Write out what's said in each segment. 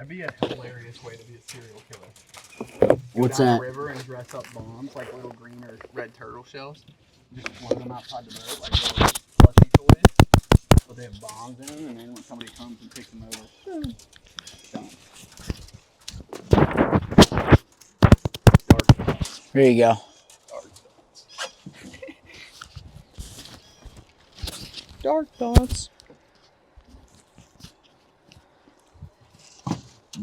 That'd be a hilarious way to be a serial killer. What's Go down that? a river and dress up bombs like little green or red turtle shells. Just float them outside the boat like little plushy toys. But they have bombs in them, and then when somebody comes and picks them over, done. Dark thoughts. There you go. Dark thoughts. Dark thoughts.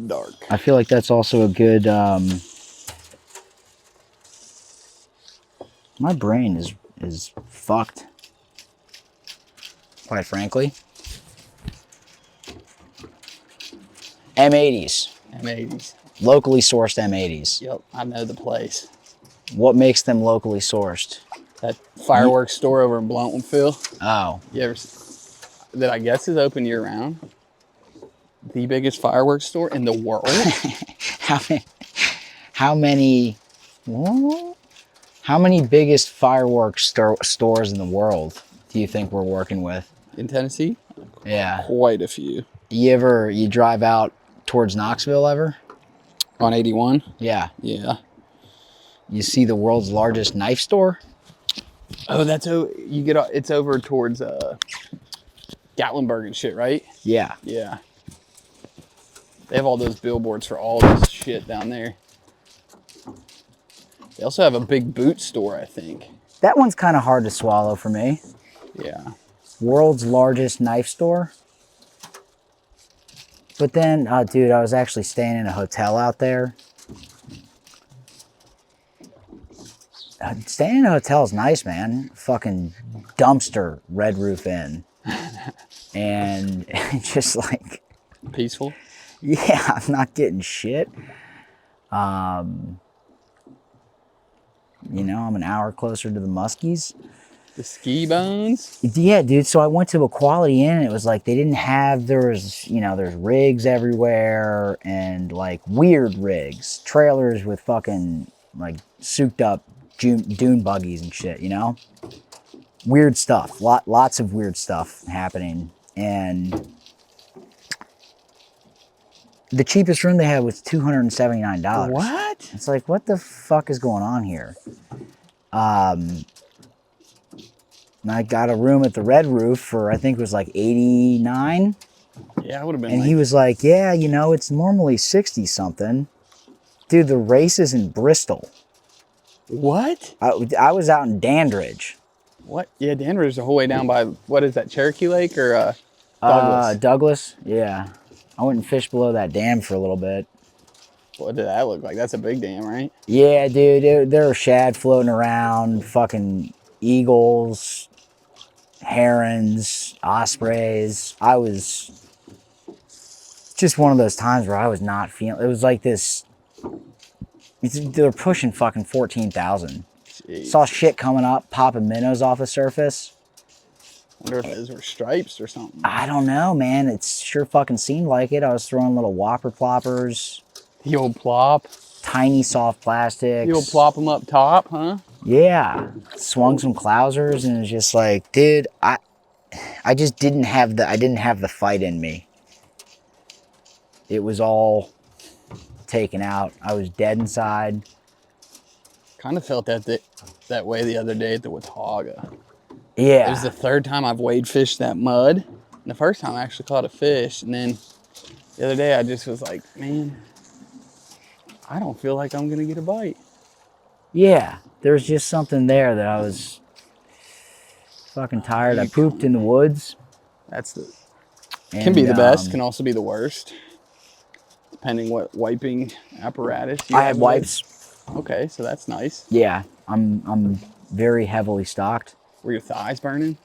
Dark. I feel like that's also a good. My brain is fucked. Quite frankly. M80s. M80s. Locally sourced M80s. Yep, I know the place. What makes them locally sourced? That fireworks store over in Bluntville. Oh. You ever that I guess is open year round? The biggest fireworks store in the world. How many biggest fireworks stores in the world do you think we're working with? In Tennessee? Yeah. Quite a few. You drive out towards Knoxville ever? On 81? Yeah. Yeah. You see the world's largest knife store? Oh, it's over towards Gatlinburg and shit, right? Yeah. Yeah. They have all those billboards for all this shit down there. They also have a big boot store, I think. That one's kind of hard to swallow for me. Yeah. World's largest knife store? But then, dude, I was actually staying in a hotel out there. Staying in a hotel is nice, man. Fucking dumpster Red Roof Inn. And it's just like... Peaceful? Yeah, I'm not getting shit. You know, I'm an hour closer to the Muskies. The ski bones? Yeah, dude. So I went to a Quality Inn and it was like they didn't have, there's rigs everywhere and like weird rigs. Trailers with fucking like souped up dune buggies and shit, you know? Weird stuff. Lots of weird stuff happening. And the cheapest room they had was $279. What? It's like, what the fuck is going on here? And I got a room at the Red Roof for, I think it was like $89. Yeah, I would have been. And he was like, yeah, you know, it's normally 60 something. Dude, the race is in Bristol. What? I was out in Dandridge. What? Yeah, Denver is the whole way down by, what is that, Cherokee Lake or Douglas? Douglas, yeah. I went and fished below that dam for a little bit. What did that look like? That's a big dam, right? Yeah, dude, there were shad floating around, fucking eagles, herons, ospreys. I was just one of those times where I was not feeling, it was like this, they're pushing fucking 14,000. Saw shit coming up, popping minnows off the surface. Wonder if those were stripes or something. I don't know, man. It sure fucking seemed like it. I was throwing little whopper ploppers. The old plop. Tiny soft plastics. The old plop them up top, huh? Yeah. Swung some clousers and it was just like, dude, I just didn't have the fight in me. It was all taken out. I was dead inside. Kind of felt that way the other day at the Watauga. Yeah. It was the third time I've wade fished that mud. And the first time I actually caught a fish. And then the other day I just was like, man, I don't feel like I'm going to get a bite. Yeah. There was just something there that I was fucking tired. I pooped in the woods. Can be the best, can also be the worst. Depending what wiping apparatus you have. I had wipes. Okay, so that's nice. Yeah. I'm very heavily stocked. Were your thighs burning?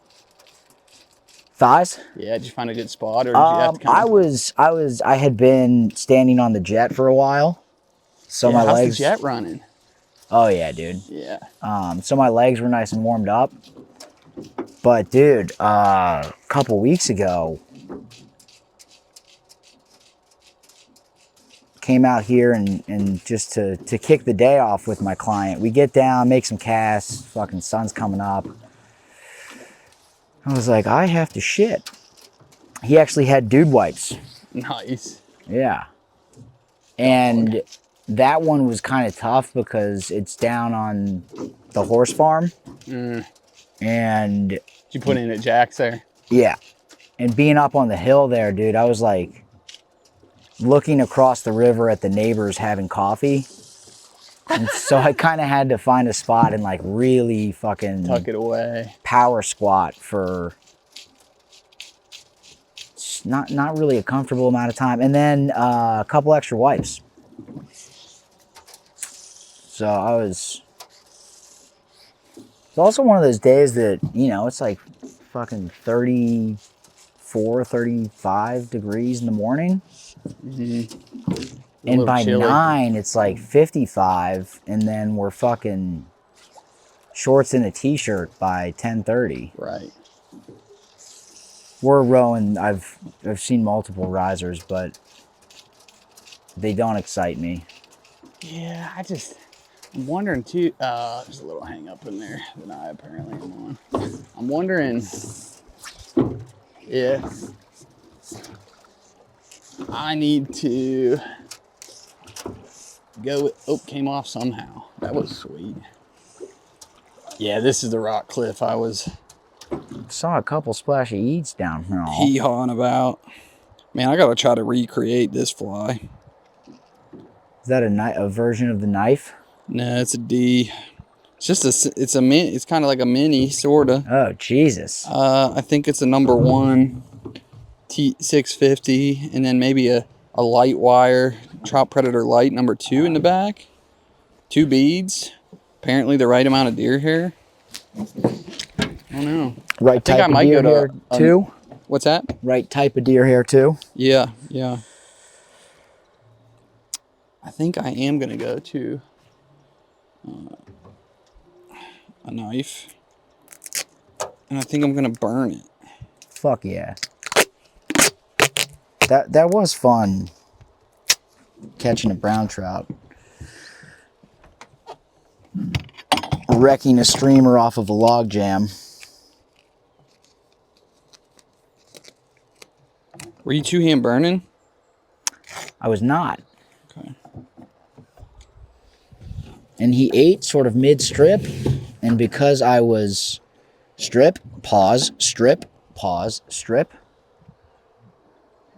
Thighs? Yeah, did you find a good spot, or did you have to I had been standing on the jet for a while, so my legs. How's the jet running? Oh yeah, dude. Yeah. So my legs were nice and warmed up, but dude, a couple weeks ago, came out here and just to kick the day off with my client. We get down, make some casts. Fucking sun's coming up. I was like, I have to shit. He actually had dude wipes. Nice. Yeah. And that one was kind of tough because it's down on the horse farm. And Did you put in at Jack's there? yeah. And being up on the hill there, dude, I was like looking across the river at the neighbors having coffee. And so I kind of had to find a spot and like really fucking Tuck it away. Power squat for not really a comfortable amount of time. And then a couple extra wipes. So it's also one of those days that, you know, it's like fucking 34, 35 degrees in the morning. And by chilly. 9, it's like 55. And then we're fucking shorts and a t-shirt by 10:30. Right. We're rowing. I've seen multiple risers, but they don't excite me. Yeah, I'm wondering too. There's a little hang up in there that I apparently am on. I'm wondering if I need to go with, oh, came off somehow. That was sweet. Yeah, this is the rock cliff I was Saw a couple splashy eats down here. hee-hawing about. Man, I gotta try to recreate this fly. Is that a version of the knife? No, it's a D. It's just it's kind of like a mini, sorta. Oh, Jesus. I think it's a number 1 T650, and then maybe a light wire Trout Predator Light number 2 in the back. 2 beads. Apparently the right amount of deer hair. I don't know. Right type of deer hair too? What's that? Right type of deer hair too? Yeah. I think I am going to go to a knife. And I think I'm going to burn it. Fuck yeah. That was fun. Catching a brown trout. Wrecking a streamer off of a log jam. Were you two-hand burning? I was not. Okay. And he ate sort of mid-strip. And because I was strip, pause, strip, pause, strip.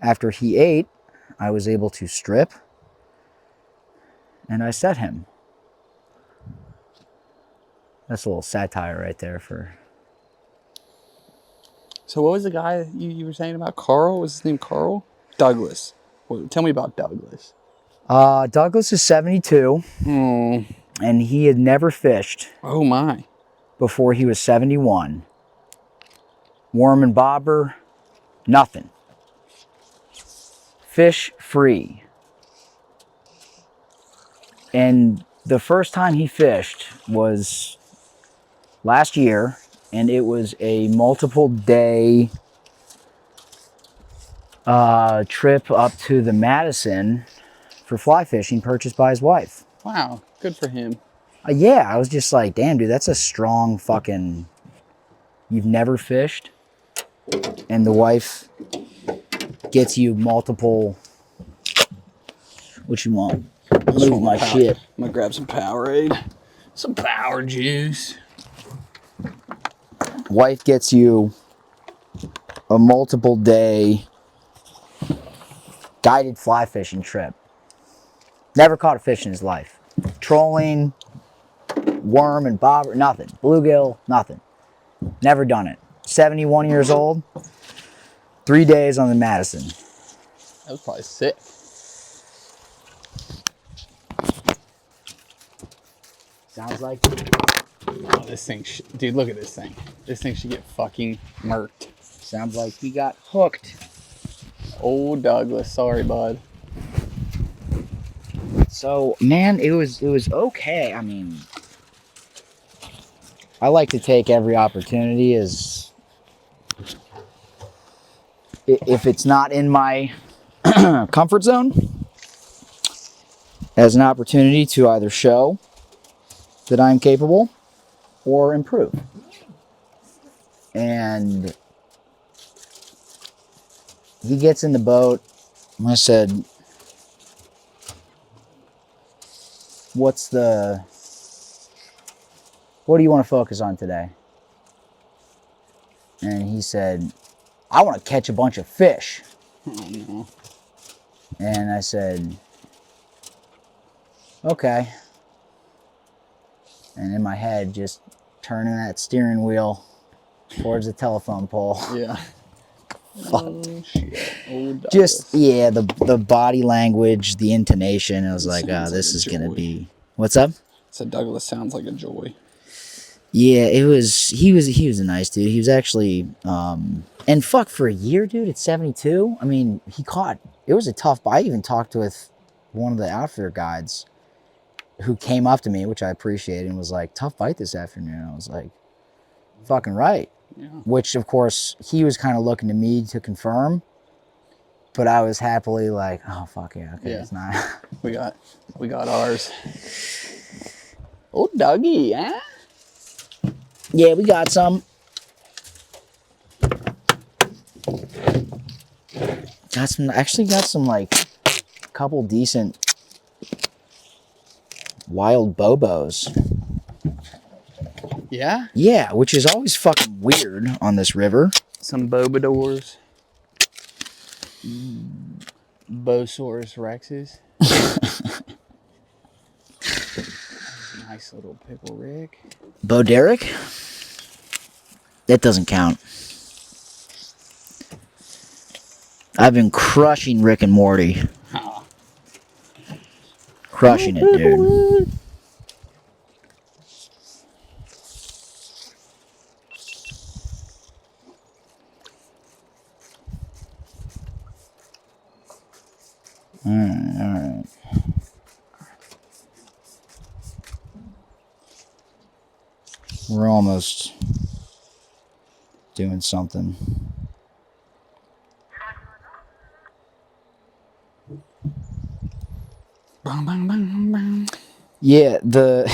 After he ate, I was able to strip. And I set him. That's a little satire right there for... So what was the guy you were saying about Carl? Was his name Carl? Douglas. Well, tell me about Douglas. Douglas is 72. And he had never fished. Oh my. Before he was 71. Worm and bobber, nothing. Fish free. And the first time he fished was last year, and it was a multiple day trip up to the Madison for fly fishing purchased by his wife. Wow, good for him. Yeah, I was just like, damn, dude, that's a strong fucking... You've never fished, and the wife gets you multiple... What you want? Move my shit. I'm gonna grab some Powerade. Some power juice. Wife gets you a multiple day guided fly fishing trip. Never caught a fish in his life. Trolling, worm and bobber, nothing. Bluegill, nothing. Never done it. 71 years old. 3 days on the Madison. That was probably sick. Sounds like... Oh, this thing, dude, look at this thing. This thing should get fucking murked. Sounds like he got hooked. Old Douglas, sorry, bud. So, man, it was okay. I mean, I like to take every opportunity as... If it's not in my comfort zone, as an opportunity to either show that I'm capable or improve. And he gets in the boat, and I said, what do you want to focus on today? And he said, I want to catch a bunch of fish. Oh, no. And I said, okay. And in my head, just turning that steering wheel towards the telephone pole. Yeah. Fuck. Oh, shit. Old Just, Douglas. yeah, the body language, the intonation. I was like, Sounds this like a is going to joy. be... What's up? So Douglas sounds like a joy. Yeah, he was a nice dude. He was actually, and fuck, for a year, dude, at 72, I mean, it was a tough, I even talked with one of the outfitter guides who came up to me, which I appreciated, and was like, tough bite this afternoon. I was like, fucking right. Yeah. Which, of course, he was kind of looking to me to confirm, but I was happily like, oh, fuck yeah, okay, Yeah. it's not. We got ours. Old Dougie, huh? Yeah, we got some. Actually got some, like, couple decent wild bobos. Yeah? Yeah, which is always fucking weird on this river. Some Bobadors. Bosaurus Rexes. Nice little pickle Rick. Bo Derek? That doesn't count. I've been crushing Rick and Morty. Huh. Crushing it, dude. Alright. We're almost doing something. Bang, bang, bang, bang. Yeah, the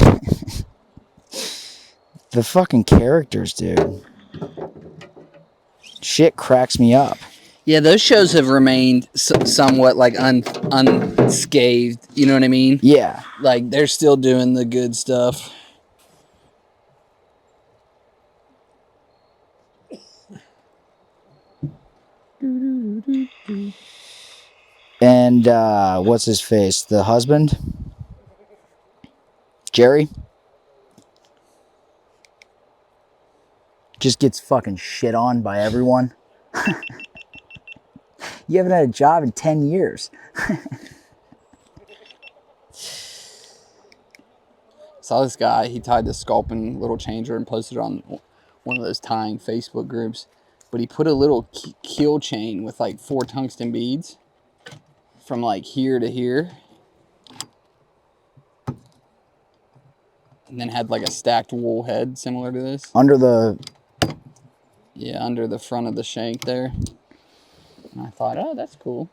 fucking characters, dude. Shit cracks me up. Yeah, those shows have remained somewhat like unscathed. You know what I mean? Yeah. Like they're still doing the good stuff. And what's his face? The husband? Jerry? Just gets fucking shit on by everyone. You haven't had a job in 10 years. Saw this guy, he tied the sculpin little changer and posted it on one of those tying Facebook groups. But he put a little keel chain with like 4 tungsten beads from like here to here. And then had like a stacked wool head similar to this. Under the... Yeah, under the front of the shank there. And I thought, oh, that's cool.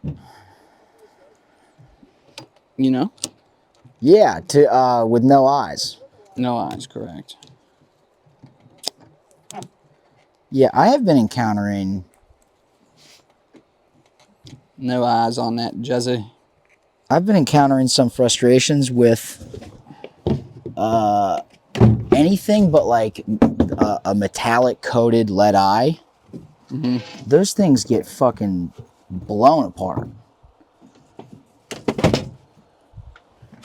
You know? Yeah, with no eyes. No eyes, correct. Yeah, I have been encountering... No eyes on that Jezzy. I've been encountering some frustrations with anything but like a metallic coated lead eye. Mm-hmm. Those things get fucking blown apart.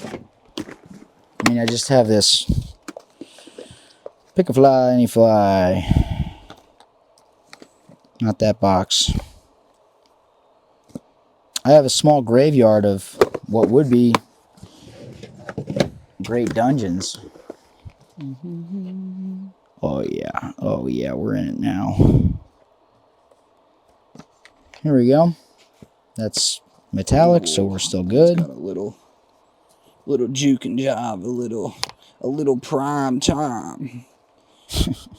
I mean, I just have this pick a fly, any fly. Not that box. I have a small graveyard of what would be great dungeons. Mm-hmm. Oh yeah, we're in it now. Here we go. That's metallic, so we're still good. It's got a little juke and jive, a little prime time,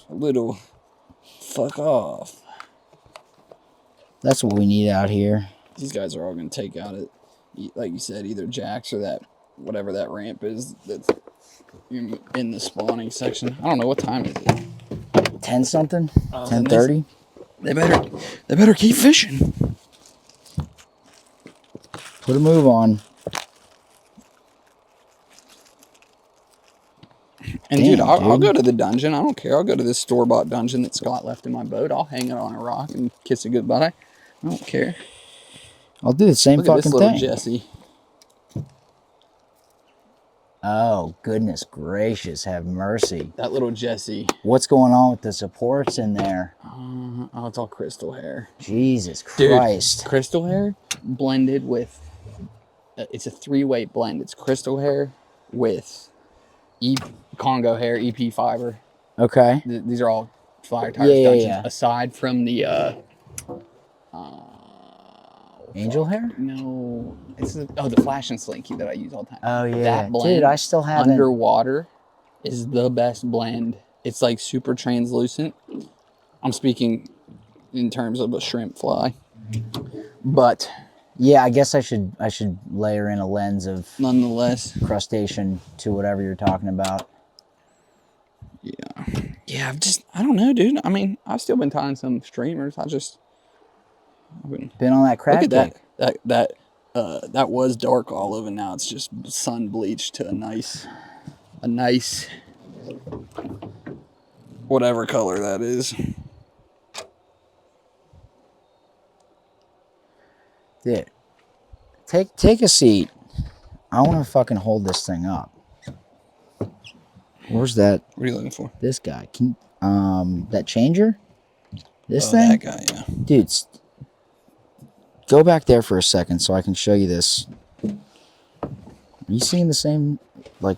a little fuck off. That's what we need out here. These guys are all gonna take out it, like you said, either Jack's or that whatever that ramp is that's in the spawning section. I don't know what time is it. 10 something? 10:30? They better keep fishing. Put a move on. And Damn, I'll dude. go to the dungeon. I don't care. I'll go to this store-bought dungeon that Scott left in my boat. I'll hang it on a rock and kiss it goodbye. I don't care. I'll do the same Look at fucking this little thing. Jesse. Oh, goodness gracious, have mercy. That little Jesse. What's going on with the supports in there? Oh, it's all crystal hair. Jesus Dude, Christ. crystal hair blended with, it's a 3-way blend. It's crystal hair with Congo hair, EP fiber. Okay. These are all Fly Tyers dungeons. Yeah. Aside from the, Angel hair? No, it's the Flash and Slinky that I use all the time. Oh, yeah. That blend, dude, I still haven't. underwater is the best blend. It's like super translucent. I'm speaking in terms of a shrimp fly, but yeah, I guess I should layer in a lens of nonetheless, crustacean to whatever you're talking about. Yeah. I don't know, dude. I mean, I've still been tying some streamers. Been on that crab Look at kick. that was dark olive, and now it's just sun bleached to a nice whatever color that is. Dude, take a seat. I want to fucking hold this thing up. Where's that? What are you looking for? This guy. That changer? This thing? That guy, yeah. Dude, go back there for a second so I can show you this. Are you seeing the same? Like,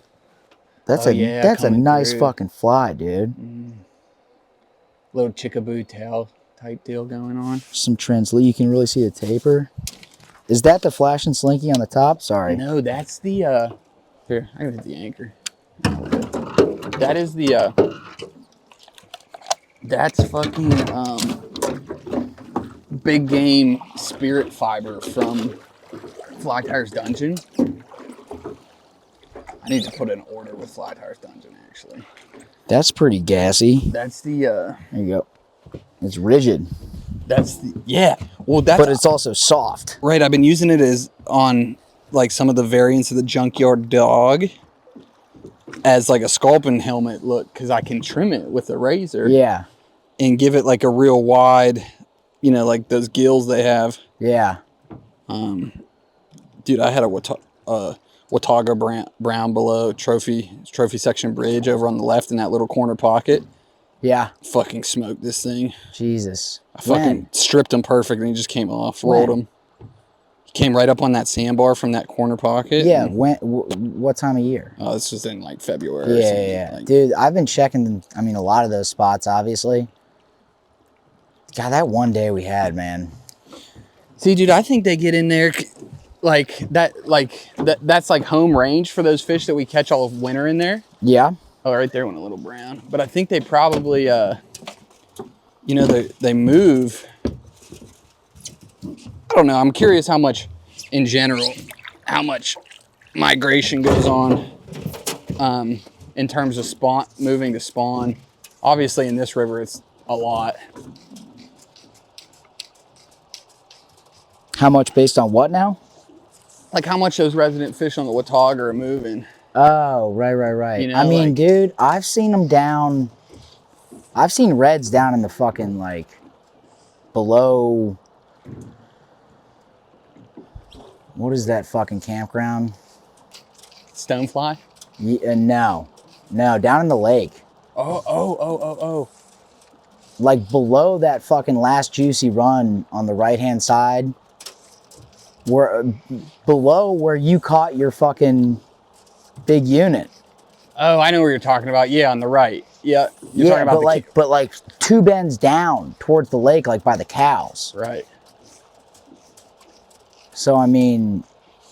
that's a nice through. fucking fly, dude. Little chickaboo tail type deal going on. Some translate. You can really see the taper. Is that the Flash and Slinky on the top? Sorry. No, that's the here, I gotta hit the anchor. That is the that's fucking big game spirit fiber from Fly Tyers Dungeon. I need to put an order with Fly Tyers Dungeon actually. That's pretty gassy. That's the There you go. It's rigid. that's the yeah. Well, that's But it's also soft. right. I've been using it as on like some of the variants of the Junkyard Dog as like a sculpin helmet look, because I can trim it with a razor. Yeah. And give it like a real wide, like those gills they have. Yeah. Dude, I had a Watauga brown below trophy section bridge over on the left in that little corner pocket. Yeah. Fucking smoked this thing. Jesus. I fucking stripped him perfect and he just came off, rolled him. He came right up on that sandbar from that corner pocket. Yeah. What time of year? Oh, this was in like February. Yeah. Dude, I've been checking, a lot of those spots, obviously. God, that one day we had, man. See, dude, I think they get in there that's like home range for those fish that we catch all of winter in there. Yeah. Oh, right there went a little brown. But I think they probably, they move. I don't know. I'm curious how much, in general, how much migration goes on in terms of moving to spawn. Obviously, in this river, it's a lot. How much based on what now? Like how much those resident fish on the Watauga are moving. Oh, right. Dude, I've seen them down. I've seen reds down in the fucking, below. What is that fucking campground? Stonefly? Yeah, no, down in the lake. Oh. Like below that fucking last juicy run on the right-hand side. Below where you caught your fucking big unit. Oh, I know what you're talking about. Yeah, on the right. Yeah. You're talking about but 2 bends down towards the lake, like by the cows. Right. So,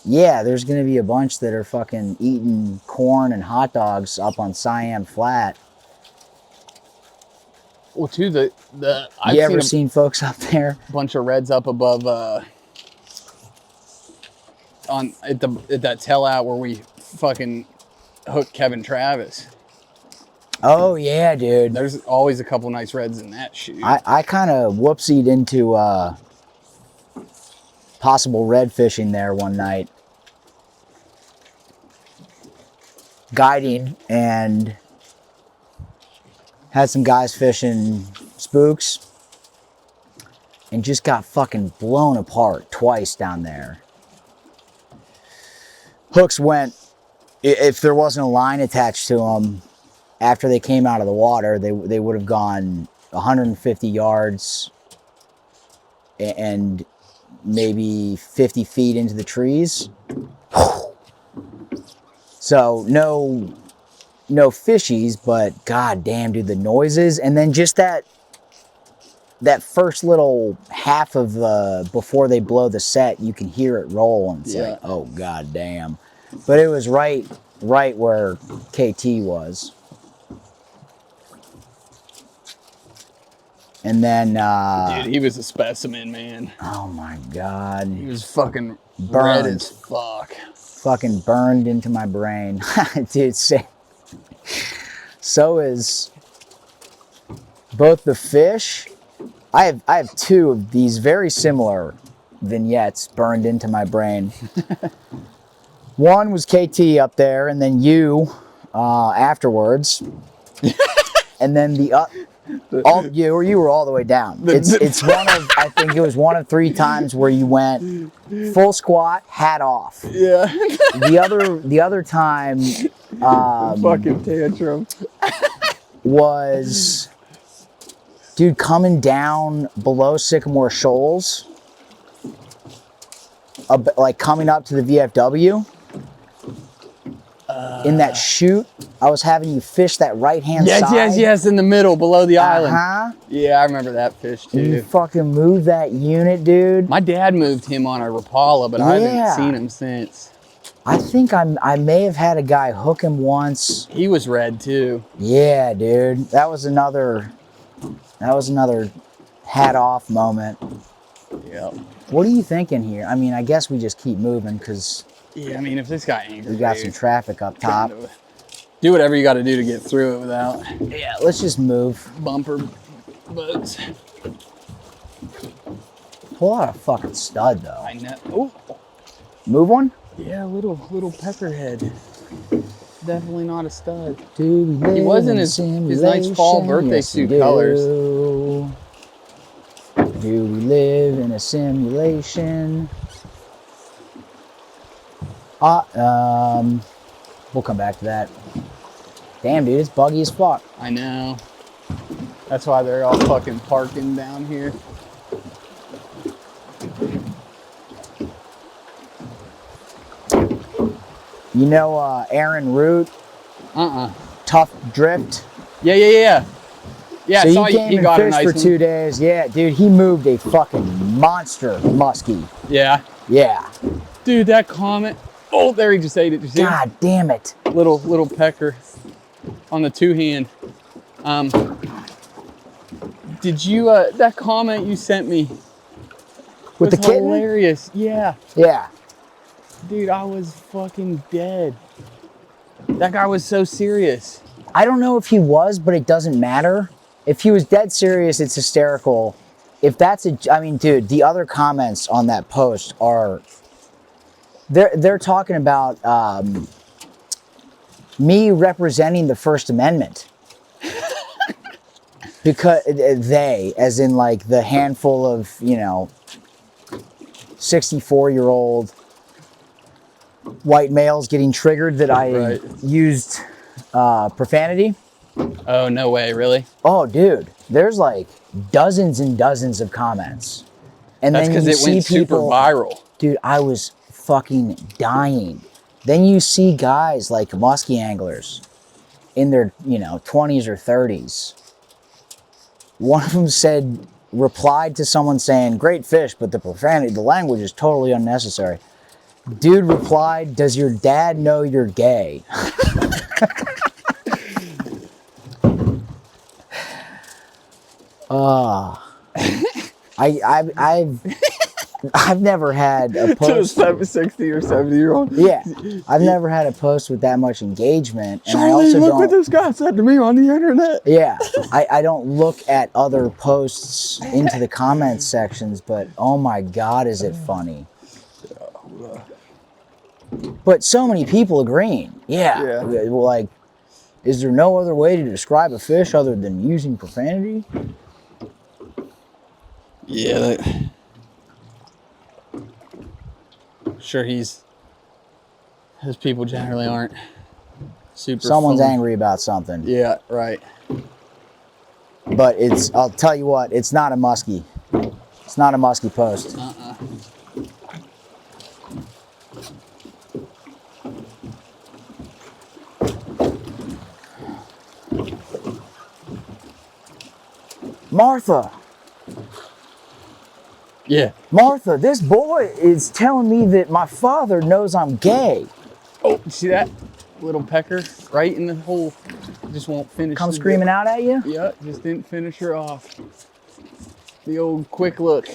yeah, there's going to be a bunch that are fucking eating corn and hot dogs up on Siam Flat. Well, too, I've you ever seen folks up there? Bunch of reds up above, at that tell out where we fucking hooked Kevin Travis. Oh, yeah, dude. There's always a couple nice reds in that shoot. I kind of whoopsied into possible red fishing there one night. Guiding, and Had some guys fishing spooks and just got fucking blown apart twice down there. Hooks went, if there wasn't a line attached to them, after they came out of the water, they would have gone 150 yards and maybe 50 feet into the trees. So no fishies, but god damn, dude, the noises. And then just that first little half of before they blow the set, you can hear it roll, and it's like, oh god damn. But it was right where KT was. And then dude, he was a specimen, man. Oh my god. He was fucking burned. Red as fuck. Fucking burned into my brain. Dude, so is both the fish. I have two of these very similar vignettes burned into my brain. One was KT up there, and then you afterwards. And then you were all the way down. It's one of, I think it was one of 3 times where you went full squat, hat off. Yeah. The other time, fucking tantrum. was, dude, coming down below Sycamore Shoals, like coming up to the VFW. In that chute, I was having you fish that right-hand side. Yes, in the middle, below the island. Uh-huh. Yeah, I remember that fish, too. You fucking moved that unit, dude. My dad moved him on a Rapala, but I haven't seen him since. I think I may have had a guy hook him once. He was red, too. Yeah, dude. That was another hat-off moment. Yep. What are you thinking here? I mean, I guess we just keep moving, because... Yeah, I mean, if this guy ain't we got some traffic up top. Do whatever you got to do to get through it without. Yeah, let's just move. Bumper boats. Pull out a fucking stud, though. I know. Oh. Move one? Yeah, little peckerhead. Definitely not a stud. Dude, he was in his nice fall birthday suit colors. Do we live in a simulation? We'll come back to that. Damn, dude, it's buggy as fuck. I know. That's why they're all fucking parking down here. You know Aaron Root? Tough Drift? Yeah. Yeah, so he came and fished for 2 days. Yeah, dude, he moved a fucking monster muskie. Yeah? Yeah. Dude, that comment. Oh, there he just ate it. You see? God damn it. Little pecker on the 2-hand. Did you, that comment you sent me with the kitten? Hilarious. Yeah. Yeah. Dude, I was fucking dead. That guy was so serious. I don't know if he was, but it doesn't matter. If he was dead serious, it's hysterical. If that's I mean, dude, the other comments on that post are, they're talking about me representing the First Amendment. Because they, as in like the handful of, 64-year-old white males getting triggered that I used profanity. Oh, no way, really? Oh, dude, there's like dozens and dozens of comments. And that's because it went super viral. Dude, I was fucking dying. Then you see guys like muskie anglers in their, 20s or 30s. One of them replied to someone saying, "Great fish, but the profanity, the language is totally unnecessary." Dude replied, "Does your dad know you're gay?" I've never had a post to a 60 or 70-year-old. Yeah, I've never had a post with that much engagement, and Charlie, I also look don't. what this guy said to me on the internet. Yeah, I don't look at other posts into the comments sections, but oh my god, is it funny? But so many people agreeing. Yeah. Like Is there no other way to describe a fish other than using profanity? Yeah. Sure, his people generally aren't super. Someone's angry about something. Yeah, right. But I'll tell you what, it's not a muskie. It's not a muskie post. Martha. Yeah. Martha, this boy is telling me that my father knows I'm gay. Oh, see that little pecker right in the hole? Just won't finish. Come screaming out at you? Yeah, just didn't finish her off. The old quick look.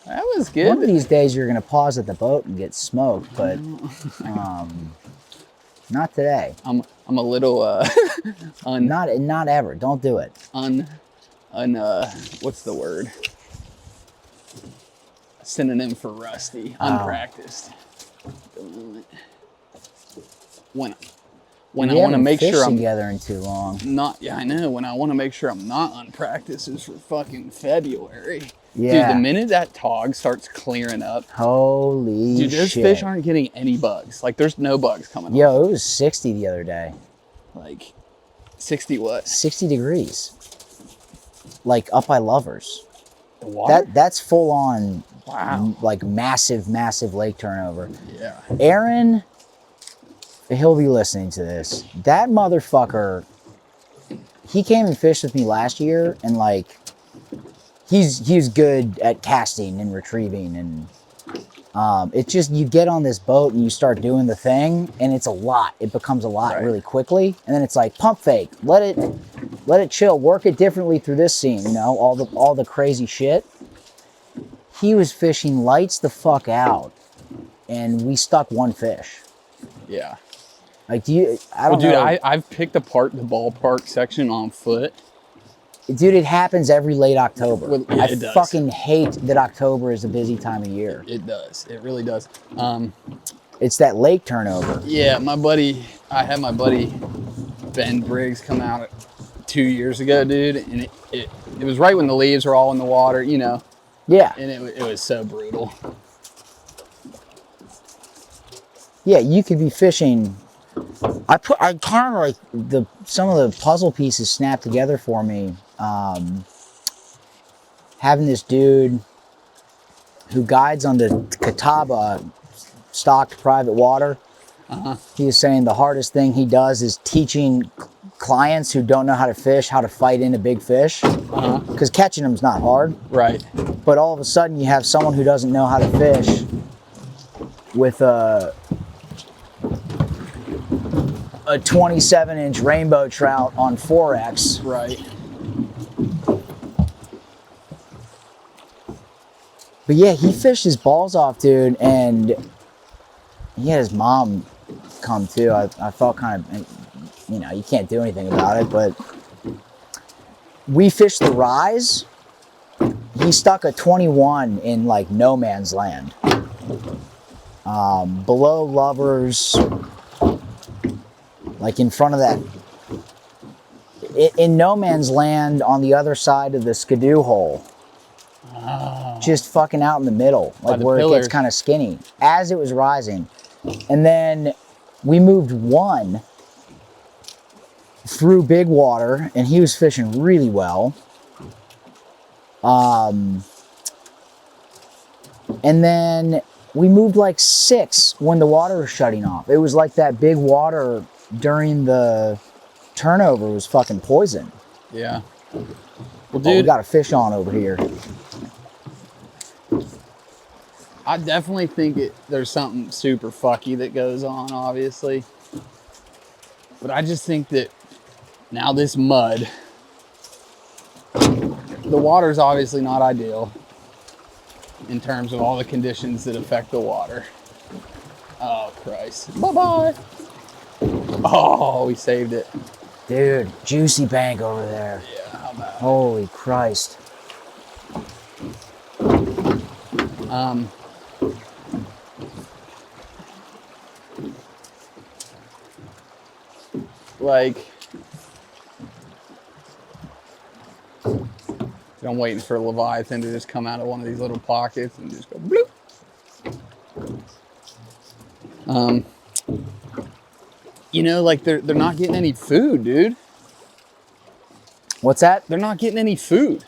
That was good. One of these days you're gonna pause at the boat and get smoked, but not today. I'm a little Not ever. Don't do it. What's the word? Synonym for rusty. Unpracticed. When I want to make sure I'm together in too long. I know. When I want to make sure I'm not unpracticed is for fucking February. Yeah. Dude, the minute that tog starts clearing up, holy shit. Dude, those fish aren't getting any bugs. Like, there's no bugs coming off. Yo, it was 60 the other day. Like, 60 what? 60 degrees. Like, up by Lovers. The water? That's full on, wow. Like, massive lake turnover. Yeah. Aaron, he'll be listening to this. That motherfucker, he came and fished with me last year, and, like, he's good at casting and retrieving, and it's just, you get on this boat and you start doing the thing, and it's a lot. It becomes a lot really quickly, and then it's like pump fake. Let it chill. Work it differently through this scene. You know, all the crazy shit. He was fishing lights the fuck out, and we stuck one fish. Yeah. Like, I don't know. Dude, I've picked apart the ballpark section on foot. Dude, it happens every late October. Well, yeah, it does. Fucking hate that October is a busy time of year. It does. It really does. It's that lake turnover. Yeah, I had my buddy Ben Briggs come out 2 years ago, dude, and it was right when the leaves were all in the water, you know. Yeah. And it was so brutal. Yeah, you could be fishing. I kind of like some of the puzzle pieces snapped together for me. Having this dude who guides on the Catawba stocked private water. He was saying the hardest thing he does is teaching clients who don't know how to fish how to fight in a big fish, because catching them is not hard. Right. But all of a sudden you have someone who doesn't know how to fish with a 27-inch rainbow trout on 4X. Right. But yeah, he fished his balls off, dude, and he had his mom come too. I felt kind of, you know, you can't do anything about it, but we fished the rise. He stuck a 21 in like no man's land. Below Lovers, like in front of that, in no man's land on the other side of the Skidoo hole. Just fucking out in the middle, like where it gets kind of skinny as it was rising. And then we moved one through big water, and he was fishing really well. And then we moved like 6 when the water was shutting off. It was like that big water during the turnover was fucking poison. Yeah. Well, dude, we got a fish on over here. I definitely think there's something super fucky that goes on, obviously. But I just think that now this mud, the water's obviously not ideal in terms of all the conditions that affect the water. Oh, Christ. Bye-bye. Oh, we saved it. Dude, juicy bank over there. Yeah, how about it? Holy Christ. like, I'm waiting for a Leviathan to just come out of one of these little pockets and just go bloop. You know, like they're not getting any food, dude. What's that? They're not getting any food.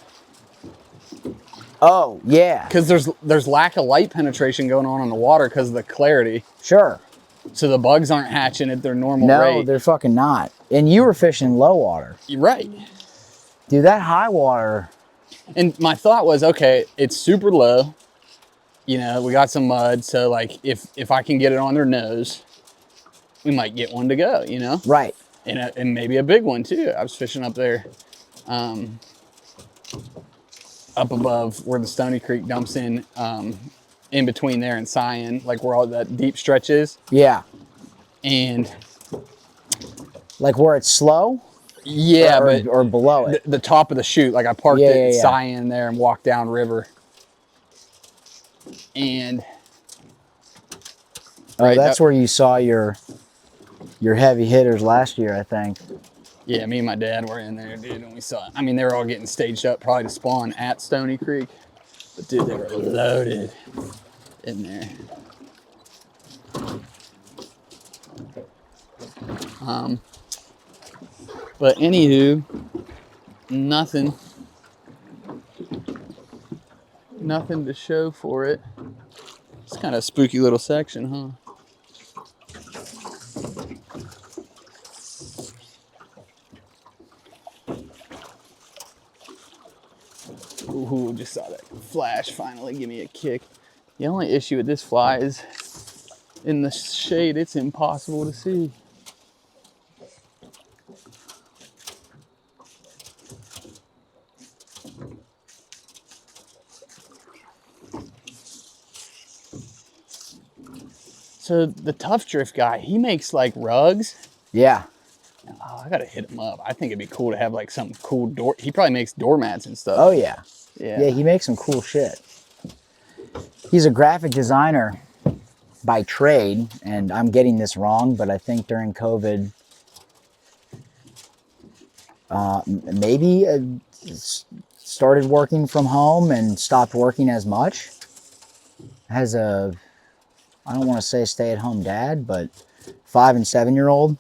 Oh, yeah. Because there's lack of light penetration going on in the water because of the clarity. Sure. So the bugs aren't hatching at their normal rate. No, they're fucking not. And you were fishing low water. You're right. Dude, that high water. And my thought was, okay, it's super low. You know, we got some mud. So, like, if I can get it on their nose, we might get one to go, you know? Right. And maybe a big one, too. I was fishing up there. Up above where the Stony Creek dumps in between there and Cyan, like where all that deep stretch is. Yeah. And like where it's slow? Yeah, or below it. The top of the chute, like I parked it in Cyan there and walked down river. And that's where you saw your heavy hitters last year, I think. Yeah, me and my dad were in there, dude, and we saw it. I mean, they were all getting staged up probably to spawn at Stony Creek. But, dude, they were loaded in there. But anywho, nothing to show for it. It's kind of a spooky little section, huh? Ooh, just saw that flash finally give me a kick. The only issue with this fly is in the shade, it's impossible to see. So the Tough Drift guy, he makes like rugs. Yeah. Oh, I gotta hit him up. I think it'd be cool to have like some cool door. He probably makes doormats and stuff. Oh yeah. Yeah. Yeah, he makes some cool shit. He's a graphic designer by trade, and I'm getting this wrong, but I think during COVID, maybe started working from home and stopped working as much. Has a, I don't want to say stay-at-home dad, but 5 and 7-year-old.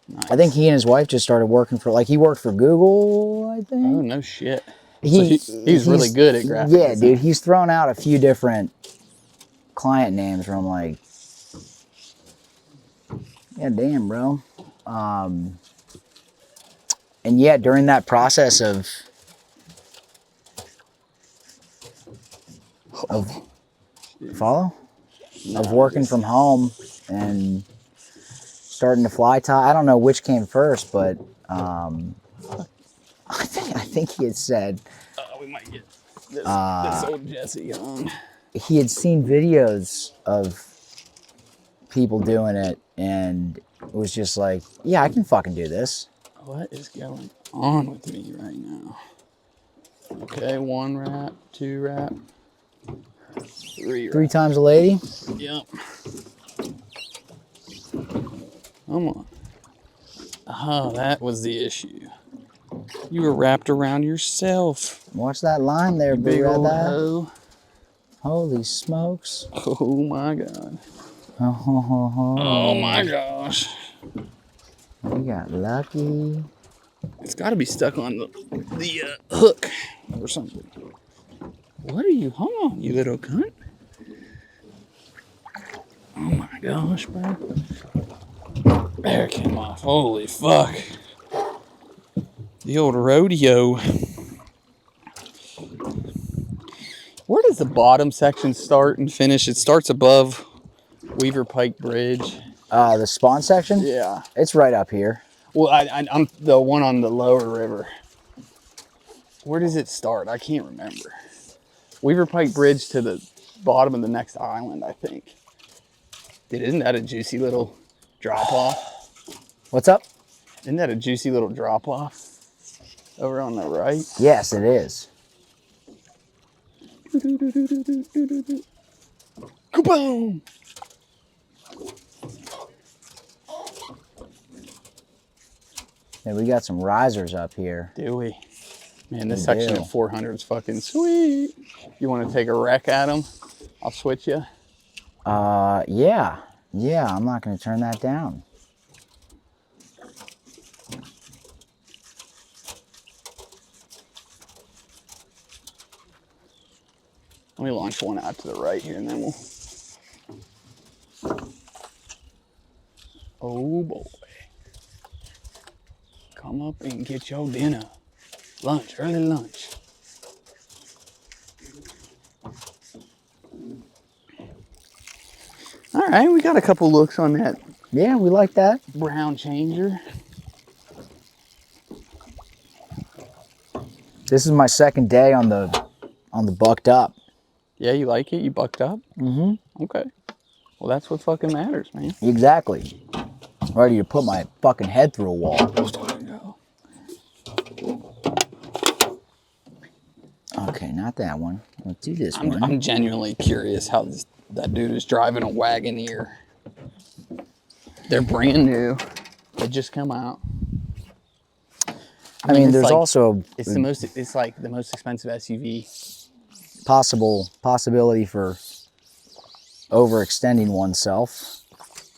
Nice. I think he and his wife just started working for, like, he worked for Google, I think. Oh, no shit. He's really good at graphic design. Dude, he's thrown out a few different client names where I'm like, yeah, damn, bro. And yeah, during that process of working from home and starting to fly tie. I don't know which came first, but I think he had said we might get this old Jesse on. He had seen videos of people doing it and it was just like, yeah, I can fucking do this. What is going on with me right now? Okay, 1 wrap, 2 wrap, 3 wrap. 3 times a lady? Yep. Come on. Oh, that was the issue. You were wrapped around yourself. Watch that line there, big old hoe. hoe. Holy smokes. Oh my god. Oh my gosh. We got lucky. It's got to be stuck on the hook or something. What are you? Hold on, you little cunt. Oh my gosh, bro. There it came off. Holy fuck. The old rodeo. Where does the bottom section start and finish? It starts above Weaver Pike Bridge. The spawn section? Yeah. It's right up here. Well, I'm the one on the lower river. Where does it start? I can't remember. Weaver Pike Bridge to the bottom of the next island, I think. Dude, isn't that a juicy little drop-off? What's up? Isn't that a juicy little drop-off? Over on the right? Yes, it is. Yeah, we got some risers up here. Do we? Man, this We section do. at 400 is fucking sweet. You want to take a wreck at them? I'll switch you. Yeah. Yeah, I'm not going to turn that down. Let me launch one out to the right here, and then we'll... Oh, boy. Come up and get your dinner. Lunch, early lunch. All right, we got a couple looks on that Yeah, we like that. brown changer. This is my second day on the bucked up. Yeah, you like it? You bucked up? Mm-hmm. Okay. Well, that's what fucking matters, man. Exactly. Ready to put my fucking head through a wall. Okay, not that one. Let's do this one. I'm genuinely curious how that dude is driving a Wagoneer. They're brand new. They just come out. I mean, there's like, also it's like the most expensive SUV. possibility for overextending oneself.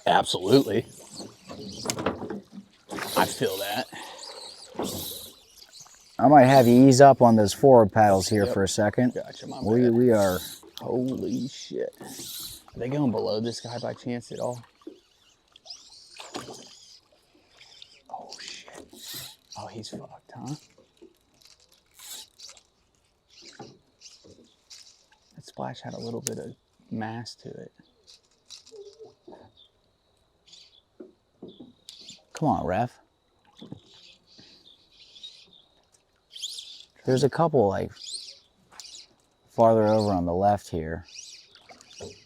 Absolutely. I feel that. I might have you ease up on those forward paddles here for a second. Gotcha, my We bad. we are. Holy shit. Are they going below this guy by chance at all? Oh shit. Oh, he's fucked, huh? That splash had a little bit of mass to it. Come on, ref. There's a couple like farther over on the left here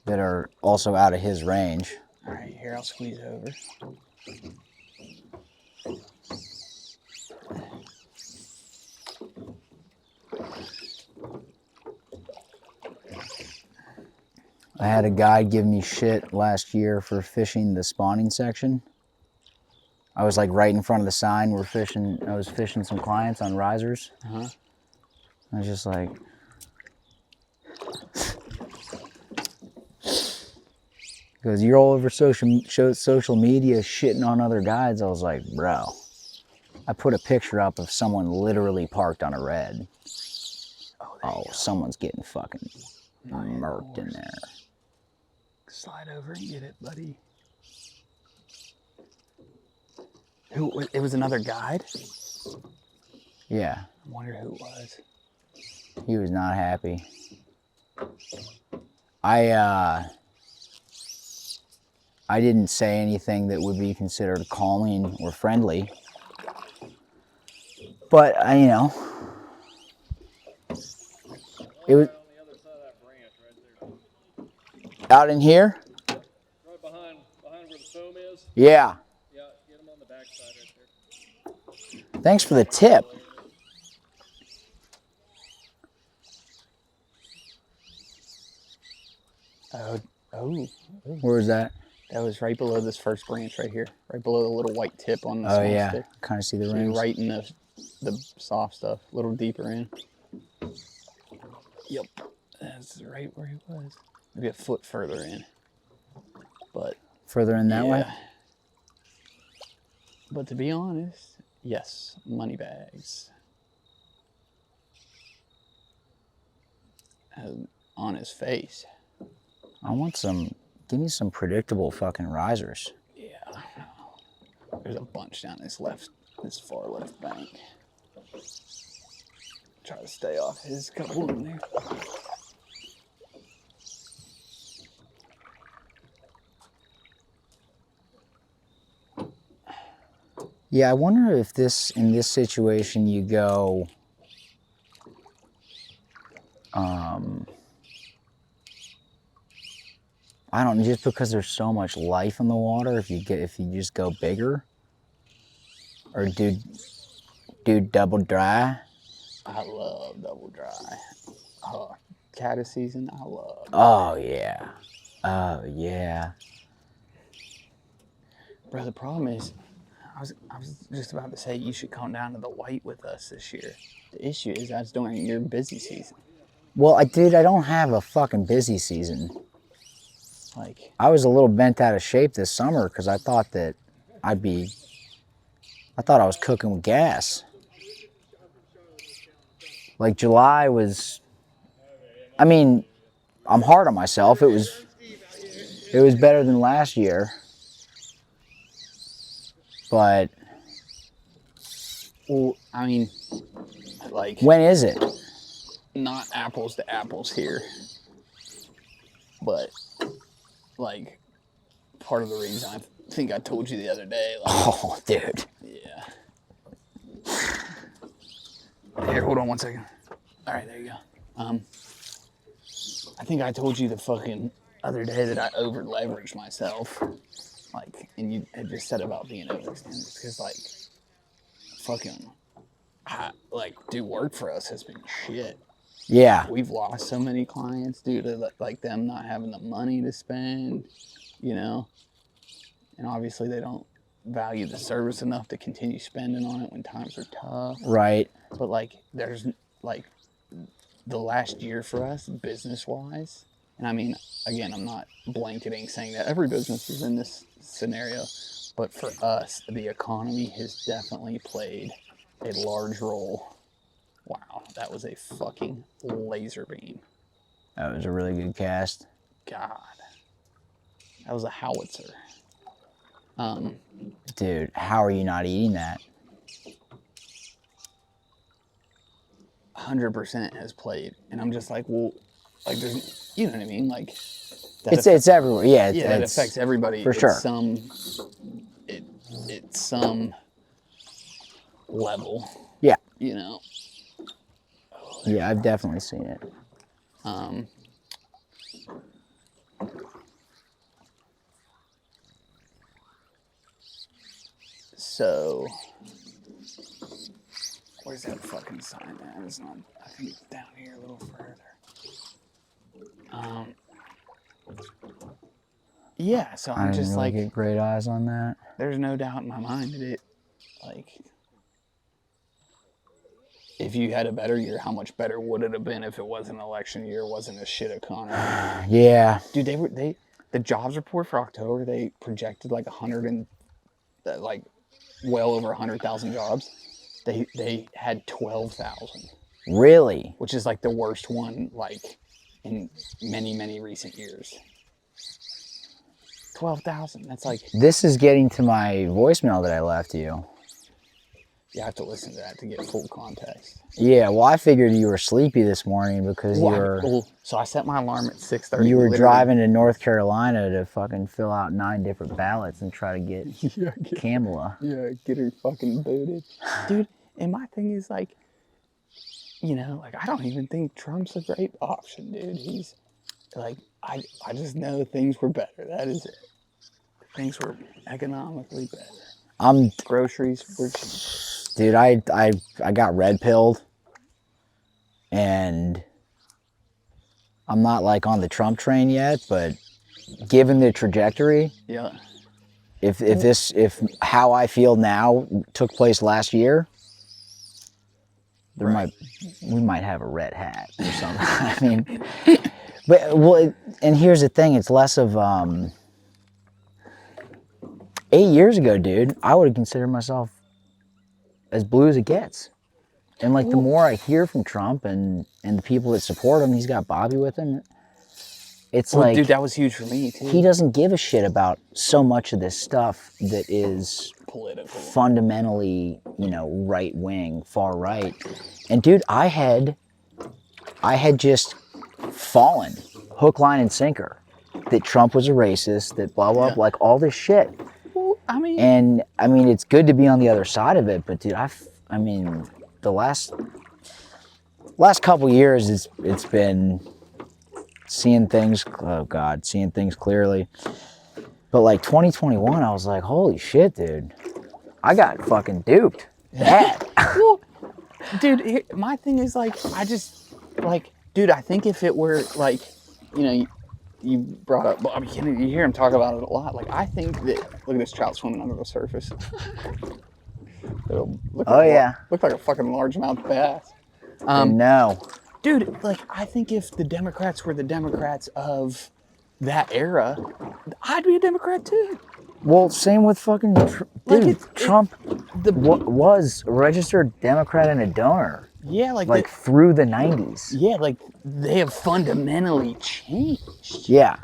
that are also out of his range. All right, here, I'll squeeze over. I had a guy give me shit last year for fishing the spawning section. I was like right in front of the sign. I was fishing some clients on risers. Uh-huh. I was just like, because you're all over social media shitting on other guides. I was like, bro, I put a picture up of someone literally parked on a red. Oh, someone's getting fucking murked in there. Slide over and get it, buddy. Who? It was another guide? Yeah, I wonder who it was. he was not happy. I didn't say anything that would be considered calming or friendly. But you know, it was On the other side of that branch, right there. out in here. Right behind where the foam is. Yeah. Yeah, get them on the back side right there. Thanks for the tip. Oh. Where was that? That was right below this first branch right here. Right below the little white tip on the Oh small yeah, stick. kind of see the So rings. right in the soft stuff, a little deeper in. Yep, that's right where he was. Maybe a foot further in, but Further in that way. But to be honest, yes, money bags. On his face. I want some. Give me some predictable fucking risers. Yeah. There's a bunch down this far left bank. Try to stay off his couple in there. Yeah, I wonder if in this situation you go. I don't know, just because there's so much life in the water. If you just go bigger, or do double dry. I love double dry. Oh, caddis season, I love. Oh yeah, oh yeah. Bro, the problem is, I was just about to say you should come down to the white with us this year. The issue is that's during your busy season. Well, I don't have a fucking busy season. Like, I was a little bent out of shape this summer because I thought that I thought I was cooking with gas. Like July was, I mean, I'm hard on myself. It was better than last year. But well, I mean, like, when is it? not apples to apples here, but like part of the reason I think I told you the other day. Like, Oh, dude. yeah. Here, hold on 1 second. All right, there you go. I think I told you the fucking other day that I over leveraged myself. Like, and you had just said about being overextended because, like, fucking, do work for us has been shit. Yeah. We've lost so many clients due to like them not having the money to spend, you know, and obviously they don't value the service enough to continue spending on it when times are tough. Right. But like, there's like the last year for us, business wise, and I mean, again, I'm not blanketing saying that every business is in this scenario, but for us, the economy has definitely played a large role. Wow, that was a fucking laser beam. That was a really good cast. God, that was a howitzer. Dude, how are you not eating that? 100% has played, and I'm just like, well, like, there's, you know what I mean? Like, It's everywhere. Yeah, that affects everybody for sure. It's some level. Yeah. You know. Yeah, I've definitely seen it. So, where's that fucking sign at? It's not, I think it's down here a little further. Yeah, so I'm just really like, get great eyes on that. there's no doubt in my mind that it, like, if you had a better year, how much better would it have been if it wasn't an election year, wasn't a shit economy? Yeah. Dude, the jobs report for October, they projected like well over 100,000 jobs. They had 12,000. Really? Which is like the worst one, like, in many, many recent years. 12,000. That's like, This is getting to my voicemail that I left you. you have to listen to that to get full context. Yeah, well, I figured you were sleepy this morning because So I set my alarm at 6:30. you were driving to North Carolina to fucking fill out 9 different ballots and try to get Kamala. Yeah, get her fucking booted. Dude, and my thing is like, you know, like, I don't even think Trump's a great option, dude. He's like, I just know things were better. That is it. Things were economically better. Groceries were cheap. Dude, I got red pilled, and I'm not like on the Trump train yet, but given the trajectory, Yeah. if how I feel now took place last year, we might have a red hat or something. I mean, but well, and here's the thing: it's less of 8 years ago, dude. I would have considered myself as blue as it gets. And like the more I hear from Trump and the people that support him, he's got Bobby with him. It's like, dude, that was huge for me too. He doesn't give a shit about so much of this stuff that is political, fundamentally, you know, right wing, far right. And dude, I had just fallen hook, line, and sinker that Trump was a racist, that blah blah, like all this shit. Well, I mean, it's good to be on the other side of it, but dude, I mean, the last couple years, it's been seeing things. Oh God, seeing things clearly. But like 2021, I was like, holy shit, dude, I got fucking duped. Bad. Well, dude, my thing is like, I just like, dude, I think if it were like, you know, you brought up, I mean, you hear him talk about it a lot. Like, I think that, look at this trout swimming under the surface. It'll look Oh, like yeah. look like a fucking largemouth bass. No. Dude, like, I think if the Democrats were the Democrats of that era, I'd be a Democrat too. Well, same with fucking Like, Trump was a registered Democrat and a donor. Yeah, Like through the 90s. Yeah, like they have fundamentally changed. Yeah.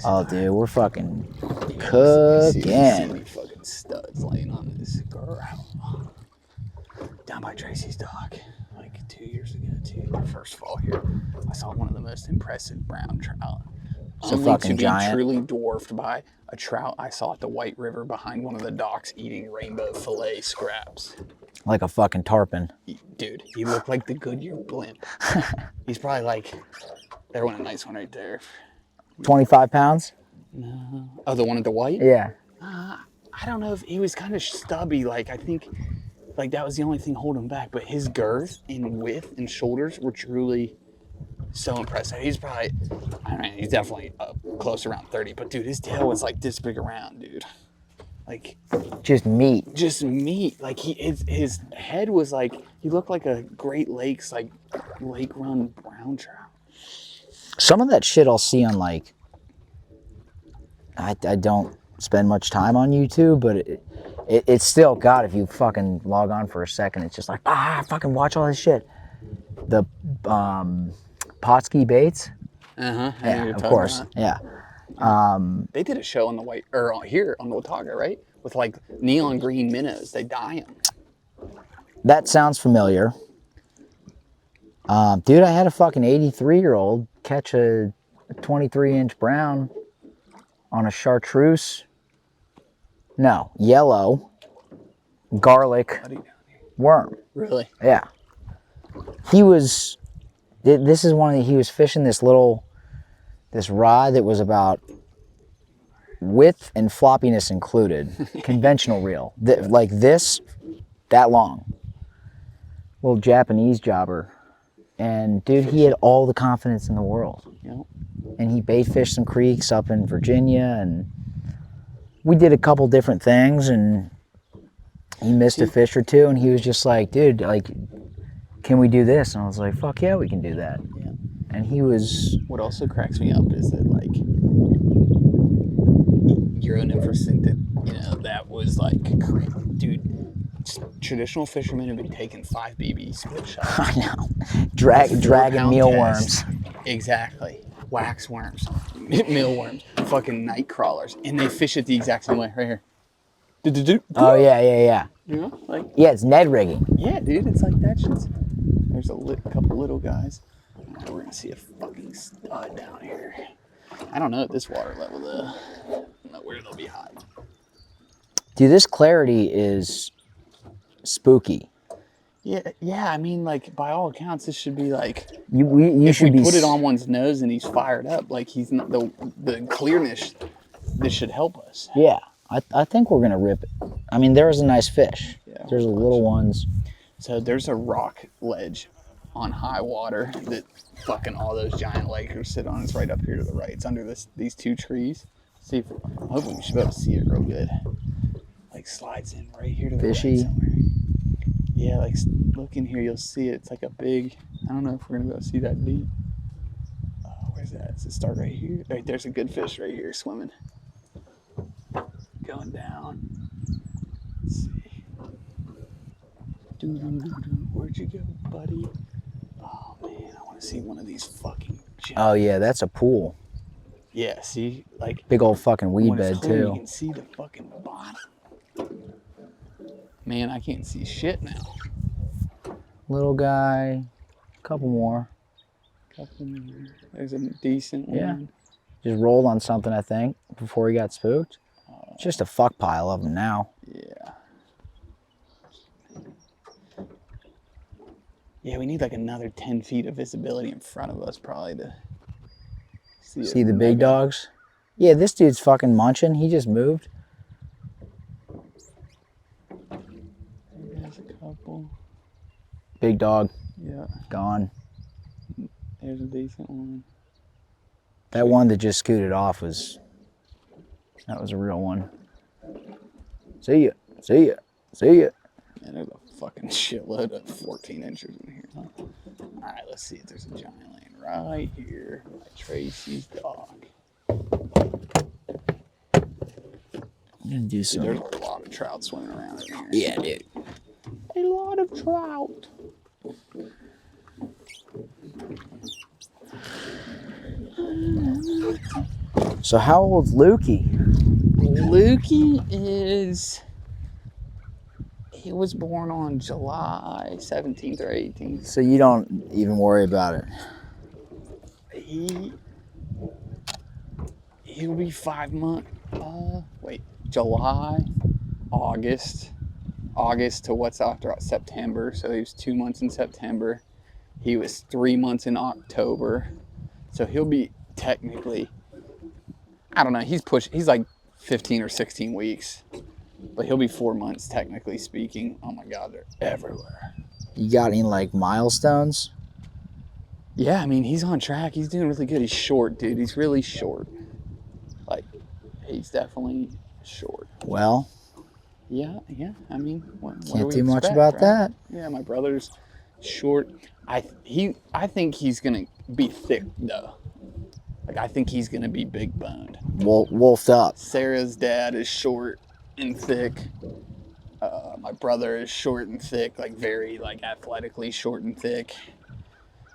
Oh, dude, we're fucking cooking. See fucking studs laying on this gravel. Down by Tracy's dock, like 2 years ago, our first fall here, I saw one of the most impressive brown trout. It's a Only fucking to be giant. truly dwarfed by a trout I saw at the White River behind one of the docks eating rainbow fillet scraps. Like a fucking tarpon. Dude, he looked like the Goodyear blimp. He's probably like, there went a nice one right there. 25 pounds? No. Oh, the one at the White? Yeah. I don't know if he was kind of stubby. Like, I think like that was the only thing holding him back. But his girth and width and shoulders were truly so impressive. He's probably, I mean, he's definitely close around 30. But dude, his tail was like this big around, dude. Like just meat. Like his head was like, he looked like a Great Lakes, like lake run brown trout. Some of that shit I'll see on like, I don't spend much time on YouTube, but it's still, God, if you fucking log on for a second, it's just like, fucking watch all this shit. The Potski baits. Uh-huh. Yeah, of course. Yeah. They did a show on the White, or here on the Watauga, right? With like neon green minnows. They dye them. That sounds familiar. Dude, I had a fucking 83-year-old catch a 23-inch brown on a chartreuse. No, yellow garlic worm. Really? Yeah. He was, this is one of the, he was fishing this rod that was about width and floppiness included, conventional reel, like this, that long. Little Japanese jobber. And dude, he had all the confidence in the world. Yep. And he bait fished some creeks up in Virginia, and we did a couple different things, and he missed a fish or two, and he was just like, dude, like, can we do this? And I was like, fuck yeah, we can do that. Yeah. And he was... What also cracks me up is that, like, you're an interesting that, you know, that was like, dude, traditional fishermen have been taking 5 BB split shots. I know. Dragging mealworms. Exactly. Wax worms, mealworms, fucking night crawlers, and they fish it the exact same way. Right here. Oh yeah. You know, like, yeah, it's Ned rigging. Yeah, dude, it's like that shit's. There's a couple little guys. Now we're gonna see a fucking stud down here. I don't know at this water level though. I don't know where they'll be hot. Dude, this clarity is spooky. Yeah. I mean, like, by all accounts, this should be like, you should be put it on one's nose and he's fired up. Like, he's not the clearness. This should help us. Yeah, I think we're gonna rip it. I mean, there was a nice fish. Yeah, there's a little ones. So there's a rock ledge on high water that fucking all those giant Lakers sit on. It's right up here to the right. It's under these 2 trees. See if I'm hoping we should be able to see it real good. Like, slides in right here to the Fishy. right somewhere. Yeah, like, look in here, you'll see it. It's like a big, I don't know if we're gonna be able to see that deep. Where's that? Does it start right here? Right, there's a good fish right here swimming. Going down. Let's see. Where'd you go, buddy? Oh man, I want to see one of these fucking giants. Oh yeah, that's a pool. Yeah, see, like, big old fucking weed when it's bed clear, too. You can see the fucking bottom. Man, I can't see shit now. Little guy, couple more. There's a decent one. Yeah. Just rolled on something, I think, before he got spooked. Just a fuck pile of them now. Yeah. Yeah, we need like another 10 feet of visibility in front of us probably to see the big dogs? Yeah, this dude's fucking munching. He just moved. There's a couple. Big dog. Yeah. Gone. There's a decent one. That one that just scooted off was a real one. See ya. See ya. See ya. Man, there's a fucking shitload of 14 inches in here. Huh? All right, let's see if there's a giant laying right here by Tracy's dog. I'm gonna do some. There's a lot of trout swimming around in here. Yeah, dude. A lot of trout. So how old's Lukey? Lukey he was born on July 17th or 18th. So you don't even worry about it. He'll be 5 months. July, August to what's after September. So he was 2 months in September. He was 3 months in October. So he'll be technically, I don't know, he's like 15 or 16 weeks. But he'll be 4 months technically speaking. Oh my God, they're everywhere. You got any like milestones? Yeah, I mean, he's on track. He's doing really good. He's short, dude. He's really short. Like, he's definitely short. Well, yeah. I mean, what can't we do much expect, about right? that. Yeah, my brother's short. I think he's gonna be thick though. Like, I think he's gonna be big boned. Wolfed up. Sarah's dad is short and thick. My brother is short and thick, like very like athletically short and thick.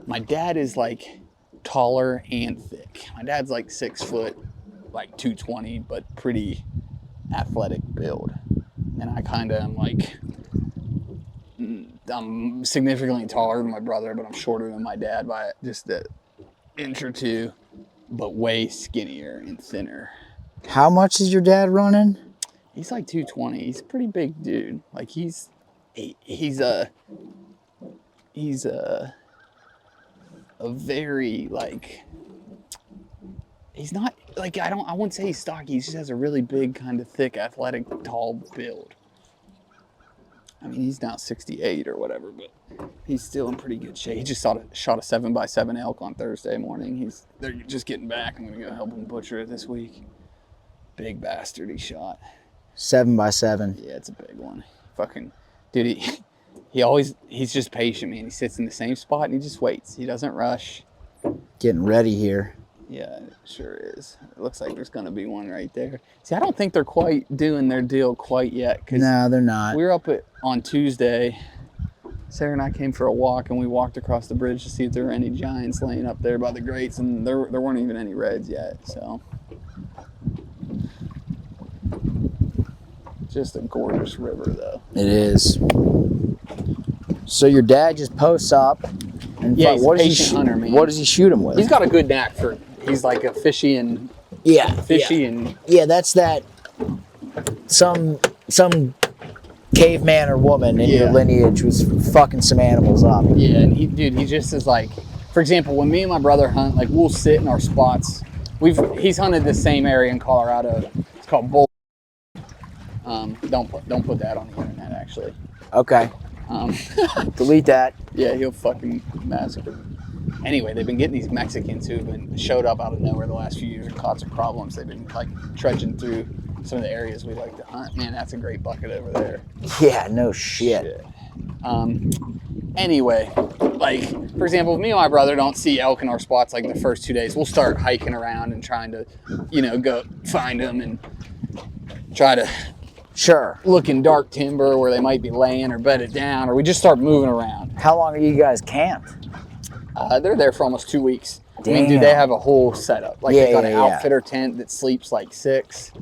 My dad is like taller and thick. My dad's like 6 foot, like 220, but pretty athletic build. And I kind of am like, I'm significantly taller than my brother, but I'm shorter than my dad by just an inch or two, but way skinnier and thinner. How much is your dad running? He's like 220. He's a pretty big dude. Like he's a very like, he's not like, I wouldn't say he's stocky. He just has a really big kind of thick, athletic, tall build. I mean, he's now 68 or whatever, but he's still in pretty good shape. He just shot a 7x7 elk on Thursday morning. They're just getting back. I'm gonna go help him butcher it this week. Big bastard he shot. 7x7. Yeah, it's a big one. Fucking dude, he's just patient, man. He sits in the same spot and he just waits. He doesn't rush. Getting ready here. Yeah, it sure is. It looks like there's gonna be one right there. See, I don't think they're quite doing their deal quite yet. No, they're not. We were up on Tuesday. Sarah and I came for a walk and we walked across the bridge to see if there were any giants laying up there by the grates, and there weren't even any reds yet. So just a gorgeous river though. It is. So your dad just posts up and Yeah, he's a what does patient hunter, man. What does he shoot him with? He's got a good knack for. He's like a fishy and that's that some caveman or woman in your lineage was fucking some animals up. Yeah, and he just is like, for example, when me and my brother hunt, like we'll sit in our spots. He's hunted the same area in Colorado. It's called Bull. Don't put that on the internet actually. Okay. Delete that. Yeah, he'll fucking massacre. Anyway, they've been getting these Mexicans who've been showed up out of nowhere the last few years and caused some problems. They've been like trudging through some of the areas we like to hunt. Man, that's a great bucket over there. Yeah, no shit. Anyway, like for example, if me and my brother don't see elk in our spots like the first 2 days, we'll start hiking around and trying to, go find them and try to look in dark timber where they might be laying or bedded down, or we just start moving around. How long are you guys camped? They're there for almost 2 weeks. Damn. I mean, dude, they have a whole setup. Like, they've got an outfitter tent that sleeps like 6.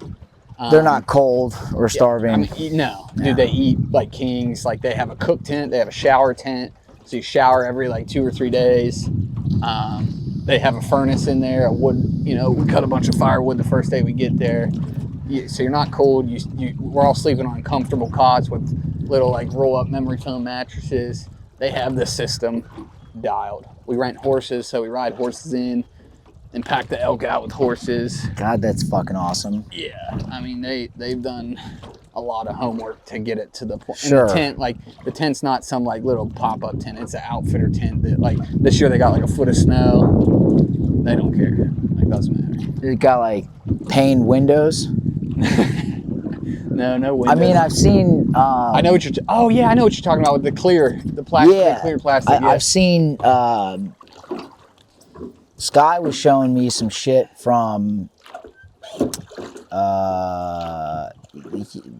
They're not cold or starving. I mean, no. Dude, they eat like kings. Like, they have a cook tent. They have a shower tent. So you shower every like 2 or 3 days. They have a furnace in there, a wood, we cut a bunch of firewood the first day we get there. So you're not cold. We're all sleeping on comfortable cots with little like roll-up memory foam mattresses. They have the system dialed. We rent horses, so we ride horses in. and pack the elk out with horses. God, that's fucking awesome. Yeah, I mean they've done a lot of homework to get it to the point. Sure. And the tent, like the tent's not some like little pop-up tent. It's an outfitter tent that like this year they got like a foot of snow. They don't care. Like doesn't matter. It got like pane windows. No windows. I mean, I've seen. I know what you're. Oh yeah, I know what you're talking about with the clear, the plastic, Yeah, the clear plastic. I've seen. Sky was showing me some shit from.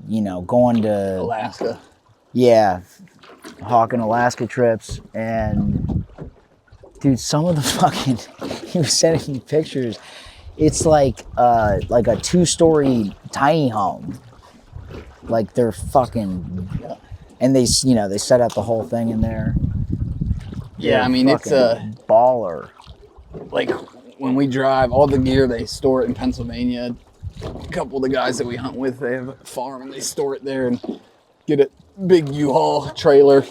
You know, going to Alaska. Yeah, hawking Alaska trips, and dude, some of the fucking he was sending me pictures. It's like a 2-story tiny home. Like they're fucking, and they set up the whole thing in there. Yeah, They're I mean it's a baller. Like when we drive, all the gear they store it in Pennsylvania. A couple of the guys that we hunt with, they have a farm and they store it there and get a big U-Haul trailer.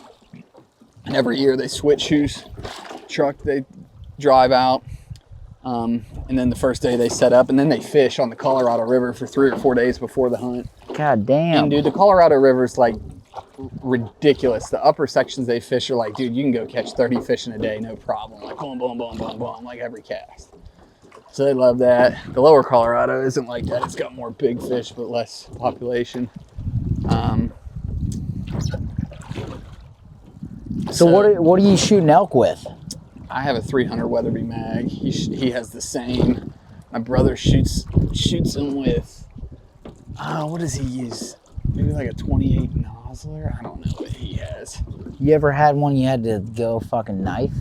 And every year they switch whose truck they drive out. And then the first day they set up and then they fish on the Colorado River for 3 or 4 days before the hunt. God damn. And dude, the Colorado River is like ridiculous. The upper sections they fish are like, dude, you can go catch 30 fish in a day, no problem. Like boom, boom, boom, boom, boom, like every cast. So they love that. The lower Colorado isn't like that. It's got more big fish, but less population. So what are you shooting elk with? I have a 300 Weatherby mag. He has the same. My brother shoots him with, what does he use? Maybe like a 28 Nosler? I don't know what he has. You ever had one you had to go fucking knife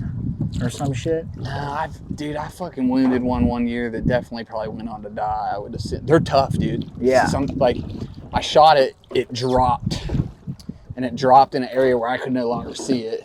or some shit? No, I fucking wounded one year that definitely probably went on to die. I would have said they're tough, dude. Yeah. I shot it, it dropped, and it dropped in an area where I could no longer see it.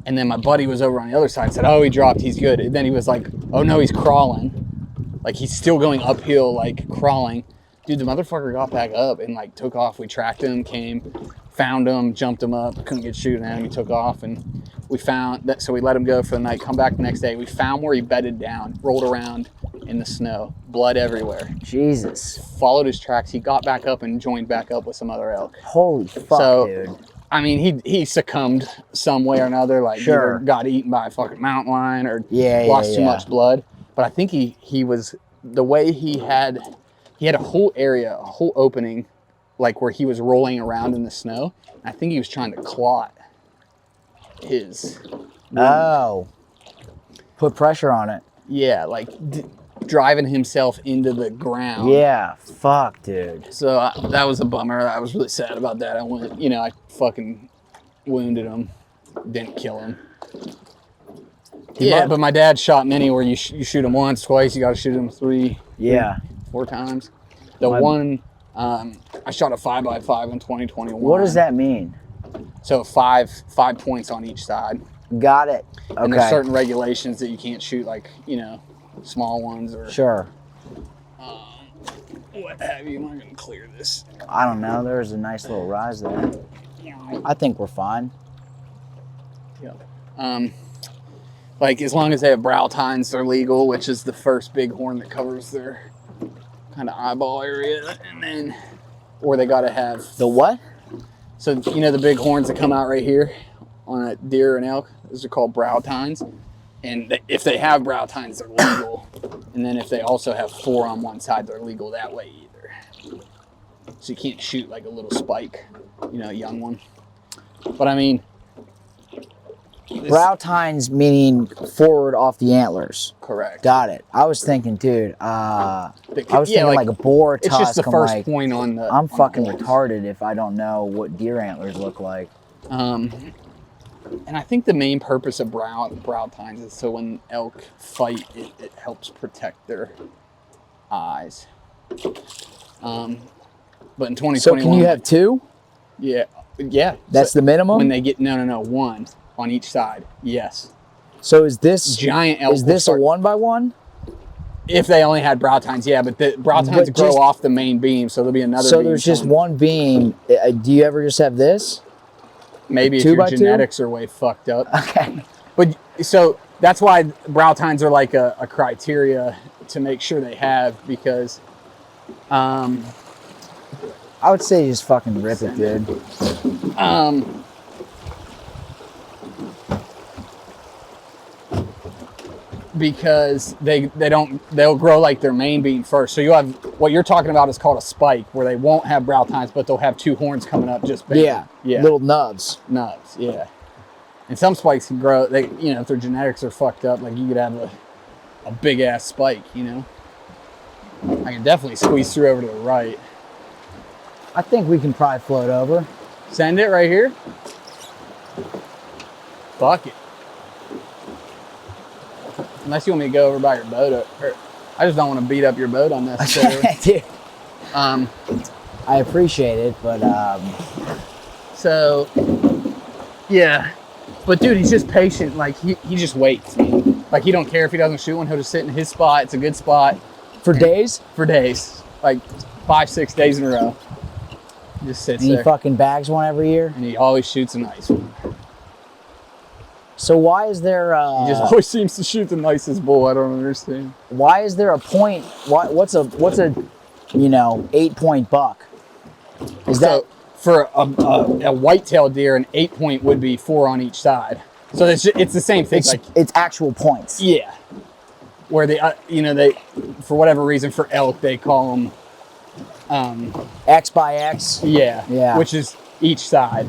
And then my buddy was over on the other side and said, "Oh, he dropped, he's good." And then he was like, "Oh no, he's crawling." Like he's still going uphill, like crawling. Dude, the motherfucker got back up and like took off. We tracked him, came, found him, jumped him up, couldn't get shooting at him. He took off and we found that, so we let him go for the night, come back the next day. We found where he bedded down, rolled around in the snow, blood everywhere. Jesus. Followed his tracks. He got back up and joined back up with some other elk. Holy fuck, dude. I mean, he succumbed some way or another, like sure. Either got eaten by a fucking mountain lion or lost too much blood. But I think he was, the way he had a whole area, a whole opening, like where he was rolling around in the snow. I think he was trying to clot his wound. Oh. Put pressure on it. Yeah, like driving himself into the ground. Yeah, fuck, dude. So that was a bummer. I was really sad about that. I fucking wounded him, didn't kill him. But my dad shot many where you shoot him once, twice, you got to shoot him 3, 4 times. One, I shot a 5x5 in 2021. What does that mean? So 5 points on each side. Got it. Okay. And there's certain regulations that you can't shoot, like, small ones or sure. What have you. Am I gonna clear this? I don't know. There's a nice little rise there. I think we're fine. Yeah. Like as long as they have brow tines, they're legal, which is the first big horn that covers their kind of eyeball area, and then, or they gotta have the what? So the big horns that come out right here on a deer and elk, those are called brow tines. And if they have brow tines, they're legal. And then if they also have 4 on one side, they're legal that way either. So you can't shoot like a little spike, a young one. But I mean, brow tines meaning forward off the antlers. Correct. Got it. I was thinking, dude. I was thinking like a boar tusk. It's just the first point on the. I'm fucking retarded if I don't know what deer antlers look like. And I think the main purpose of brow tines is so when elk fight, it helps protect their eyes. But in 2021, so can you have 2? Yeah. That's the minimum. When they get 1 on each side. Yes. So is this giant elk? Is this a 1x1? If they only had brow tines, yeah. But the brow tines grow off the main beam, so there'll be another. So there's just one beam. Do you ever just have this? Maybe if your genetics are way fucked up. Okay. But so that's why brow tines are like a criteria to make sure they have, because I would say just fucking rip it, dude. Because they'll grow like their main beam first. So you have what you're talking about is called a spike, where they won't have brow tines, but they'll have two horns coming up just big. Yeah, little nubs. Nubs, yeah. And some spikes can grow. They, you know, if their genetics are fucked up, like you could have a big ass spike. You know, I can definitely squeeze through over to the right. I think we can probably float over. Send it right here. Fuck it. Unless you want me to go over by your boat, or I just don't want to beat up your boat unnecessarily. Dude, I appreciate it, but so yeah, but dude, he's just patient. Like he just waits, man. Like he don't care if he doesn't shoot one. He'll just sit in his spot. It's a good spot for days. For days, like 5-6 days in a row. Just sits and there. He fucking bags one every year. And he always shoots a nice one. So why is there? He just always seems to shoot the nicest bull. I don't understand. Why is there a point? What's a 8-point buck? Is that for a whitetail deer? An 8-point would be 4 on each side. So it's the same thing. It's actual points. Yeah. Where they they for whatever reason for elk they call them X by X. Yeah. Which is each side.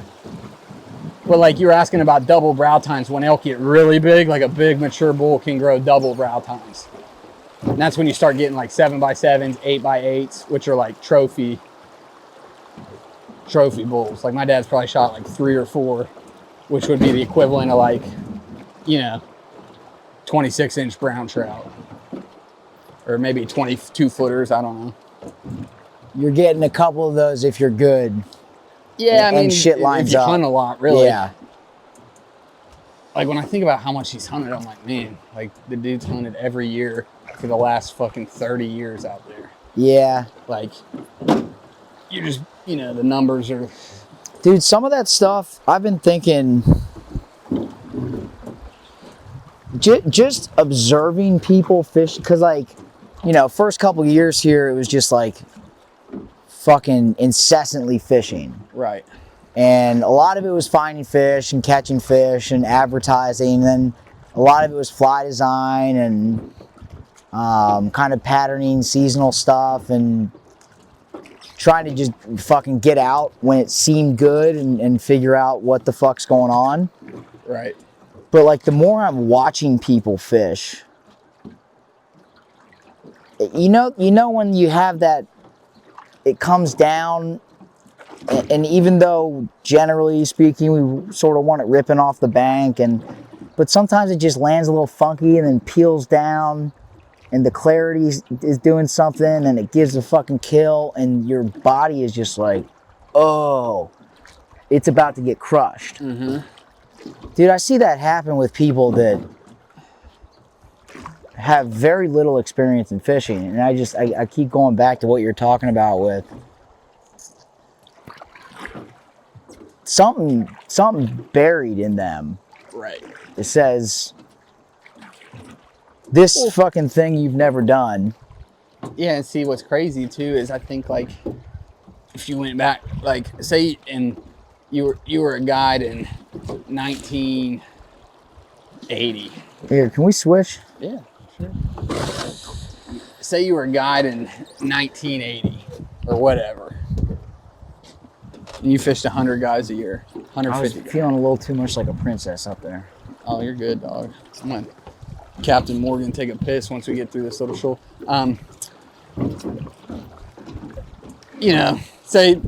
But like you were asking about double brow tines, when elk get really big, like a big mature bull can grow double brow tines. And that's when you start getting like 7x7s, 8x8s, which are like trophy bulls. Like my dad's probably shot like 3 or 4, which would be the equivalent of like, 26-inch brown trout. Or maybe 22 footers, I don't know. You're getting a couple of those if you're good. Yeah, I mean, shit lines if you up. hunt a lot, really. Yeah. Like when I think about how much he's hunted, I'm like, man, like the dude's hunted every year for the last fucking 30 years out there. Yeah. Like, you just, the numbers are. Dude, some of that stuff, I've been thinking, just observing people fish, because like, first couple of years here, it was just like fucking incessantly fishing. Right. And a lot of it was finding fish and catching fish and advertising. And then a lot of it was fly design and kind of patterning seasonal stuff and trying to just fucking get out when it seemed good and figure out what the fuck's going on. Right. But like the more I'm watching people fish, you know when you have that, it comes down, and even though generally speaking we sort of want it ripping off the bank, but sometimes it just lands a little funky and then peels down, and the clarity is doing something and it gives a fucking kill, and your body is just like, oh, it's about to get crushed. Mm-hmm. Dude, I see that happen with people that have very little experience in fishing, and I keep going back to what you're talking about with something buried in them. Right. It says, this fucking thing you've never done. Yeah, and see what's crazy too is I think like if you went back, like say and you were a guide in 1980. Here, can we switch? Yeah, sure. Say you were a guide in 1980 or whatever, and you fished 100 guys a year, 150 I was guys. feeling a little too much like a princess up there. Oh, you're good, dog. I'm gonna Captain Morgan take a piss once we get through this little shoal.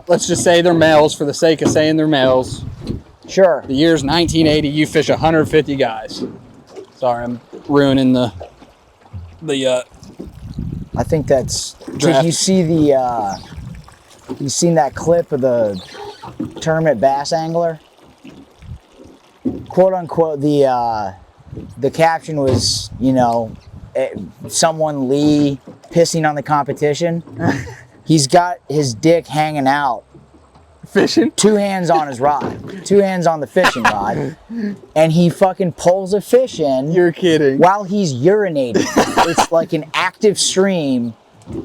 Let's just say they're males for the sake of saying they're males. Sure. The year's 1980. You fish 150 guys. Sorry, I'm ruining the. I think that's. Draft. Did you see you seen that clip of the tournament bass angler? Quote unquote, the caption was, someone Lee pissing on the competition. He's got his dick hanging out Fishing? 2 hands on his rod, 2 hands on the fishing rod, and he fucking pulls a fish in. You're kidding. While he's urinating. It's like an active stream.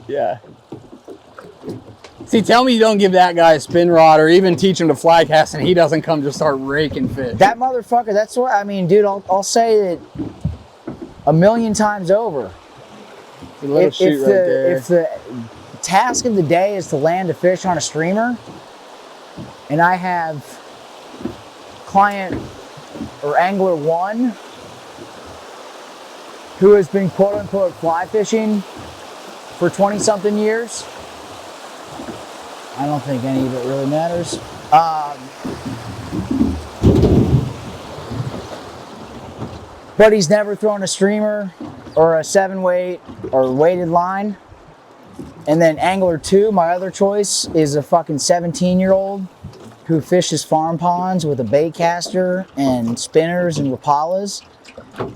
Yeah. See, tell me you don't give that guy a spin rod or even teach him to fly cast and he doesn't come just start raking fish. That motherfucker, that's what, I mean, dude, I'll say that 1,000,000 times over. If the task of the day is to land a fish on a streamer, and I have client or angler 1 who has been quote unquote fly fishing for 20-something years, I don't think any of it really matters. But he's never thrown a streamer or a 7-weight or weighted line. And then angler 2, my other choice, is a fucking 17-year-old who fishes farm ponds with a bait caster and spinners and Rapalas.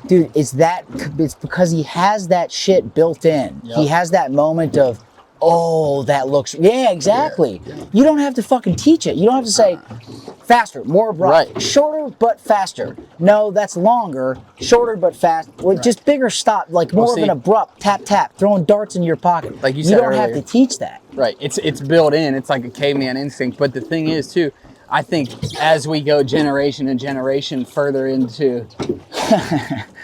Dude, it's because he has that shit built in. Yep. He has that moment of, oh, that looks, yeah, exactly. Yeah. You don't have to fucking teach it. You don't have to say faster, more abrupt, right. Shorter but faster. No, that's longer, shorter but fast. Well, right. Just bigger stop, like more of an abrupt tap tap, throwing darts in your pocket. Like you said earlier. You don't have to teach that. Right. It's built in. It's like a caveman instinct. But the thing is too, I think as we go generation and generation further into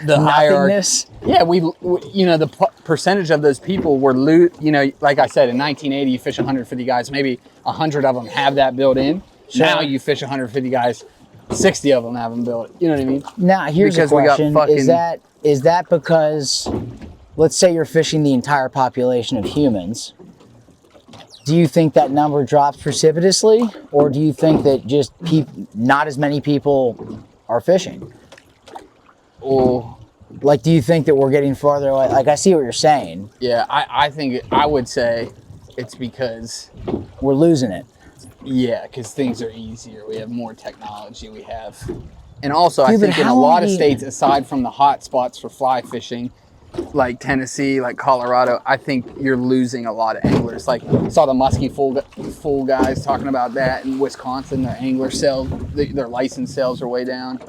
the hierarchy, yeah, we you know, the percentage of those people were you know, like I said, in 1980 you fish 150 guys, maybe 100 of them have that built in. Sure. Now you fish 150 guys, 60 of them have them built. You know what I mean? Now here's a question: is that because, let's say you're fishing the entire population of humans? Do you think that number drops precipitously, or do you think that just not as many people are fishing? Or, like, do you think that we're getting farther away? Like, I see what you're saying. Yeah, I would say it's because we're losing it. Yeah, because things are easier. We have more technology. We have, and also I think in a lot of states, aside from the hot spots for fly fishing, like Tennessee, like Colorado, I think you're losing a lot of anglers. Like, saw the musky full guys talking about that in Wisconsin. Their angler sales, their license sales are way down.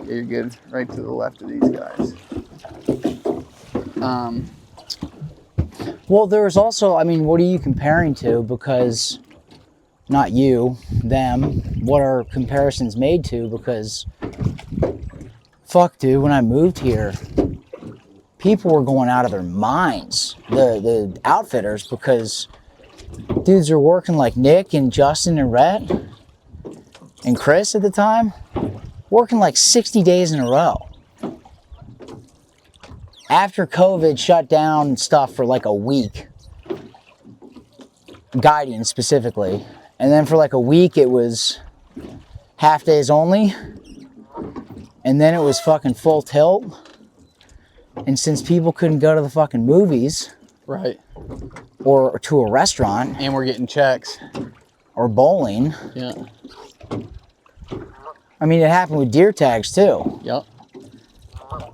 You're good. Right to the left of these guys. Well, there's also, I mean, what are you comparing to? Because, not you, them, what are comparisons made to? Because, fuck, dude, when I moved here, people were going out of their minds, the outfitters, because dudes are working like Nick and Justin and Rhett and Chris at the time, working like 60 days in a row. After COVID shut down stuff for like a week, guiding specifically, and then for like a week it was half days only, and then it was fucking full tilt. And since people couldn't go to the fucking movies, right, or to a restaurant, and we're getting checks, or bowling, yeah. I mean, it happened with deer tags too. Yep.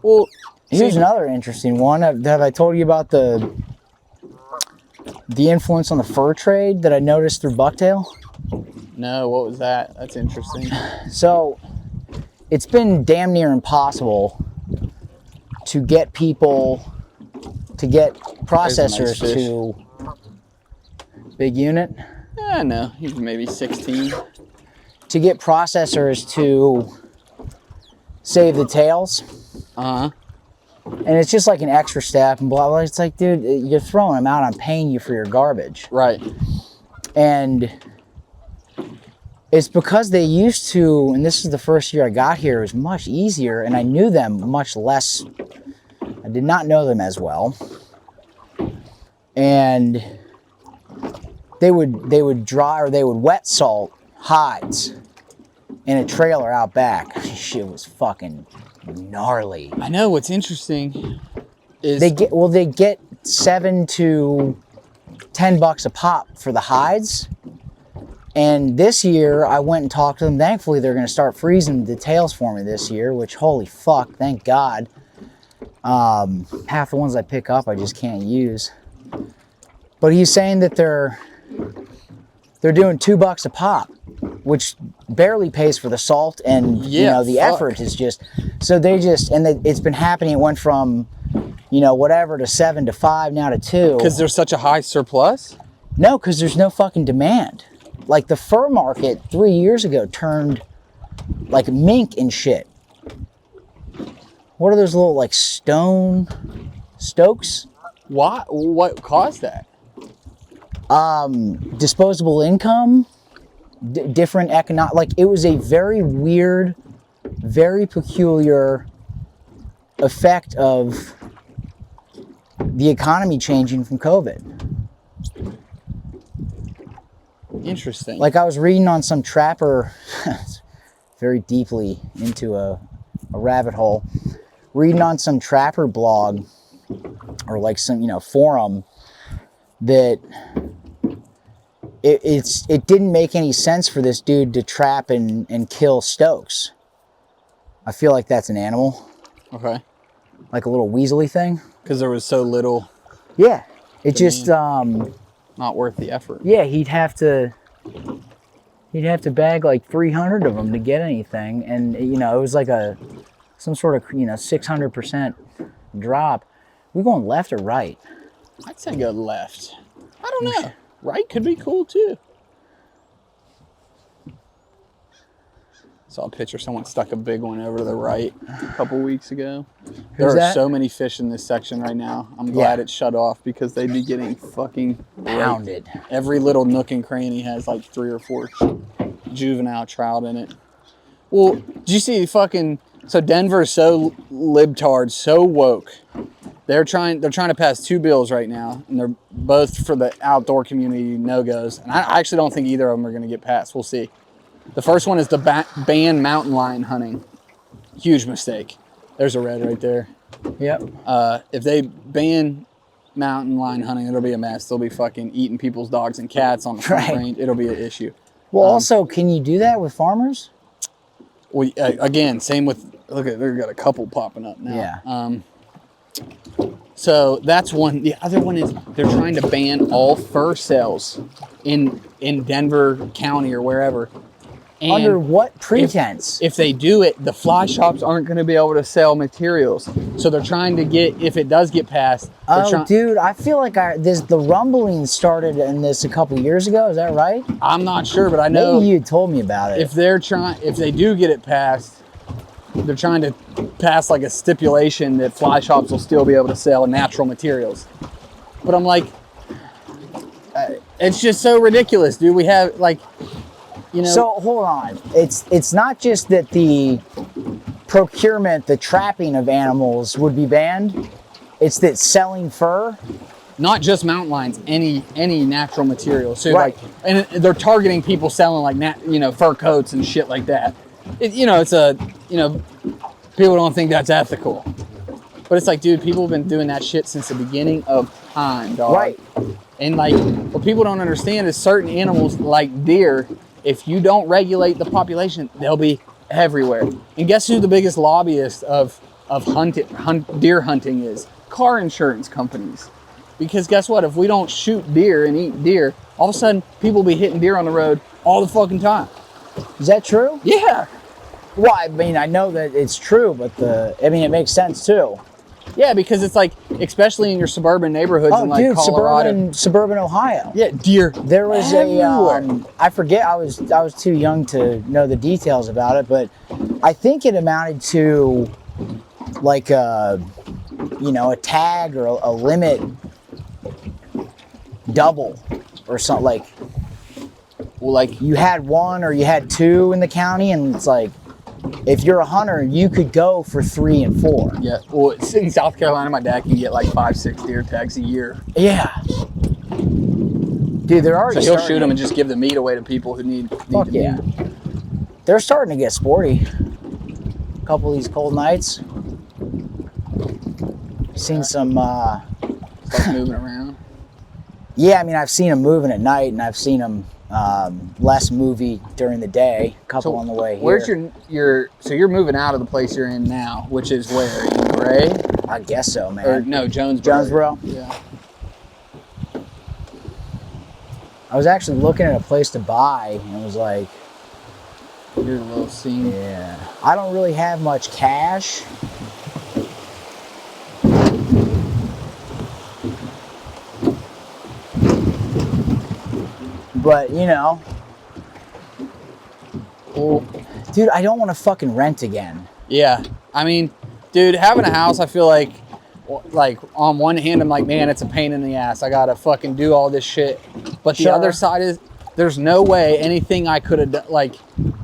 Well, here's another interesting one. Have I told you about the influence on the fur trade that I noticed through bucktail? No, what was that? That's interesting. So, it's been damn near impossible to get processors to big unit. Yeah, no, he's maybe 16. To get processors to save the tails. Uh-huh. And it's just like an extra step and blah, blah. It's like, dude, you're throwing them out. I'm paying you for your garbage. Right. And it's because they used to, and this is the first year I got here, it was much easier, and I knew them much less. I did not know them as well. And they would dry, or they would wet salt hides in a trailer out back. Shit was fucking gnarly. I know. What's interesting is they get $7 to $10 a pop for the hides. And this year I went and talked to them. Thankfully they're going to start freezing the tails for me this year, which holy fuck, thank God. Half the ones I pick up I just can't use. But he's saying that they're they're doing $2 a pop, which barely pays for the salt, and the effort is just. So they just, and it's been happening. It went from, whatever to 7 to 5, now to 2. Because there's such a high surplus? No, because there's no fucking demand. Like the fur market 3 years ago turned like mink and shit. What are those little like stokes? Why? What caused that? Disposable income, different economic. Like it was a very weird, very peculiar effect of the economy changing from COVID. Interesting. Like I was reading on some trapper, very deeply into a rabbit hole, reading on some trapper blog or like some, forum that it didn't make any sense for this dude to trap and kill stokes. I feel like that's an animal. Okay. Like a little weaselly thing. Because there was so little. Yeah. It just not worth the effort. Yeah, he'd have to bag like 300 of them to get anything, and it was like some sort of 600% drop. We going left or right? I'd say go left. I don't know. Right could be cool too. Saw a picture. Someone stuck a big one over to the right a couple weeks ago. There are so many fish in this section right now. I'm glad it shut off because they'd be getting fucking pounded. Every little nook and cranny has like 3 or 4 juvenile trout in it. Well, did you see so Denver's so libtard, so woke. They're trying to pass 2 bills right now, and they're both for the outdoor community no-goes. And I actually don't think either of them are going to get passed. We'll see. The first one is to ban mountain lion hunting. Huge mistake. There's a red right there. Yep. If they ban mountain lion hunting, it'll be a mess. They'll be fucking eating people's dogs and cats on the front range. It'll be an issue. Well, also, can you do that with farmers? Well, again, same with, look at, they've got a couple popping up now. Yeah. So that's one. The other one is they're trying to ban all fur sales in Denver County or wherever. And under what pretense? If they do it, the fly shops aren't going to be able to sell materials. So they're trying to get, if it does get passed. Dude, I feel like the rumbling started in this a couple years ago. Is that right? I'm not sure, but I know. Maybe you told me about it. If they do get it passed, they're trying to pass like a stipulation that fly shops will still be able to sell natural materials. But I'm like, it's just so ridiculous, dude. We have like, So hold on. It's not just that the procurement, the trapping of animals would be banned. It's that selling fur. Not just mountain lions, any natural material. So and they're targeting people selling like fur coats and shit like that. People don't think that's ethical. But it's like, dude, people have been doing that shit since the beginning of time, dog. Right. And like, what people don't understand is certain animals like deer, if you don't regulate the population, they'll be everywhere. And guess who the biggest lobbyist of deer hunting is? Car insurance companies. Because guess what? If we don't shoot deer and eat deer, all of a sudden people will be hitting deer on the road all the fucking time. Is that true? Yeah. Well, I mean, I know that it's true, but it makes sense too. Yeah, because it's like, especially in your suburban neighborhoods in like Colorado. Suburban Ohio. Yeah, deer. There was I forget, I was too young to know the details about it, but I think it amounted to like a tag or a limit double or something, like, well, like you had 1 or you had 2 in the county, and it's like, if you're a hunter, you could go for 3 and 4. Yeah. Well, in South Carolina, my dad can get like 5-6 deer tags a year. Yeah. Dude, they're already. So he'll shoot them and just give the meat away to people who need Fuck the yeah. meat. They're starting to get sporty. A couple of these cold nights. Seen some. Stuff moving around. Yeah, I mean, I've seen them moving at night, and I've seen them less movie during the day. A couple on the way here. Where's so you're moving out of the place you're in now, which is where? In Gray? I guess so, man. Or no, Jonesboro. Jonesboro? Yeah. I was actually looking at a place to buy, and it was like, You're a little scene. yeah. I don't really have much cash. But, you know. Well, Dude, I don't want to fucking rent again. yeah. I mean, dude, having a house, I feel like on one hand, I'm like, man, it's a pain in the ass. I gotta fucking do all this shit. But the Sure. other side is, there's no way anything I could have done. Like,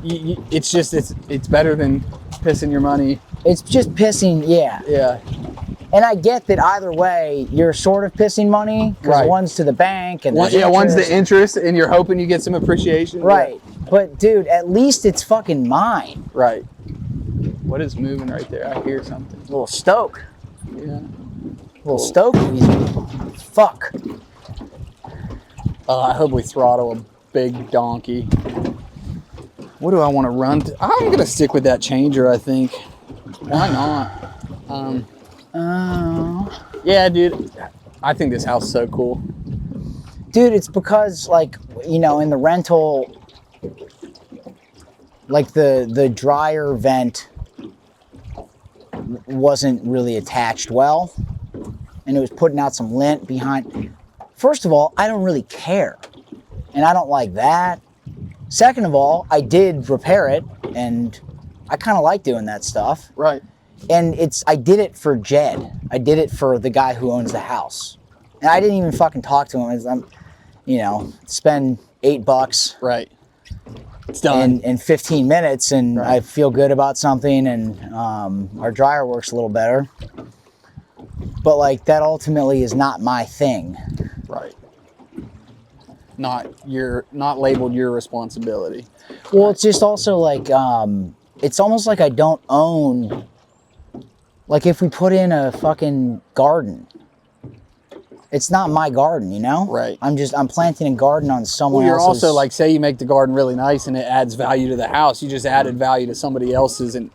it's just it's better than pissing your money. It's just pissing, yeah. Yeah. And I get that either way, you're sort of pissing money, because Right. one's to the bank and there's One's the interest. interest, and you're hoping you get some appreciation. Right. But dude, at least it's fucking mine. Yeah. Right. What is moving right there? I hear something. A little stoke. Yeah. A little stoke. Fuck. I hope we throttle a big donkey. What do I want to run to? I'm going to stick with that changer, I think. Why not? Oh. Yeah, dude. I think this house is so cool. Dude, it's because, like, you know, in the rental, like the dryer vent wasn't really attached well, and it was putting out some lint behind. First of all, I don't really care, and I don't like that. Second of all, I did repair it, and I kind of like doing that stuff. Right. And I did it for Jed. I did it for the guy who owns the house. And I didn't even fucking talk to him. I'm, you know, spend $8 Right. It's done. in 15 minutes, and Right. I feel good about something, and our dryer works a little better. But like, that ultimately is not my thing. Right. Not labeled your responsibility. Well, it's just also like, it's almost like I don't own, like if we put in a fucking garden, it's not my garden, you know? Right. I'm planting a garden on someone Well, you're else's. also like, say you make the garden really nice and it adds value to the house. You just added value to somebody else's, and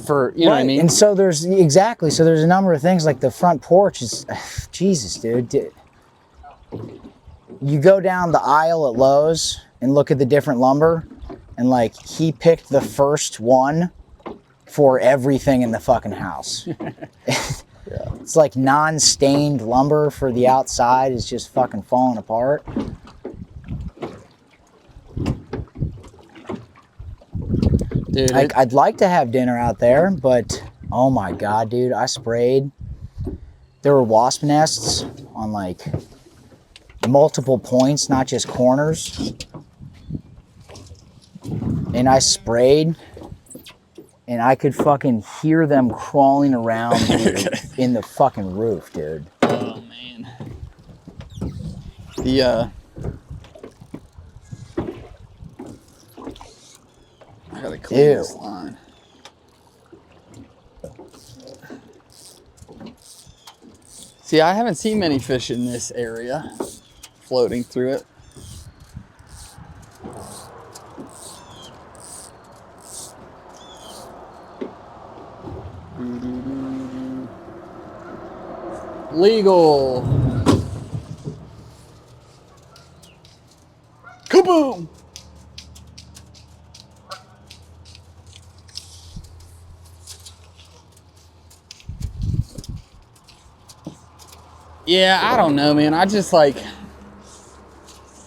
for, you know what I mean? And so there's a number of things, like the front porch is, Jesus, dude. You go down the aisle at Lowe's and look at the different lumber, and like, he picked the first one for everything in the fucking house. It's like non-stained lumber for the outside is just fucking falling apart. Dude, I'd like to have dinner out there, but oh my god, dude, I sprayed. There were wasp nests on like multiple points, not just corners. And I sprayed, and I could fucking hear them crawling around in the fucking roof, dude. oh man. I gotta clean Ew. this line. See, I haven't seen many fish in this area floating through it. Legal. Kaboom! Yeah, I don't know, man. I just like,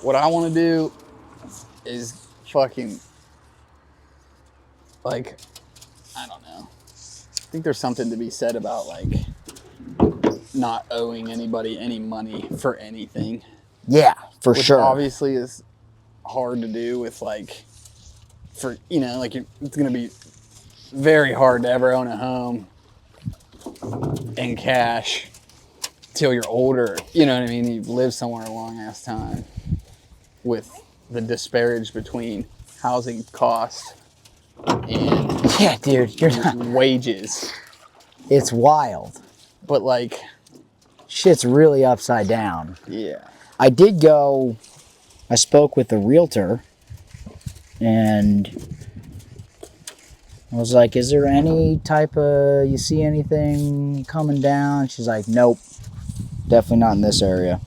what I want to do is fucking, like, I don't know. I think there's something to be said about like not owing anybody any money for anything. Yeah, for Which sure. obviously is hard to do with like, for, you know, like it's going to be very hard to ever own a home in cash till you're older. You know what I mean? You've lived somewhere a long ass time with the disparage between housing costs and Yeah, dude, you're not. wages. It's wild. But like, Shit's really upside down. yeah. I did go, I spoke with the realtor, and I was like, is there any type of, you see anything coming down? She's like, nope, definitely not in this area.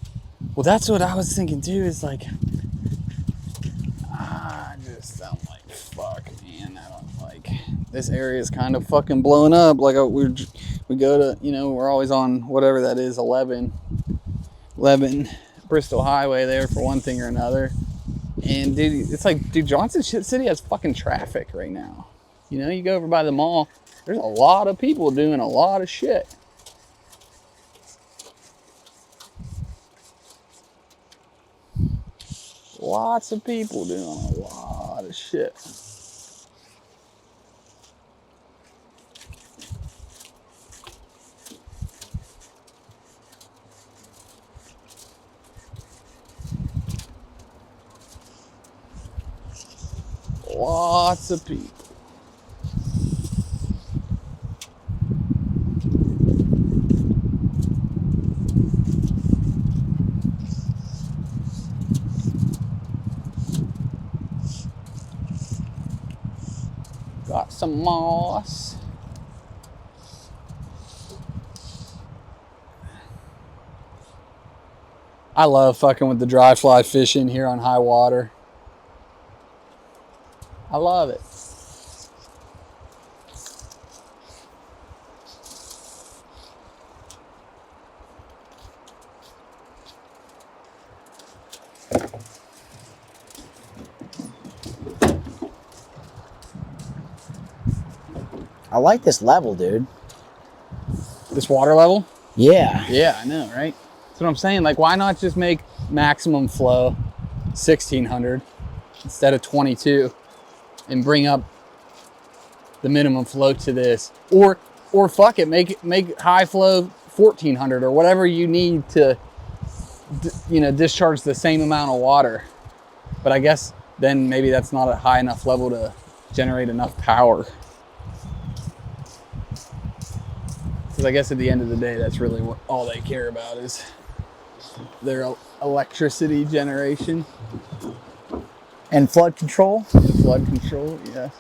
Well, that's what I was thinking too. Is like, I'm like, fuck, man. I don't like this area is kind of fucking blowing up. Like we go to, we're always on whatever that is, 11 Bristol Highway there for one thing or another. And dude, it's like, dude, Johnson City has fucking traffic right now. You go over by the mall, there's a lot of people doing a lot of shit. Lots of people doing a lot of shit. Lots of people. Got some moss. I love fucking with the dry fly fishing here on high water. I love it. I like this level, dude. This water level? Yeah. Yeah, I know, right? That's what I'm saying. Like, why not just make maximum flow 1600 instead of 22 and bring up the minimum flow to this? Or fuck it, make high flow 1400 or whatever you need to, discharge the same amount of water. But I guess then maybe that's not a high enough level to generate enough power. Because I guess at the end of the day, that's really what all they care about is their electricity generation. And flood control? And flood control, yes.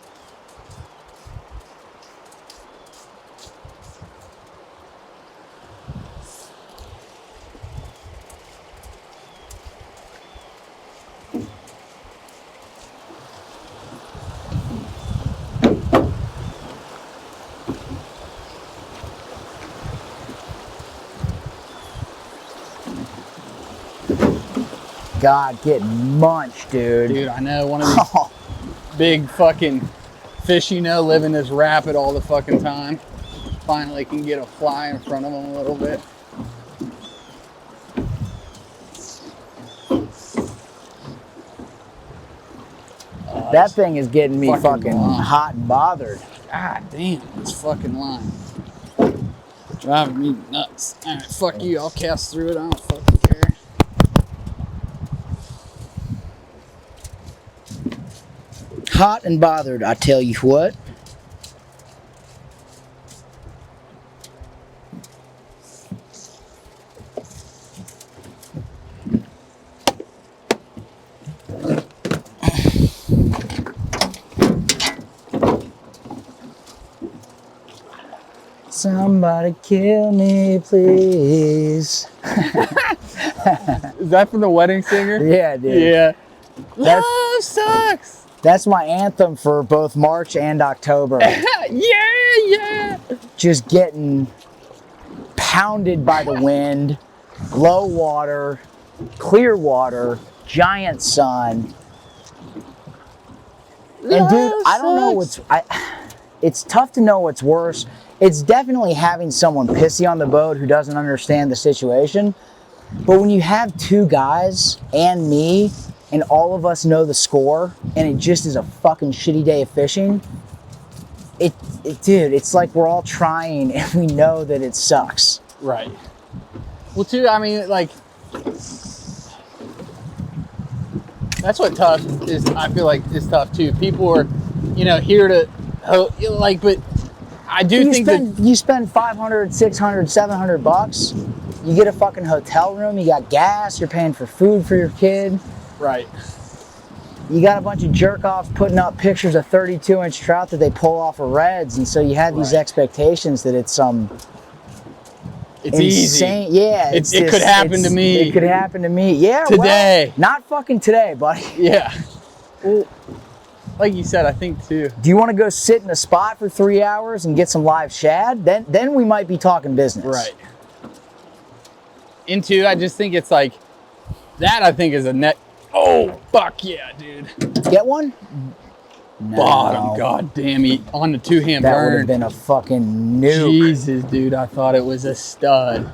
God, getting munched, dude. Dude, I know, one of these big fucking fish, live in this rapid all the fucking time. Finally can get a fly in front of them a little bit. That thing is getting me fucking line. hot and bothered. God damn, this fucking line. Driving me nuts. Alright, fuck you, I'll cast through it, I don't fucking care. Hot and bothered, I tell you what. Somebody kill me, please. Is that from the Wedding Singer? Yeah, dude. Yeah. That's- Love sucks! That's my anthem for both March and October. Yeah! Just getting pounded by the wind, low water, clear water, giant sun. And dude, I don't know it's tough to know what's worse. It's definitely having someone pissy on the boat who doesn't understand the situation. But when you have two guys and me, and all of us know the score, and it just is a fucking shitty day of fishing, dude, it's like we're all trying and we know that it sucks. Right. Well, too, I mean, like, that's what tough is. I feel like it's tough too. People are, here to, but I do think that you spend $500, $600, $700. You get a fucking hotel room. You got gas. You're paying for food for your kid. right. You got a bunch of jerk-offs putting up pictures of 32-inch trout that they pull off of reds, and so you have these Right. expectations that it's some It's insane. easy. Yeah, It could happen to me. It could happen to me. Yeah, Today. Well, not fucking today, buddy. Yeah. Well, like you said, I think too. Do you want to go sit in a spot for 3 hours and get some live shad? Then we might be talking business. Right. And two, I just think it's like that. I think is a net. Oh fuck yeah, dude. Get one? No. Bottom, god damn it, on the two-hand That would burn. have been a fucking nuke. Jesus, dude, I thought it was a stud.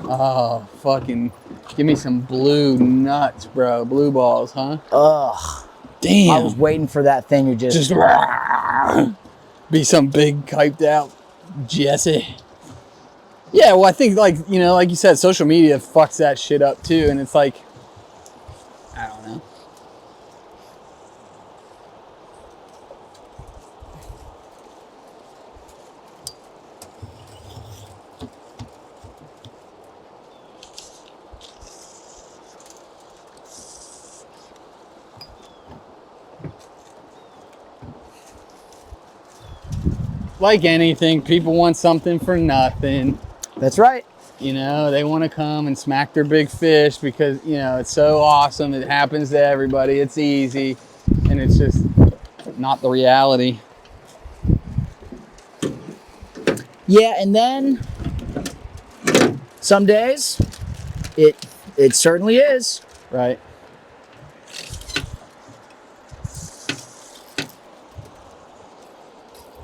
Oh, fucking, give me some blue nuts, bro. Blue balls, huh? Ugh. Damn. I was waiting for that thing to just be some big hyped out Jesse. Yeah, well, I think like you said, social media fucks that shit up too, and it's like, I don't know. Like anything, people want something for nothing. That's right. You know, they want to come and smack their big fish because, it's so awesome. It happens to everybody. It's easy. And it's just not the reality. Yeah, and then some days it certainly is. Right.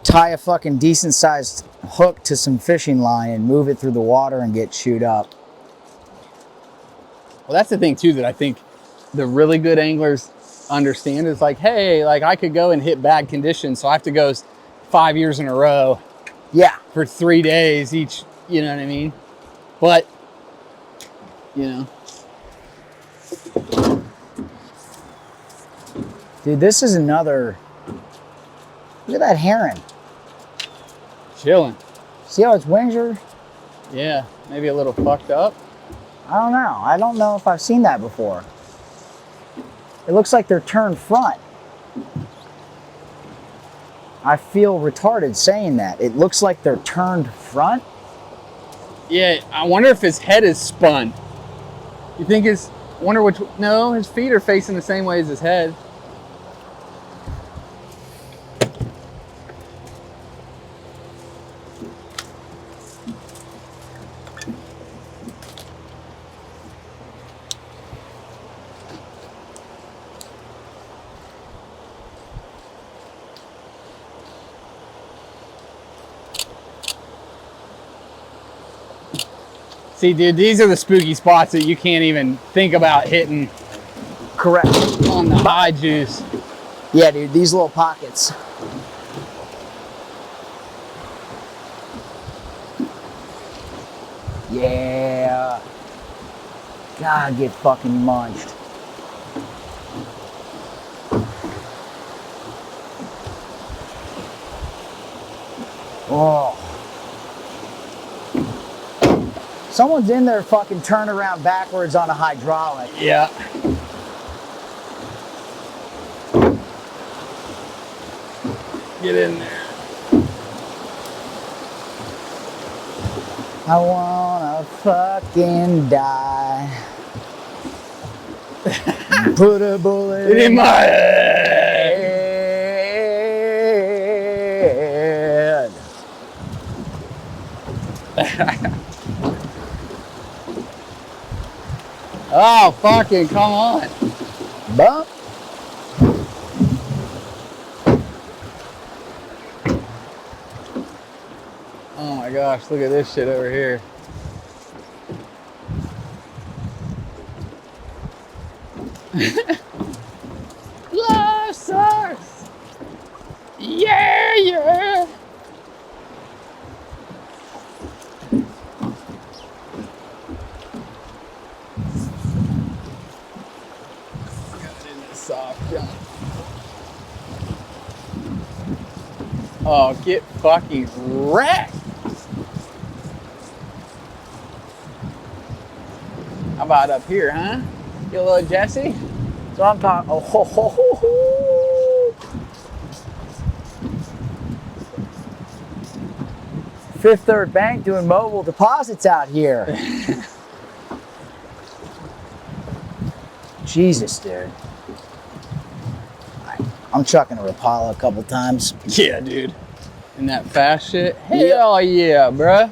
Tie a fucking decent sized hook to some fishing line and move it through the water and get chewed up. Well, that's the thing too that I think the really good anglers understand is like, hey, like I could go and hit bad conditions, so I have to go 5 years in a row. Yeah. For 3 days each, you know what I mean? But, Dude, this is another. Look at that heron. chilling. See how its wings are? Yeah, maybe a little fucked up. I don't know. I don't know if I've seen that before. It looks like they're turned front. I feel retarded saying that. It looks like they're turned front. Yeah, I wonder if his head is spun. You think his, wonder which, no, his feet are facing the same way as his head. See, dude, these are the spooky spots that you can't even think about hitting. Correct. On the high juice. Yeah, dude, these little pockets. Yeah. God, get fucking munched. Oh. Someone's in there fucking turning around backwards on a hydraulic. Yeah. Get in there. I wanna fucking die. Put a bullet In my head. Oh, fucking come on. Bump. Oh my gosh, look at this shit over here. Love source. Yeah, yeah. Got in the soft jump. Oh, get fucking wrecked. How about up here, huh? Get a little Jesse? So I'm talking. Oh, ho, ho, ho, ho. Fifth Third Bank doing mobile deposits out here. Jesus, dude. I'm chucking a Rapala a couple times. Yeah, dude. And that fast shit? Hell yeah, bruh.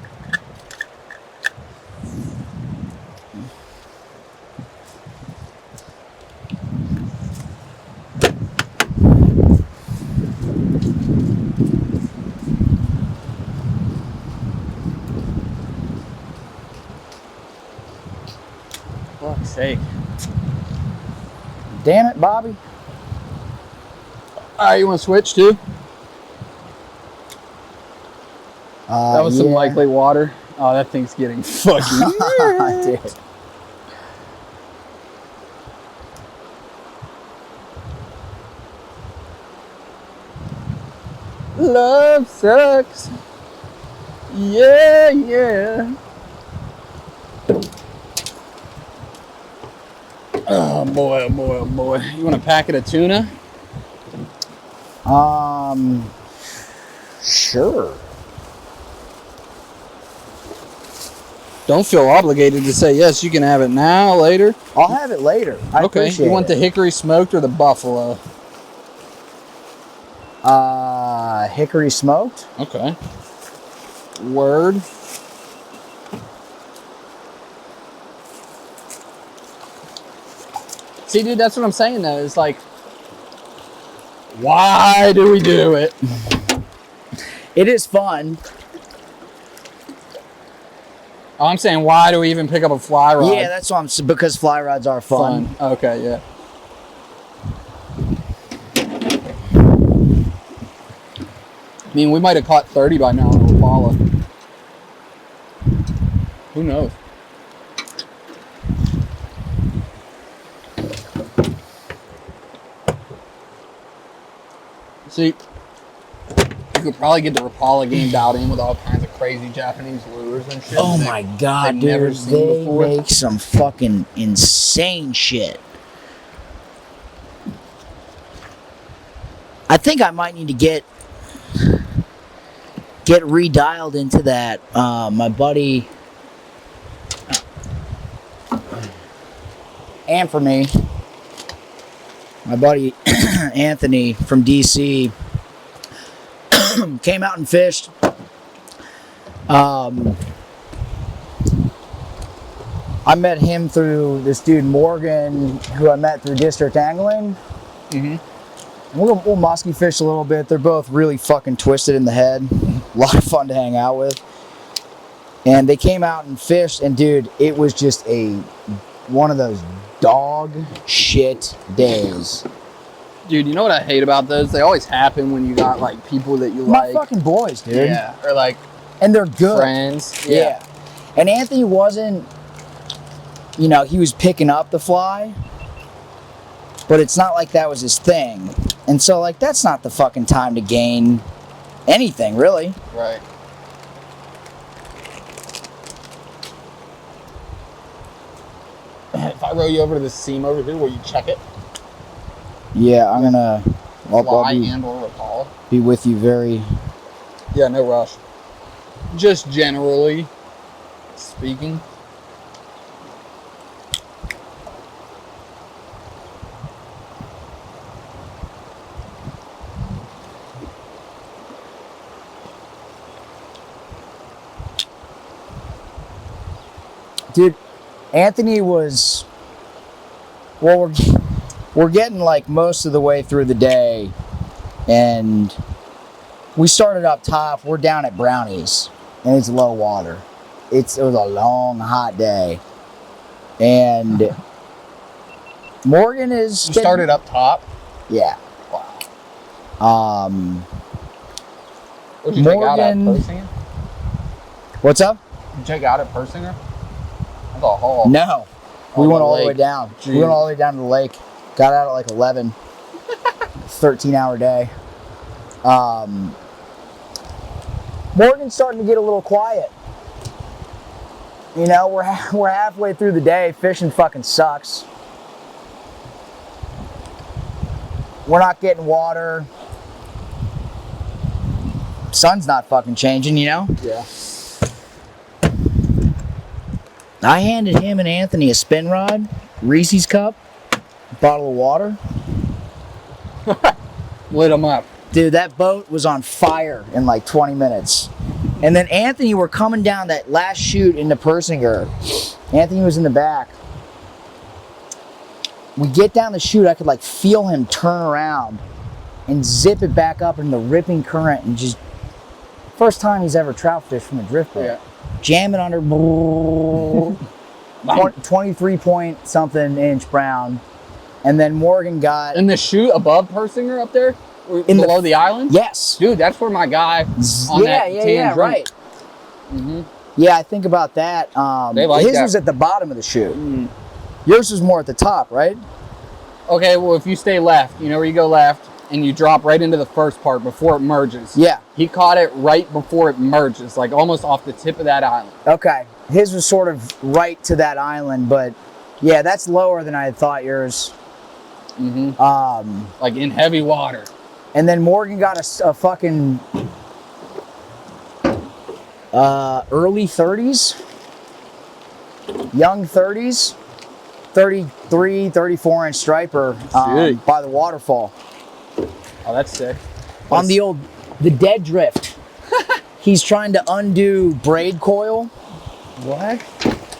Fuck's sake. Damn it, Bobby. Alright, you want to switch too? That was some likely water. Oh, that thing's getting fucking. Dude. Love sucks. Yeah, yeah. Oh boy, oh boy, oh boy. You want a packet of tuna? Sure. Don't feel obligated to say yes. You can have it now, later. I'll have it later. I Okay. appreciate You want the it. hickory smoked or the buffalo? Hickory smoked? Okay. Word. See, dude, that's what I'm saying, though. It's like, why do we do it? It is fun. Oh, I'm saying, why do we even pick up a fly rod? Yeah, that's what I'm because fly rods are fun. Okay, yeah. I mean, we might have caught 30 by now on a Rapala. Who knows? See, you could probably get the Rapala game dialed in with all kinds of crazy Japanese lures and shit. Oh my god, I've dude. never seen They before. make some fucking insane shit. I think I might need to get redialed into that. My buddy and for me, my buddy Anthony from DC came out and fished. I met him through this dude Morgan, who I met through District Angling. Mm-hmm. We'll musky fish a little bit. They're both really fucking twisted in the head. A lot of fun to hang out with. And they came out and fished, and dude, it was just one of those dog shit days. Dude, you know what I hate about those? They always happen when you got like people that you My like. fucking boys, dude. Yeah, or like And they're good. friends. Yeah. And Anthony wasn't, he was picking up the fly, but it's not like that was his thing. And so, like, that's not the fucking time to gain anything, really. Right. If I row you over to the seam over here, will you check it? Yeah, I'm gonna. I'll Fly be, and or Rapala? be with you very. Yeah, no rush. Just generally speaking. Dude, Anthony was. Well, we're getting like most of the way through the day, and we started up top. We're down at Brownies, and it's low water. It was a long, hot day, and Morgan is. You started up top? Yeah. Wow. What'd you take out at Morgan- Persinger? What's up? Did you check out at Persinger? That's a haul. No. We On went the all the way lake. down. We Jeez. went all the way down to the lake. Got out at like 11. 13-hour day. Morgan's starting to get a little quiet. We're halfway through the day. Fishing fucking sucks. We're not getting water. sun's not fucking changing, you know? Yeah. I handed him and Anthony a spin rod, Reese's cup, bottle of water. Lit them up. Dude, that boat was on fire in like 20 minutes. And then Anthony, we're coming down that last chute into Persinger. Anthony was in the back. We get down the chute, I could like feel him turn around and zip it back up in the ripping current and just, first time he's ever trout fished from a drift boat. Yeah. Jam it under 23 point something inch brown. And then Morgan got... In the chute above Persinger up there? In below the island? Yes. Dude, that's where my guy on that tan drink. Right. Yeah, I think about that. They like his that. was at the bottom of the chute. Yours was more at the top, right? Okay, well, if you stay left, you know where you go left, and you drop right into the first part before it merges. Yeah. He caught it right before it merges, like almost off the tip of that island. Okay. His was sort of right to that island, but yeah, that's lower than I had thought yours. Like in heavy water. And then Morgan got a fucking early 30s, young 30s, 33, 34 inch striper by the waterfall. Oh, that's sick. On the dead drift. He's trying to undo braid coil. What?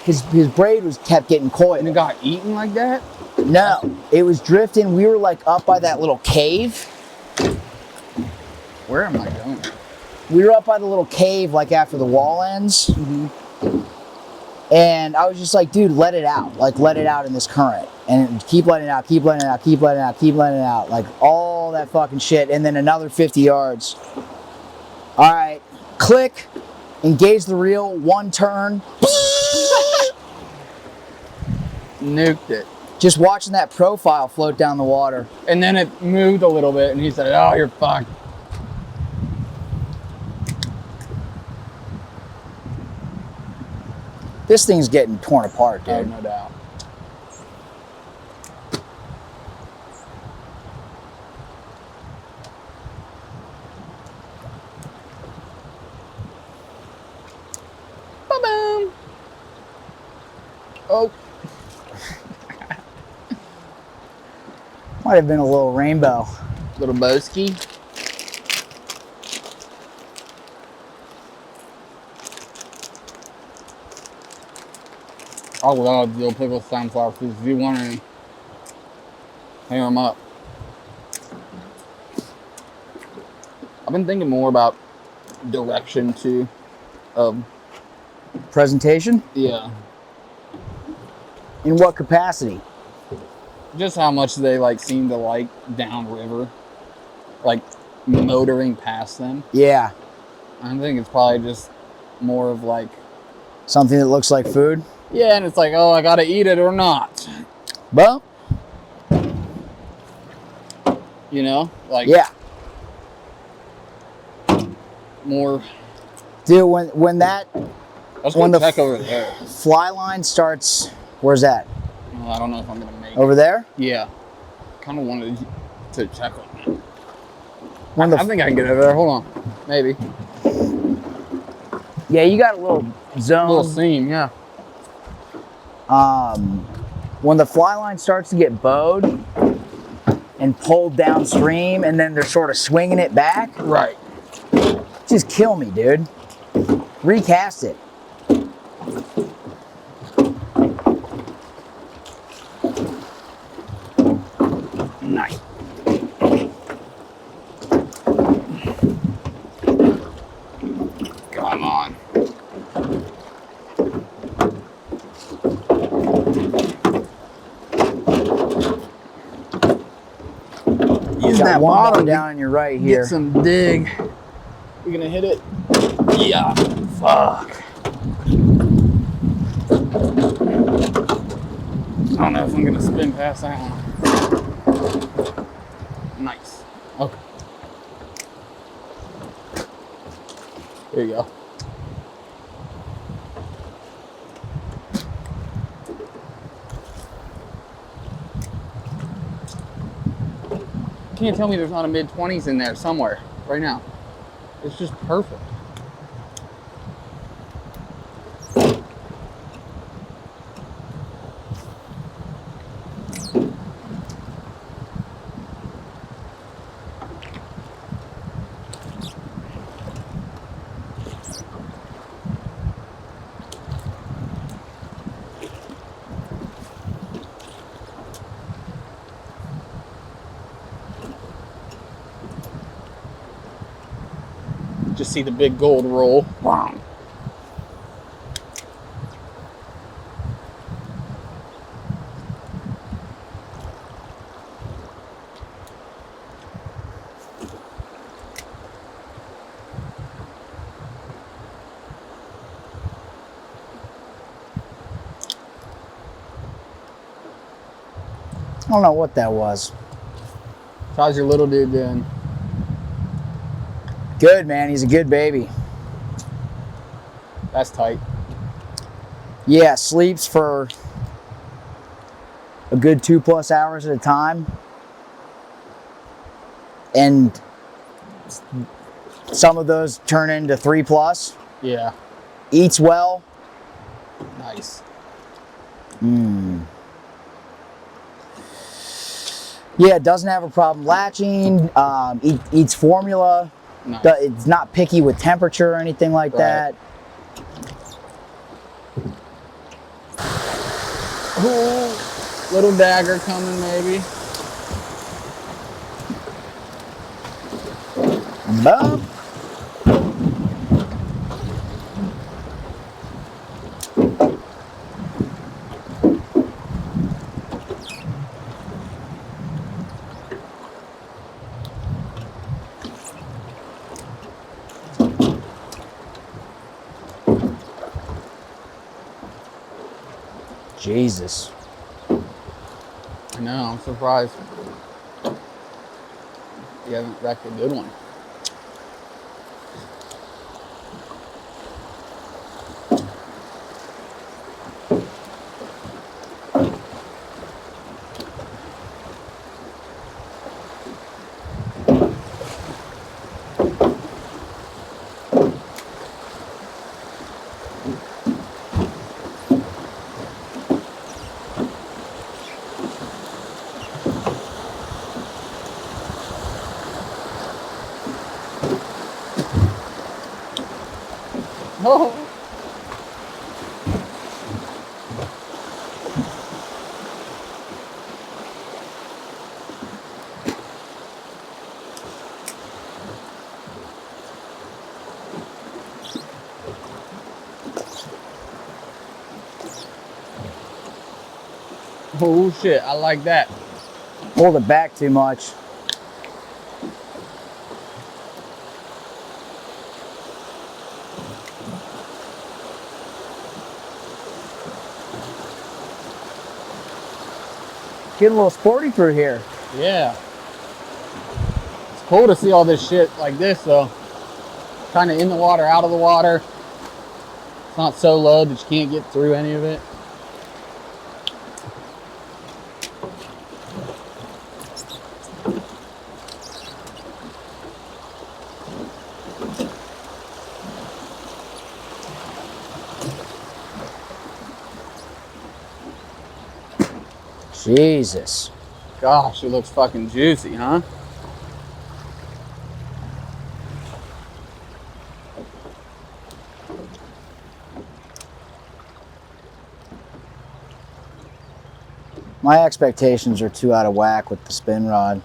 His braid kept getting coiled. And it got eaten like that? No, it was drifting. We were like up by that little cave. Where am I going? We were up by the little cave like after the wall ends. And I was just like, dude, let it out. Like, let it out in this current. And keep letting it out, keep letting it out, keep letting it out, keep letting it out. Like, all that fucking shit. And then another 50 yards. All right, click, engage the reel, one turn. Nuked it. Just watching that profile float down the water. And then it moved a little bit, and he said, oh, you're fucked. This thing's getting torn apart, dude. Oh, no doubt. Ba-boom. Oh. Might have been a little rainbow. Little Boski. I love dill pickle sunflower seeds. If you want any, hang them up. I've been thinking more about direction too. Presentation? Yeah. In what capacity? Just how much they like seem to like downriver, like motoring past them. Yeah. I think it's probably just more of like, Something that looks like food? yeah, and it's like, oh, I gotta eat it or not. Well, You know, like yeah. more. Dude, when that Let's when go the check over there. fly line starts, where's that? Well, I don't know if I'm gonna make Over there? it. Yeah, kind of wanted to check on it. When the I think I can get over there. Hold on, maybe yeah, you got a little zone. little seam. Yeah. When the fly line starts to get bowed and pulled downstream, and then they're sort of swinging it back, Right. just kill me, dude. Recast it. Nice. Come on. Use Got that one bottom ball down on your right here. Get some dig. You gonna hit it? Yeah. Fuck. I don't know if I'm gonna spin past that one. Nice. Okay. There you go. Can't tell me there's not a mid-20s in there somewhere right now. It's just perfect. Just see the big gold roll. Wow. I don't know what that was. How's your little dude doing? Good, man. He's a good baby. That's tight. Yeah, sleeps for a good 2+ hours at a time. And some of those turn into 3+. Yeah. Eats well. Nice. Yeah, doesn't have a problem latching. Eats formula. Nice. It's not picky with temperature or anything like that. Ooh, little dagger coming maybe. Boom. Jesus. I know, I'm surprised. You haven't wrecked a good one. Oh. Oh shit, I like that. Hold it back too much. Getting a little sporty through here. Yeah. It's cool to see all this shit like this though. Kind of in the water, out of the water. It's not so low that you can't get through any of it. Jesus. Gosh, it looks fucking juicy, huh? My expectations are too out of whack with the spin rod.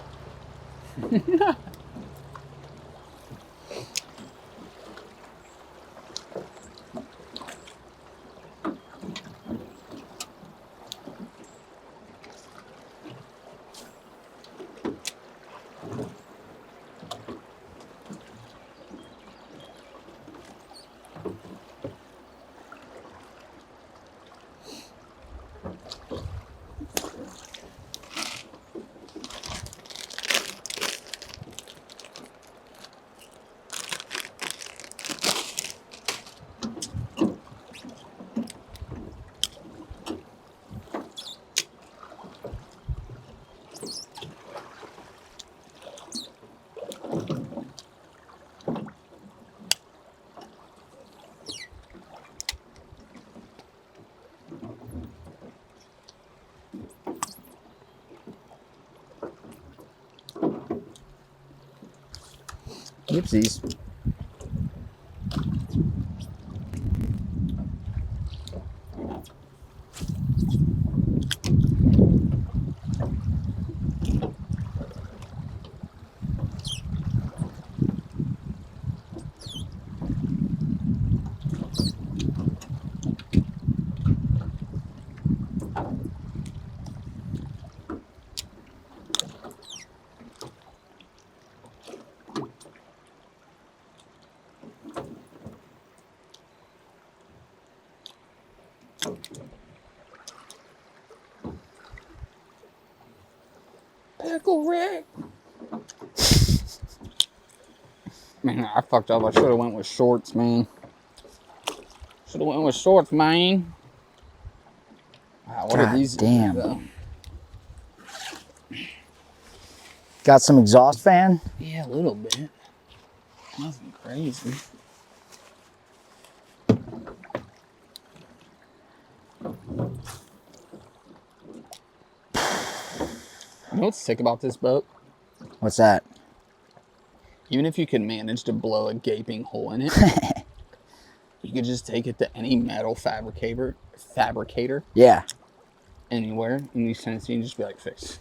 Oopsies. Pickle Rick. Man, I fucked up. I should have went with shorts, man. Should have went with shorts, man. Wow, what are God these? damn. Though? Got some exhaust fan? Yeah, a little bit. Nothing crazy. You know what's sick about this boat? What's that? Even if you can manage to blow a gaping hole in it, you could just take it to any metal fabricator Yeah. anywhere in East Tennessee and just be like, fix.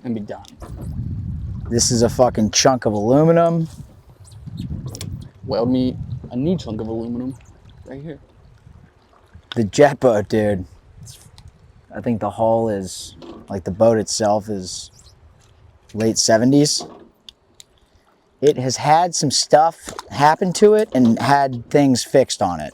And be done. This is a fucking chunk of aluminum. Weld me a new chunk of aluminum right here. The jet boat, dude. I think the hull is, like the boat itself is late 70s. It has had some stuff happen to it and had things fixed on it.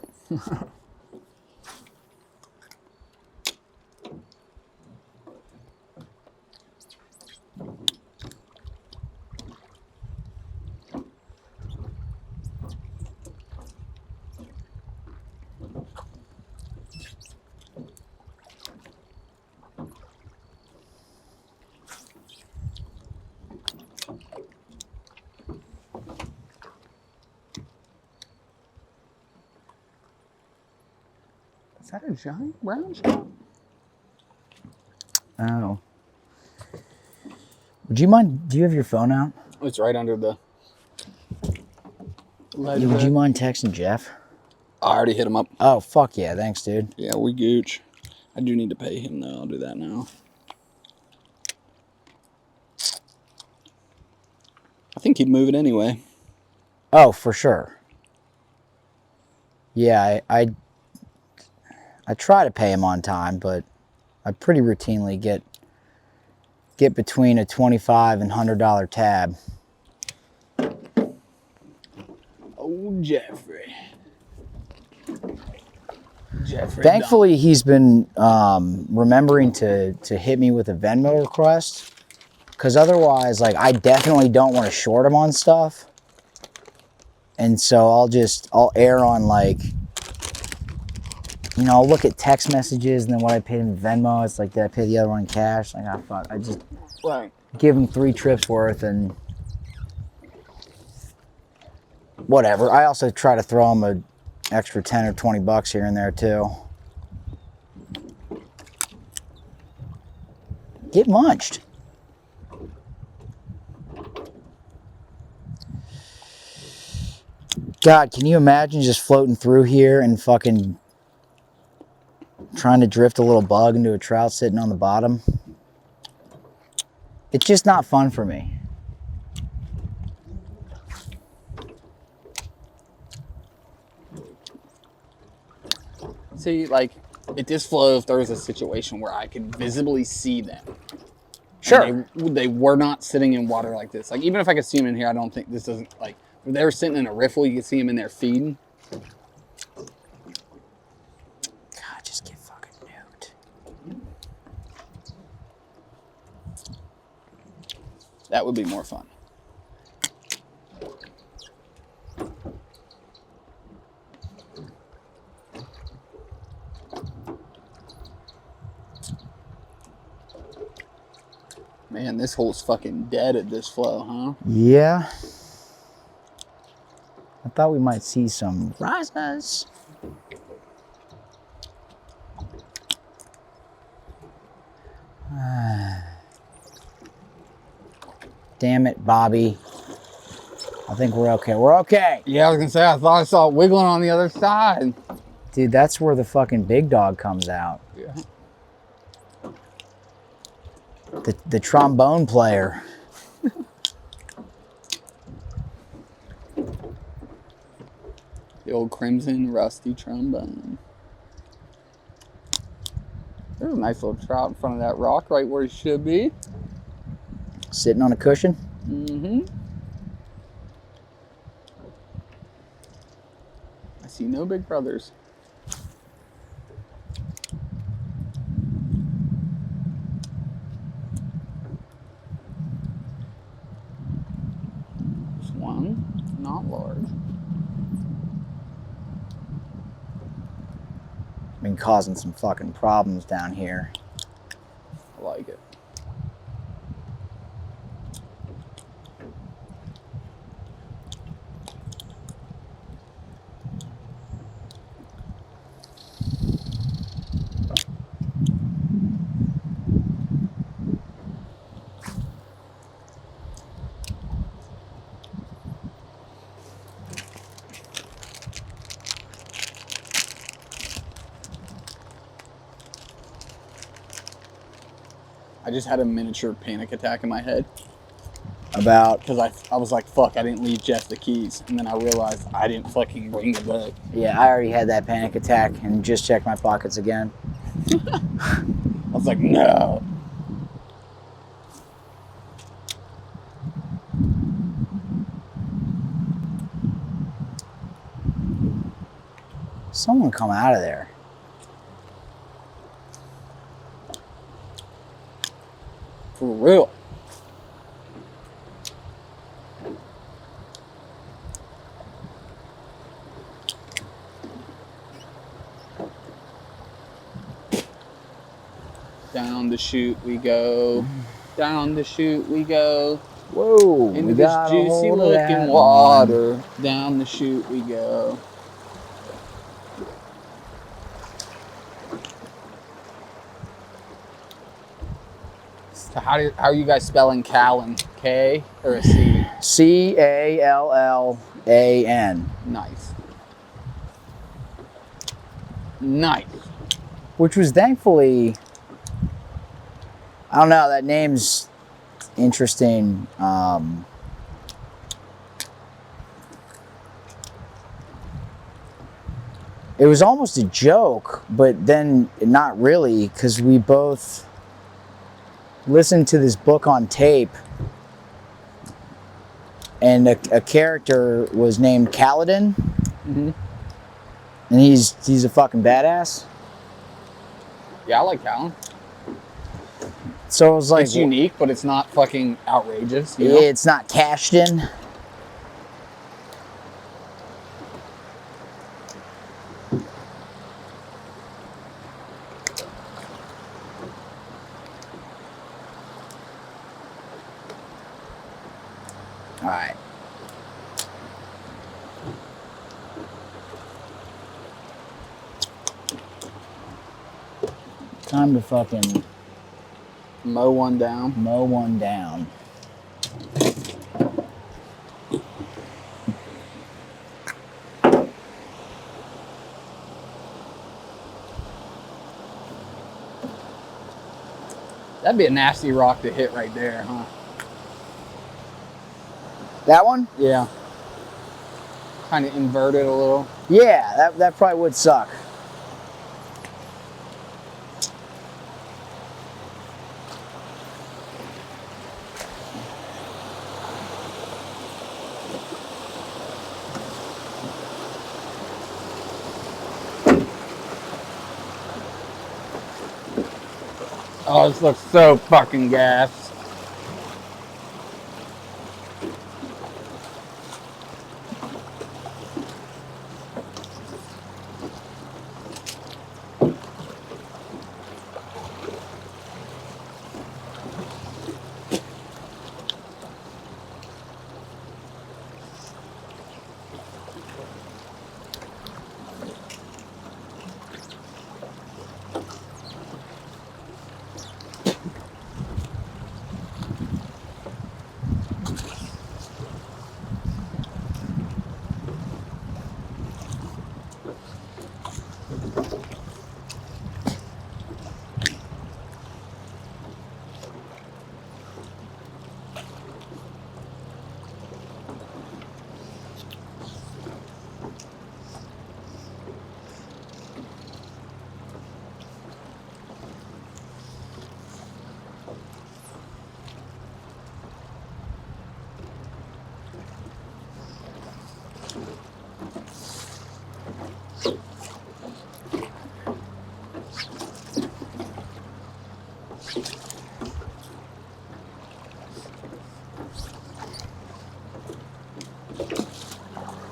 Is that a giant brown shell? Oh. Would you mind, do you have your phone out? It's right under the ledge. Yeah, would you mind texting Jeff? I already hit him up. Oh, fuck yeah. Thanks, dude. Yeah, we gooch. I do need to pay him though. I'll do that now. I think he'd move it anyway. Oh, for sure. Yeah, I try to pay him on time, but I pretty routinely get between a $25 and $100 tab. Oh, Jeffrey. Thankfully, he's been remembering to hit me with a Venmo request, because otherwise, like, I definitely don't want to short him on stuff. And so I'll err on, like, you know, I'll look at text messages and then what I paid him in Venmo, it's like, did I pay the other one in cash? Like, ah, fuck. I just give him 3 trips worth and whatever. I also try to throw him an extra 10 or 20 bucks here and there too. Get munched. God, can you imagine just floating through here and fucking trying to drift a little bug into a trout sitting on the bottom? It's just not fun for me. See, like, at this flow, if there was a situation where I could visibly see them. Sure. They were not sitting in water like this. Like, even if I could see them in here, I don't think this doesn't, like, if they were sitting in a riffle, you could see them in there feeding. God, just get fucking nuked. That would be more fun. Man, this hole's fucking dead at this flow, huh? Yeah. I thought we might see some risers. Damn it, Bobby. I think we're okay. We're okay. Yeah, I was gonna say, I thought I saw it wiggling on the other side. Dude, that's where the fucking big dog comes out. Yeah. The trombone player. The old crimson rusty trombone. There's a nice little trout in front of that rock, right where he should be. Sitting on a cushion. Mm-hmm. I see no big brothers. Just one, not large. Been causing some fucking problems down here. I like it. I just had a miniature panic attack in my head About, because I was like, fuck, I didn't leave Jeff the keys. And then I realized I didn't fucking ring the bell. yeah, I already had that panic attack and just checked my pockets again. I was like, no. Someone come out of there. For real. Down the chute we go. Down the chute we go. Whoa, Into we this got a juicy hold of looking that water. Down the chute we go. So how are you guys spelling Callan? K or a C? Callan. Nice. Nice. Which was thankfully, I don't know, that name's interesting. It was almost a joke, but then not really, because we both listened to this book on tape, and a character was named Kaladin, Mm-hmm. and he's a fucking badass. Yeah, I like Callan. So it was like, It's unique, but it's not fucking outrageous. You know? it's not cashed in. All right. Time to fucking Mow one down. mow one down. That'd be a nasty rock to hit right there, huh? That one? Yeah. Kind of inverted a little. Yeah, that probably would suck. Oh, this looks so fucking gas.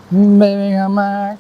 Baby, I'm back.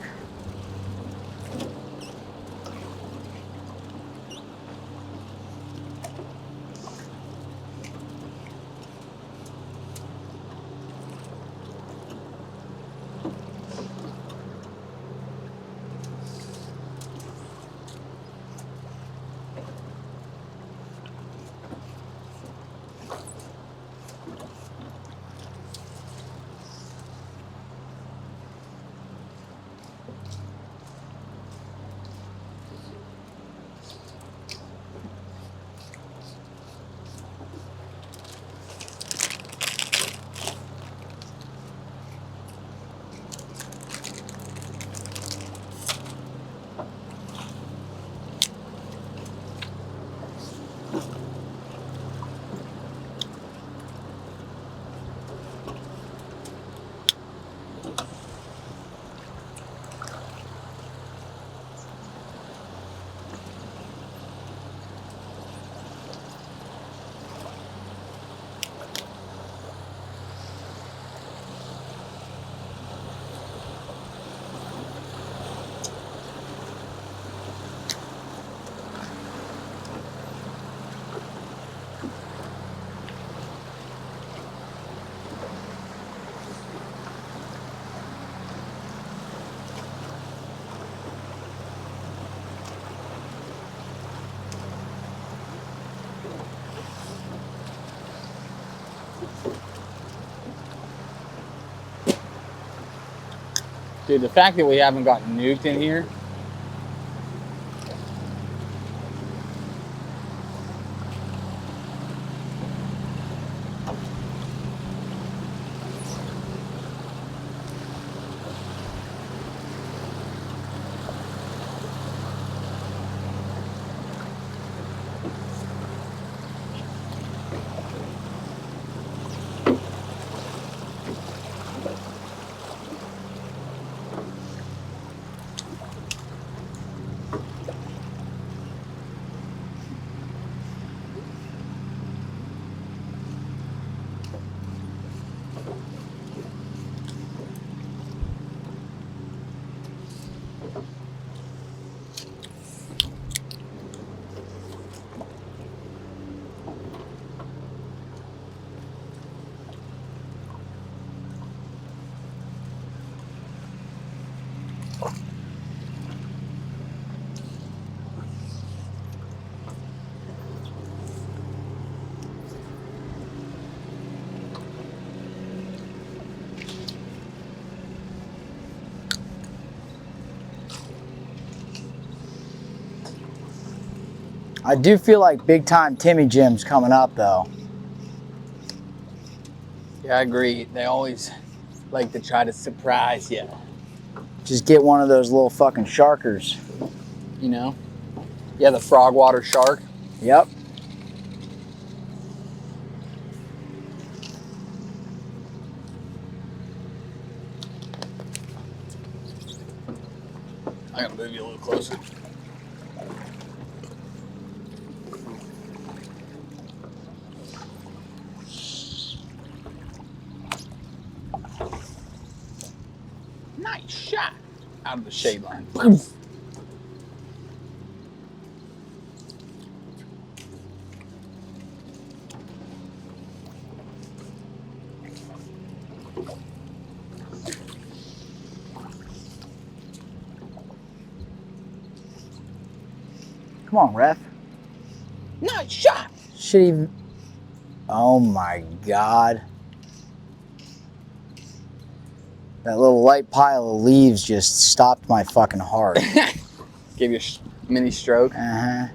Dude, the fact that we haven't gotten nuked in here. I do feel like big time Timmy Jim's coming up though. Yeah, I agree. They always like to try to surprise you. Just get one of those little fucking sharkers. You know? Yeah, the frogwater shark. Yep. I gotta move you a little closer. Nice shot. Out of the shade line. Come on, ref. Nice shot. Should even. Oh my god. That little light pile of leaves just stopped my fucking heart. Gave you a mini stroke. Uh-huh.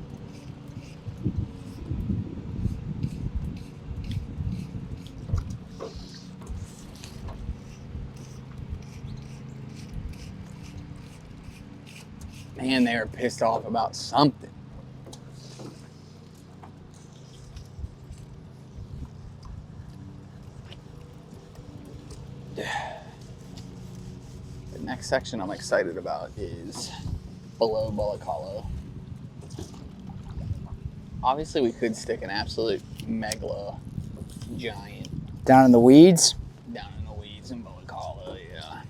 Man, they were pissed off about something. The next section I'm excited about is below Bullock Hollow. Obviously, we could stick an absolute megala giant Down in the weeds. down in the weeds in Bullock Hollow, yeah.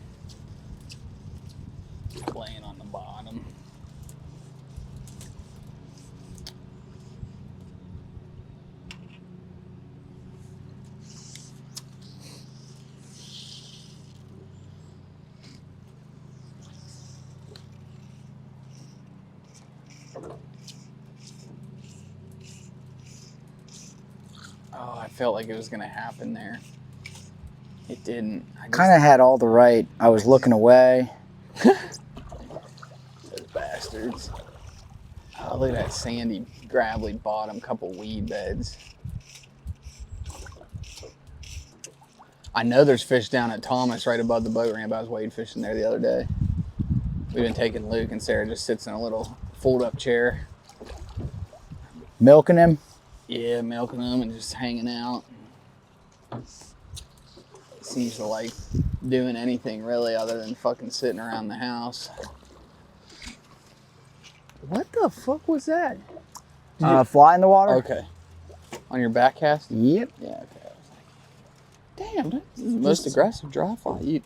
Laying on the bottom. Oh, I felt like it was gonna happen there. It didn't. Kind of had all the right. I was looking away. Those bastards. Oh, look at that sandy, gravelly bottom, couple weed beds. I know there's fish down at Thomas right above the boat ramp. I was wade fishing there the other day. We've been taking Luke, and Sarah just sits in a little fold-up chair. Milking him. Yeah, milking them and just hanging out. Seems to like doing anything really other than fucking sitting around the house. What the fuck was that? Fly in the water. Okay. On your back cast? Yep. Yeah, okay. I was like, damn, this is the most aggressive dry fly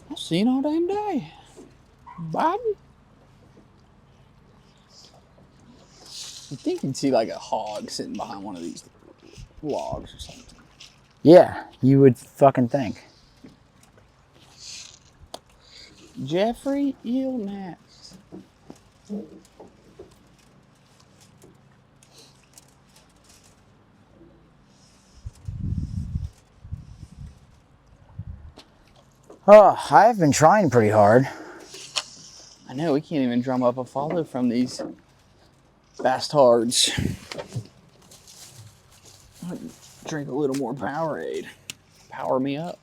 I've seen all damn day. Biden? You'd think you'd see like a hog sitting behind one of these logs or something. Yeah, you would fucking think. Jeffrey Eelnats. Oh, I've been trying pretty hard. I know, we can't even drum up a follow from these bastards. Drink a little more Powerade. Power me up.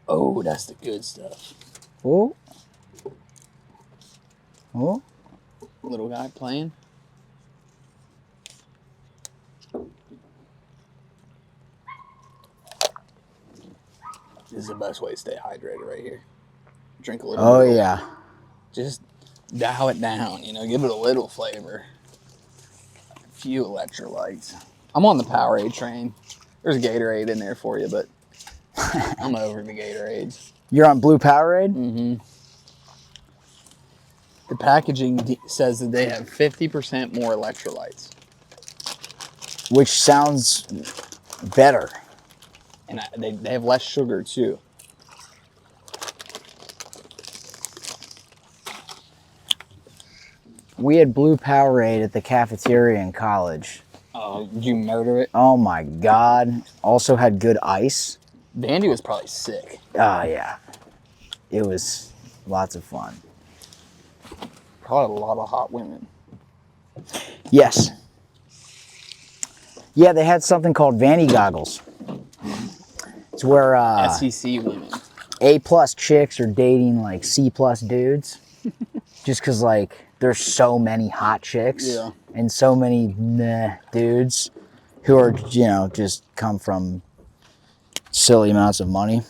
Oh, that's the good stuff. Oh. Oh. Little guy playing. This is the best way to stay hydrated right here. Drink a little bit. Yeah. Just dial it down, you know, give it a little flavor. A few electrolytes. I'm on the Powerade train. There's a Gatorade in there for you, but I'm over the Gatorades. You're on Blue Powerade? Mm-hmm. The packaging says that they have 50% more electrolytes. Which sounds better. And they have less sugar, too. We had Blue Powerade at the cafeteria in college. Oh, did you murder it? Oh my God. Also had good ice. Bandy was probably sick. Oh yeah. It was lots of fun. Probably a lot of hot women. Yes. Yeah, they had something called Vanny Goggles. It's where SEC women. A+ chicks are dating like C+ dudes. Just because like there's so many hot chicks. Yeah. And so many meh dudes who are, you know, just come from silly amounts of money.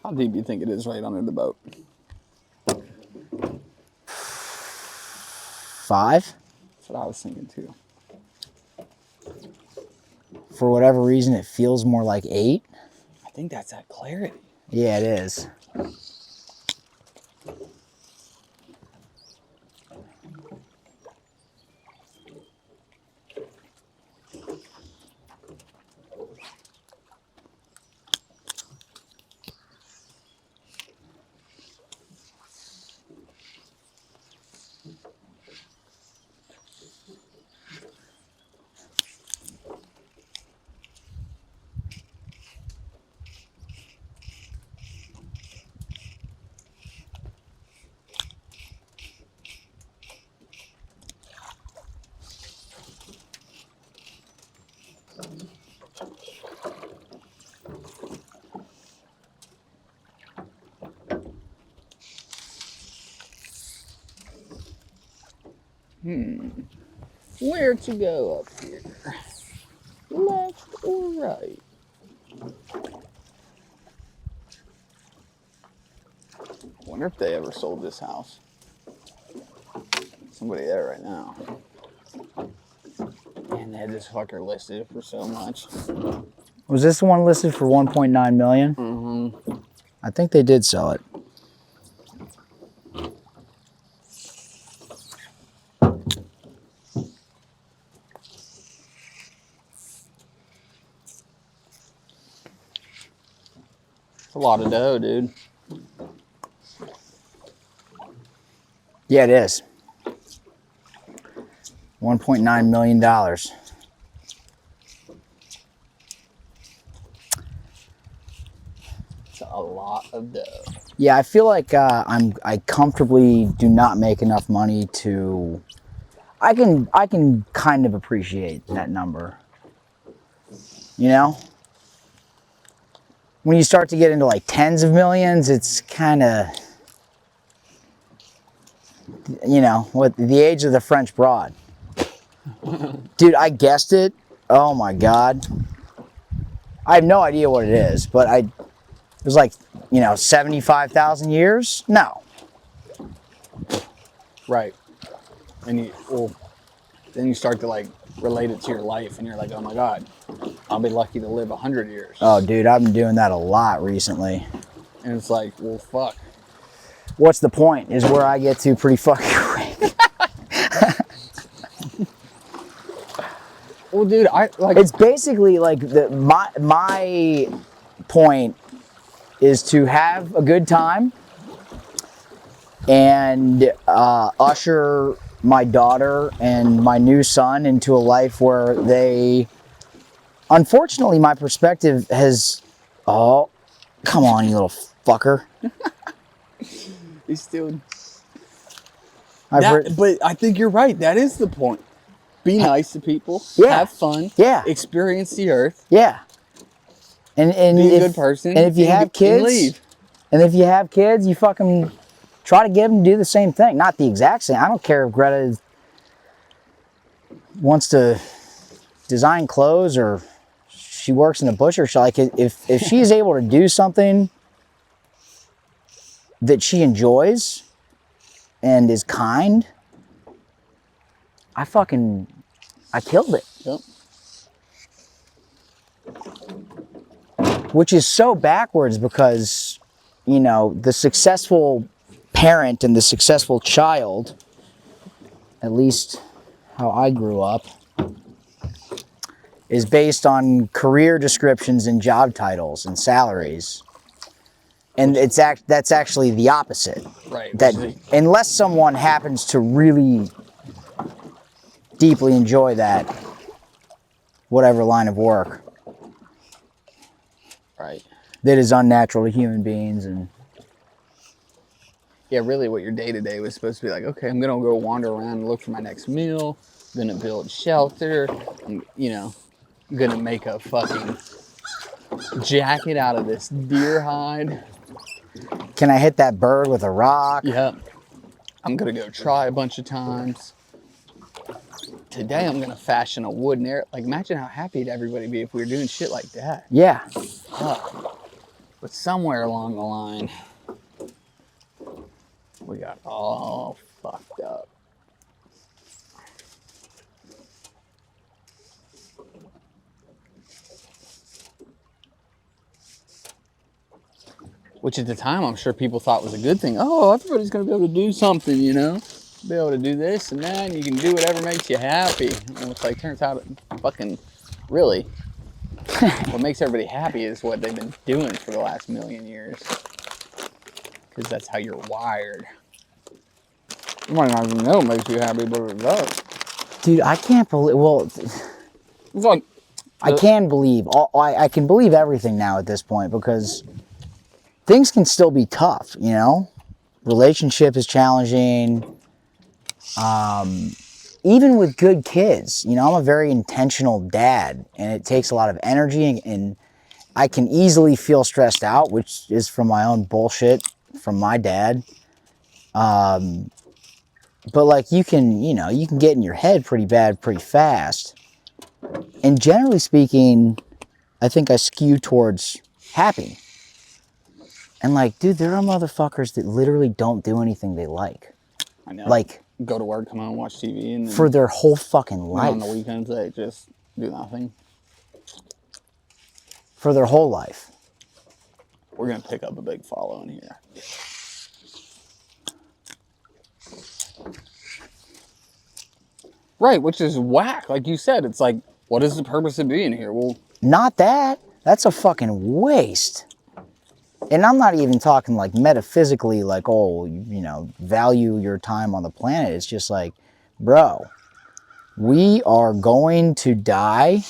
How deep do you think it is right under the boat? 5? That's what I was thinking too. for whatever reason, it feels more like 8. I think that's that clarity. Yeah, it is. Where to go up here? Left or right? I wonder if they ever sold this house. Somebody there right now. Man, they had this fucker listed for so much. Was this the one listed for 1.9 million? Mm-hmm. I think they did sell it. It's a lot of dough, dude. Yeah, it is. $1.9 million. It's a lot of dough. Yeah, I feel like I comfortably do not make enough money to. I can kind of appreciate that number. You know, when you start to get into like tens of millions, it's kind of, you know, with the age of the French broad. Dude, I guessed it. Oh my God. I have no idea what it is, but it was like, 75,000 years? No. Right. And then you start to like relate it to your life, and you're like, oh my God, I'll be lucky to live 100 years. Oh, dude, I've been doing that a lot recently. And it's like, well, fuck. What's the point is where I get to pretty fucking quick. Well, dude, It's basically like my point is to have a good time and usher my daughter and my new son into a life where they, unfortunately, my perspective has, oh, come on, you little fucker. he's still. I've But I think you're right. That is the point. Be nice to people. Yeah. Have fun. Yeah. Experience the earth. Yeah. And Be a good person. And if you have kids, and leave. And if you have kids, you fucking try to get them to do the same thing. Not the exact same. I don't care if Greta wants to design clothes or she works in a butcher shop. Like if she's able to do something that she enjoys and is kind, I killed it. Yep. Which is so backwards because, the successful parent and the successful child, at least how I grew up, is based on career descriptions and job titles and salaries. And that's actually the opposite. Right. That unless someone happens to really deeply enjoy that, whatever line of work. Right. That is unnatural to human beings. And yeah, really what your day-to-day was supposed to be like, okay, I'm going to go wander around and look for my next meal. I'm going to build shelter. I'm going to make a fucking jacket out of this deer hide. Can I hit that bird with a rock? Yep. I'm going to go try a bunch of times. Today I'm going to fashion a wooden arrow. Like, imagine how happy everybody would be if we were doing shit like that. Yeah. But somewhere along the line, we got all fucked up. Which at the time, I'm sure people thought was a good thing. Oh, everybody's going to be able to do something, you know? Be able to do this and that, and you can do whatever makes you happy. And it's like, turns out, fucking, really, what makes everybody happy is what they've been doing for the last million years. Because that's how you're wired. You might not even know what makes you happy, but it does. Dude, I can't believe, well, It's like, I can believe, I can believe everything now at this point because things can still be tough, you know? Relationship is challenging. Even with good kids, you know, I'm a very intentional dad and it takes a lot of energy and I can easily feel stressed out, which is from my own bullshit from my dad. But like you can, you know, you can get in your head pretty bad pretty fast. And generally speaking, I think I skew towards happy. And like, dude, there are motherfuckers that literally don't do anything they like. I know. Like, go to work, come home, watch TV, and then for their whole fucking life. on the weekends, they just do nothing. For their whole life. We're going to pick up a big following here. Right, which is whack. Like you said, it's like, what is the purpose of being here? Well, not that. That's a fucking waste. And I'm not even talking like metaphysically, like, oh, you know, value your time on the planet. It's just like, bro, we are going to die,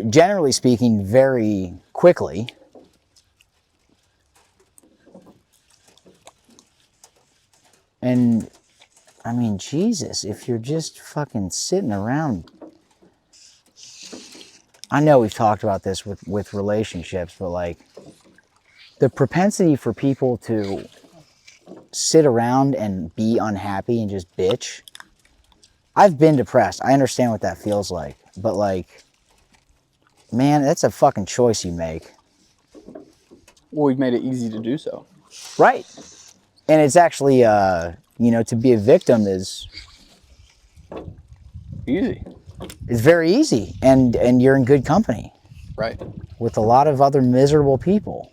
generally speaking, very quickly. And, I mean, Jesus, if you're just fucking sitting around, I know we've talked about this with relationships, but like the propensity for people to sit around and be unhappy and just bitch. I've been depressed. I understand what that feels like, but like, man, that's a fucking choice you make. Well, we've made it easy to do so. Right. And it's actually, you know, to be a victim is Easy. It's very easy, and you're in good company. Right. With a lot of other miserable people.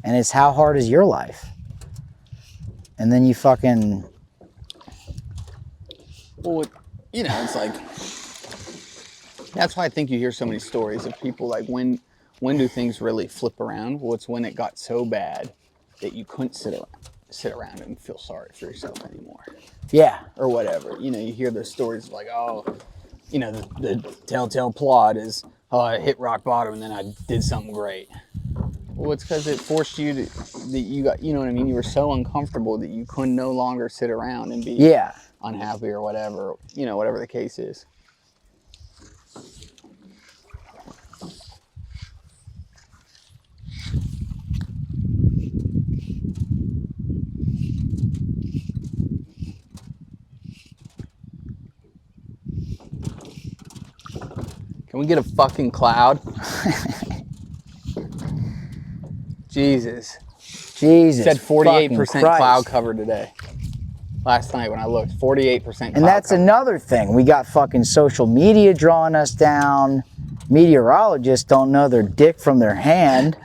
And it's how hard is your life? And then you fucking... Well, you know, it's like... That's why I think you hear so many stories of people like, when do things really flip around? Well, it's when it got so bad that you couldn't sit around and feel sorry for yourself anymore. Yeah. Or whatever. You know, you hear those stories like, oh... You know, the telltale plot is, oh, I hit rock bottom and then I did something great. Well, it's because it forced you to, that you got, you know what I mean? You were so uncomfortable that you could no longer sit around and be unhappy or whatever, you know, whatever the case is. Can we get a fucking cloud? Jesus. Jesus. It said 48% cloud cover today. Last night when I looked, 48% cloud And that's cover. another thing. We got fucking social media drawing us down. Meteorologists don't know their dick from their hand.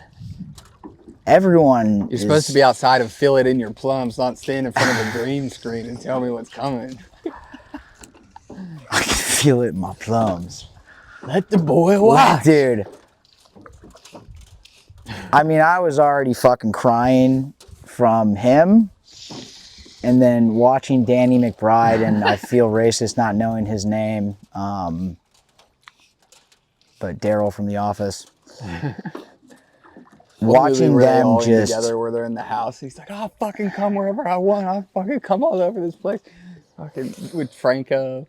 Everyone You're supposed to be outside and feel it in your plums, not stand in front of a green screen and tell me what's coming. I can feel it in my plums. Let the boy watch. Dude. I mean, I was already fucking crying from him. And then watching Danny McBride, and I feel racist not knowing his name. But Daryl from The Office. Watching them all just together where they're in the house. He's like, I'll fucking come wherever I want. I'll fucking come all over this place. Fucking with Franco.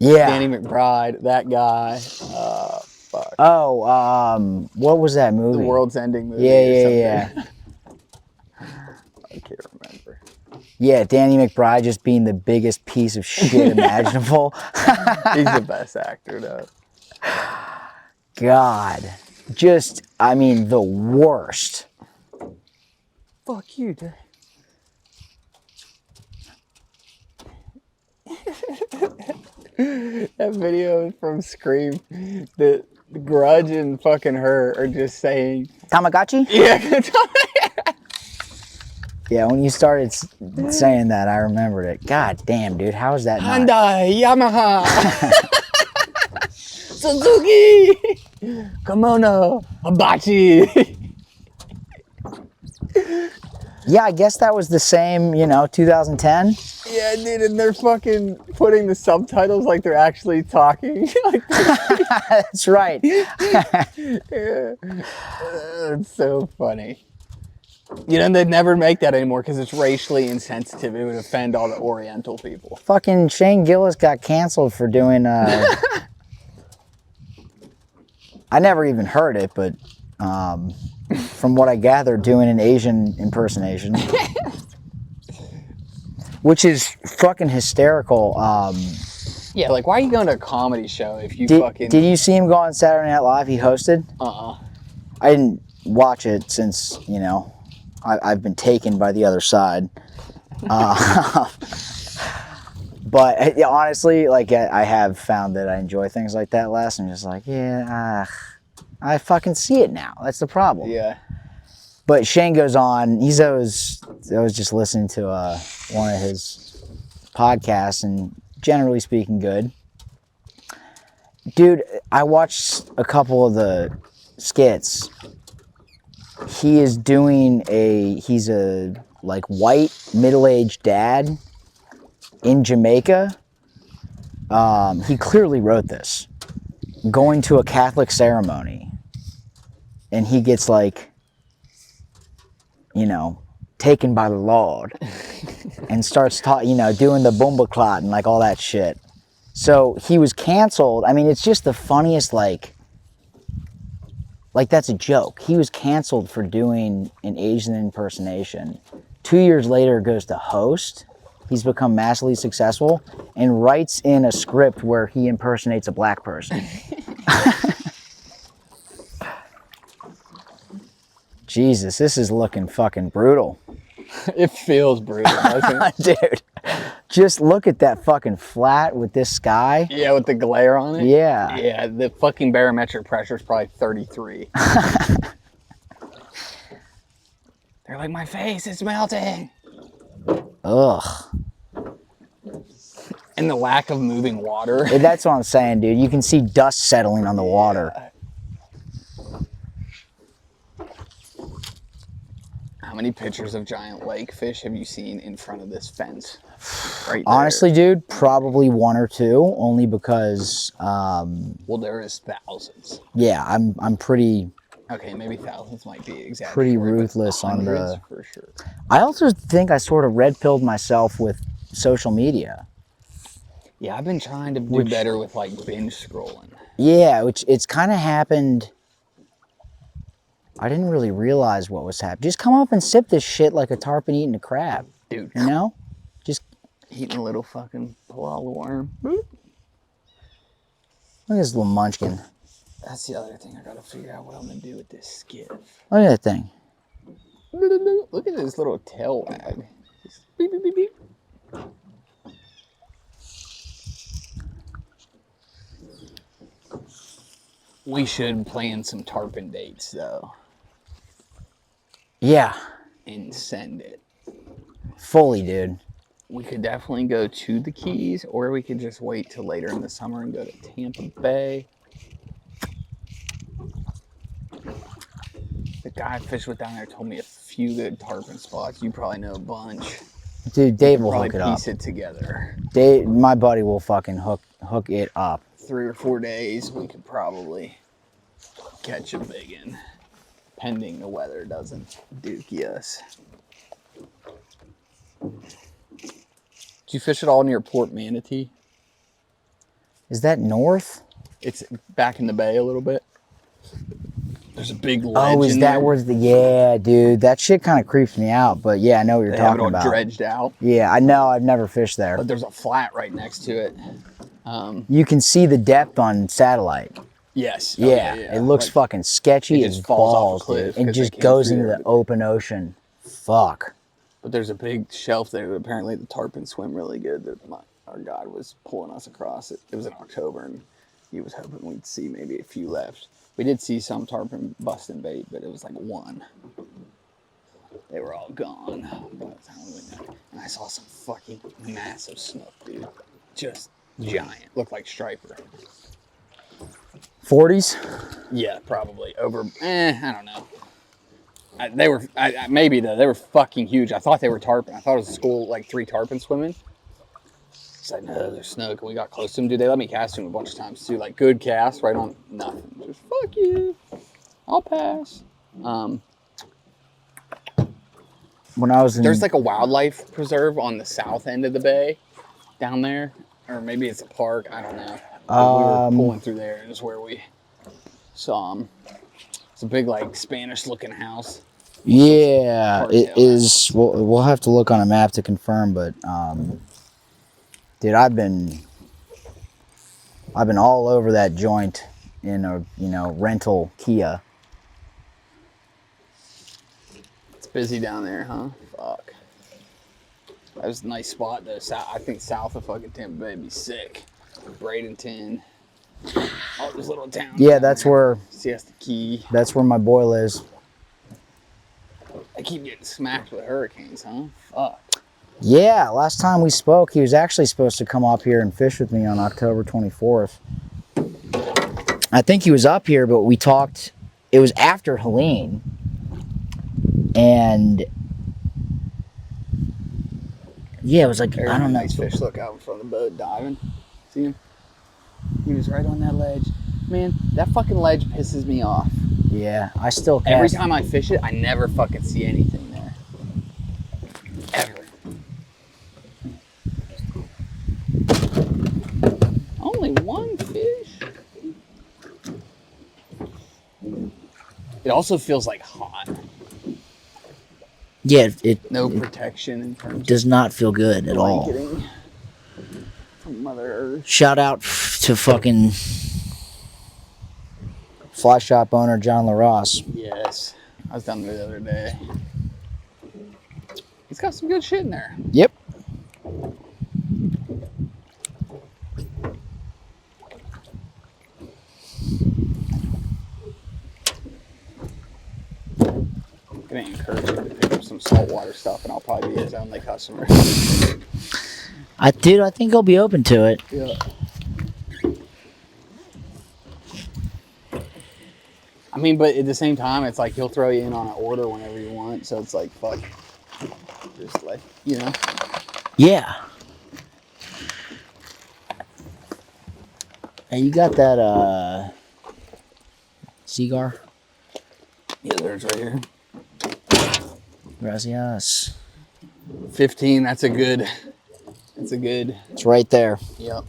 Yeah. Danny McBride, that guy. Fuck. Oh, what was that movie? The World's Ending movie. Yeah. I can't remember. Yeah, Danny McBride just being the biggest piece of shit imaginable. He's the best actor, though. God. Just, I mean, the worst. Fuck you, dude. That video from Scream, the Grudge and fucking her are just saying, Tamagotchi? yeah. Yeah, when you started saying that, I remembered it. God damn, dude, how is that not? Hyundai, Yamaha, Suzuki, Kimono, Hibachi. Yeah, I guess that was the same, 2010. Yeah, dude, and they're fucking putting the subtitles like they're actually talking. Like, That's right. yeah. It's so funny. They'd never make that anymore because it's racially insensitive. It would offend all the Oriental people. Fucking Shane Gillis got canceled for doing, I never even heard it, but from what I gather, doing an Asian impersonation. Which is fucking hysterical. Yeah, like, why are you going to a comedy show if you Did you see him go on Saturday Night Live? He hosted? I didn't watch it since, I've been taken by the other side. But honestly, like, I have found that I enjoy things like that less. I'm just like, yeah, I fucking see it now. That's the problem. Yeah. But Shane goes on. I was just listening to one of his podcasts, and generally speaking, good. Dude, I watched a couple of the skits. He's a like white middle-aged dad in Jamaica. He clearly wrote this. Going to a Catholic ceremony, and he gets like, taken by the Lord, and starts doing the Boomba Clot and like all that shit. So he was canceled. I mean, it's just the funniest, like that's a joke. He was canceled for doing an Asian impersonation. 2 years later, goes to host. He's become massively successful and writes in a script where he impersonates a black person. Jesus, this is looking fucking brutal. It feels brutal, doesn't it? Dude, just look at that fucking flat with this sky. Yeah, with the glare on it. Yeah. Yeah, the fucking barometric pressure is probably 33. They're like, my face is melting. Ugh. And the lack of moving water. That's what I'm saying, dude. You can see dust settling on the water. How many pictures of giant lake fish have you seen in front of this fence? Right there. Honestly, dude, probably one or two, only because Well, there is thousands. yeah, I'm pretty Okay, maybe thousands might be exactly. pretty ruthless on the hundreds for sure. I also think I sort of red-pilled myself with social media. Yeah, I've been trying to do better with like binge scrolling. Yeah, which it's kind of happened. I didn't really realize what was happening. Just come up and sip this shit like a tarpon eating a crab. Dude. Just Eating a little fucking palala worm. look at this little munchkin. That's the other thing I gotta figure out what I'm gonna do with this skiff. Look at that thing. Look at this little tail wag. Just beep, beep, beep, beep. We should plan some tarpon dates though. Yeah, And send it. fully, dude. We could definitely go to the Keys, or we could just wait till later in the summer and go to Tampa Bay. The guy I fished with down there told me a few good tarpon spots. You probably know a bunch. Dude, Dave will Probably hook it up. piece it together. Dave, my buddy will fucking hook it up. 3 or 4 days, we could probably catch a big one, pending the weather doesn't dookie us. Did you fish at all near Port Manatee? Is that north? It's back in the bay a little bit. There's a big ledge. Oh, is in that there. where yeah, dude, that shit kind of creeps me out. But yeah, I know what you're They have it talking all about. dredged out, Yeah, I know. I've never fished there. but there's a flat right next to it. You can see the depth on satellite. Yes. Yeah, it looks Like, fucking sketchy it as just falls off a balls, cliff dude. It 'cause they just came goes through into there. the open ocean. Fuck. But there's a big shelf there that apparently the tarpon swim really good. That our guide was pulling us across it. It was in October, and he was hoping we'd see maybe a few left. We did see some tarpon busting bait, but it was like one. They were all gone by the time we went down. And I saw some fucking massive snook, dude. Just giant. Looked like striper. 40s? Yeah, probably. Over, I don't know. They were, maybe though, they were fucking huge. I thought they were tarpon. I thought it was a school, like 3 tarpon swimming. It's like, no, they're snook. And we got close to them, dude. They let me cast them a bunch of times too. Like, good cast, right on nothing. Just, fuck you. I'll pass. When I was in... There's like a wildlife preserve on the south end of the bay down there. Or maybe it's a park. I don't know. But we were pulling through there, and it's where we saw them. It's a big, like, Spanish-looking house. Yeah, it is. We'll have to look on a map to confirm, but dude, I've been all over that joint in a rental Kia. It's busy down there, huh? Fuck. That was a nice spot though. I think south of fucking Tampa Bay would be sick. Bradenton. All those little towns. Yeah, that's where Siesta Key. That's where my boy lives. They keep getting smacked with hurricanes, huh? Fuck. Yeah, last time we spoke, he was actually supposed to come up here and fish with me on October 24th. I think he was up here, but we talked. It was after Helene, and yeah, it was like There's I don't know. nice fish look out in front of the boat diving. See him? He was right on that ledge. Man, that fucking ledge pisses me off. Yeah, I still cast. Every time I fish it, I never fucking see anything there. Ever. Only one fish? It also feels like hot. Yeah, it No protection in terms does not feel good of at all. blanketing from Mother Earth. Shout out to fucking fly shop owner John LaRosse. Yes. I was down there the other day. He's got some good shit in there. Yep. I'm gonna encourage him to pick up some saltwater stuff, and I'll probably be his only customer. I think he'll be open to it. Yeah. I mean, but at the same time, it's like he'll throw you in on an order whenever you want. So it's like, fuck. Just like, you know. Yeah. Hey, you got that cigar? Yeah, there's right here. Gracias. 15, that's a good. It's right there. Yep.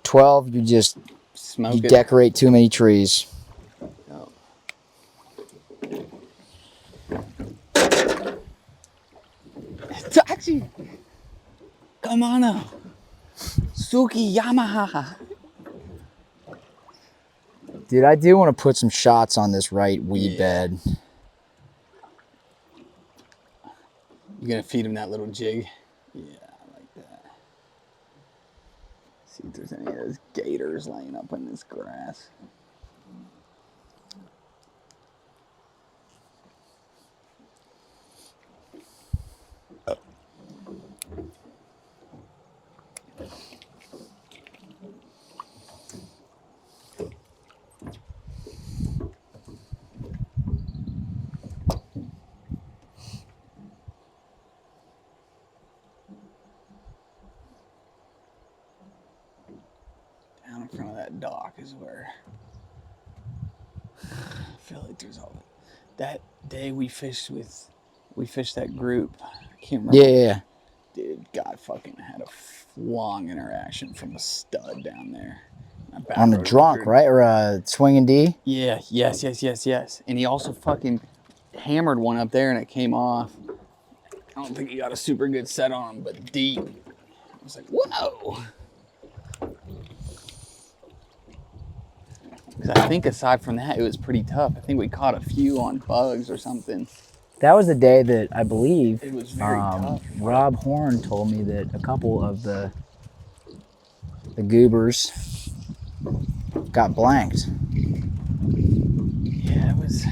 12, you just Smoke it. decorate too many trees. Taxi! Come on now. Suki Yamaha. Dude, I do want to put some shots on this right weed bed. You gonna feed him that little jig? Yeah, I like that. See if there's any of those gators laying up in this grass. Down in front of that dock is where I feel like there's all that day we fished that group. I can't remember. Yeah. Dude, God fucking had a long interaction from a stud down there. On the drunk, right? Or a swinging D? Yeah, yes. And he also fucking hammered one up there and it came off. I don't think he got a super good set on him, but deep. I was like, whoa. Because I think aside from that, it was pretty tough. I think we caught a few on bugs or something. That was the day that I believe It was very tough. Rob Horn told me that a couple of the goobers got blanked. Yeah, it was.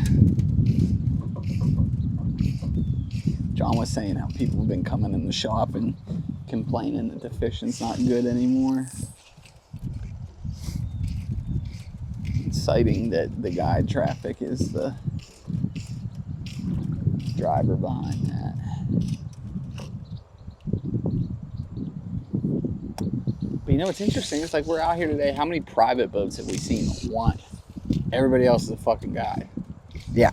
John was saying how people have been coming in the shop and complaining that the fishing's not good anymore. Citing that the guide traffic is the driver behind that. But you know what's interesting? It's like we're out here today. How many private boats have we seen? One. Everybody else is a fucking guide. Yeah.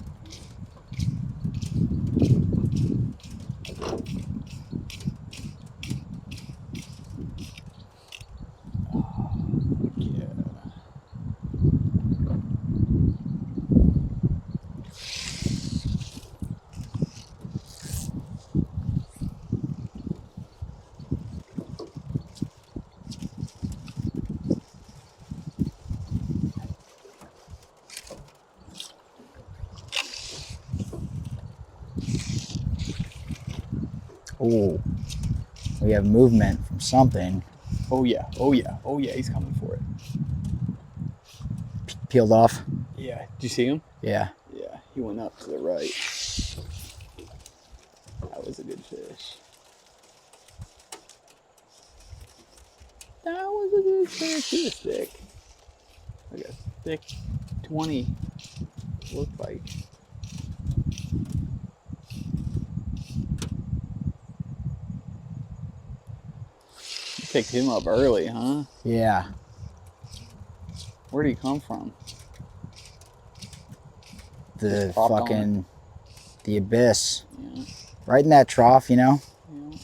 Yeah. Ooh. We have movement from something. Oh yeah. Oh yeah. Oh yeah. He's coming for it. Peeled off. Yeah. Did you see him? Yeah. Yeah. He went up to the right. That was a good fish. That was a good fish. He was thick. Like a thick 20. Looked like. You picked him up early, huh? Yeah. Where'd he come from? The Just popped on fucking, the abyss. Yeah. Right in that trough, you know? Yeah.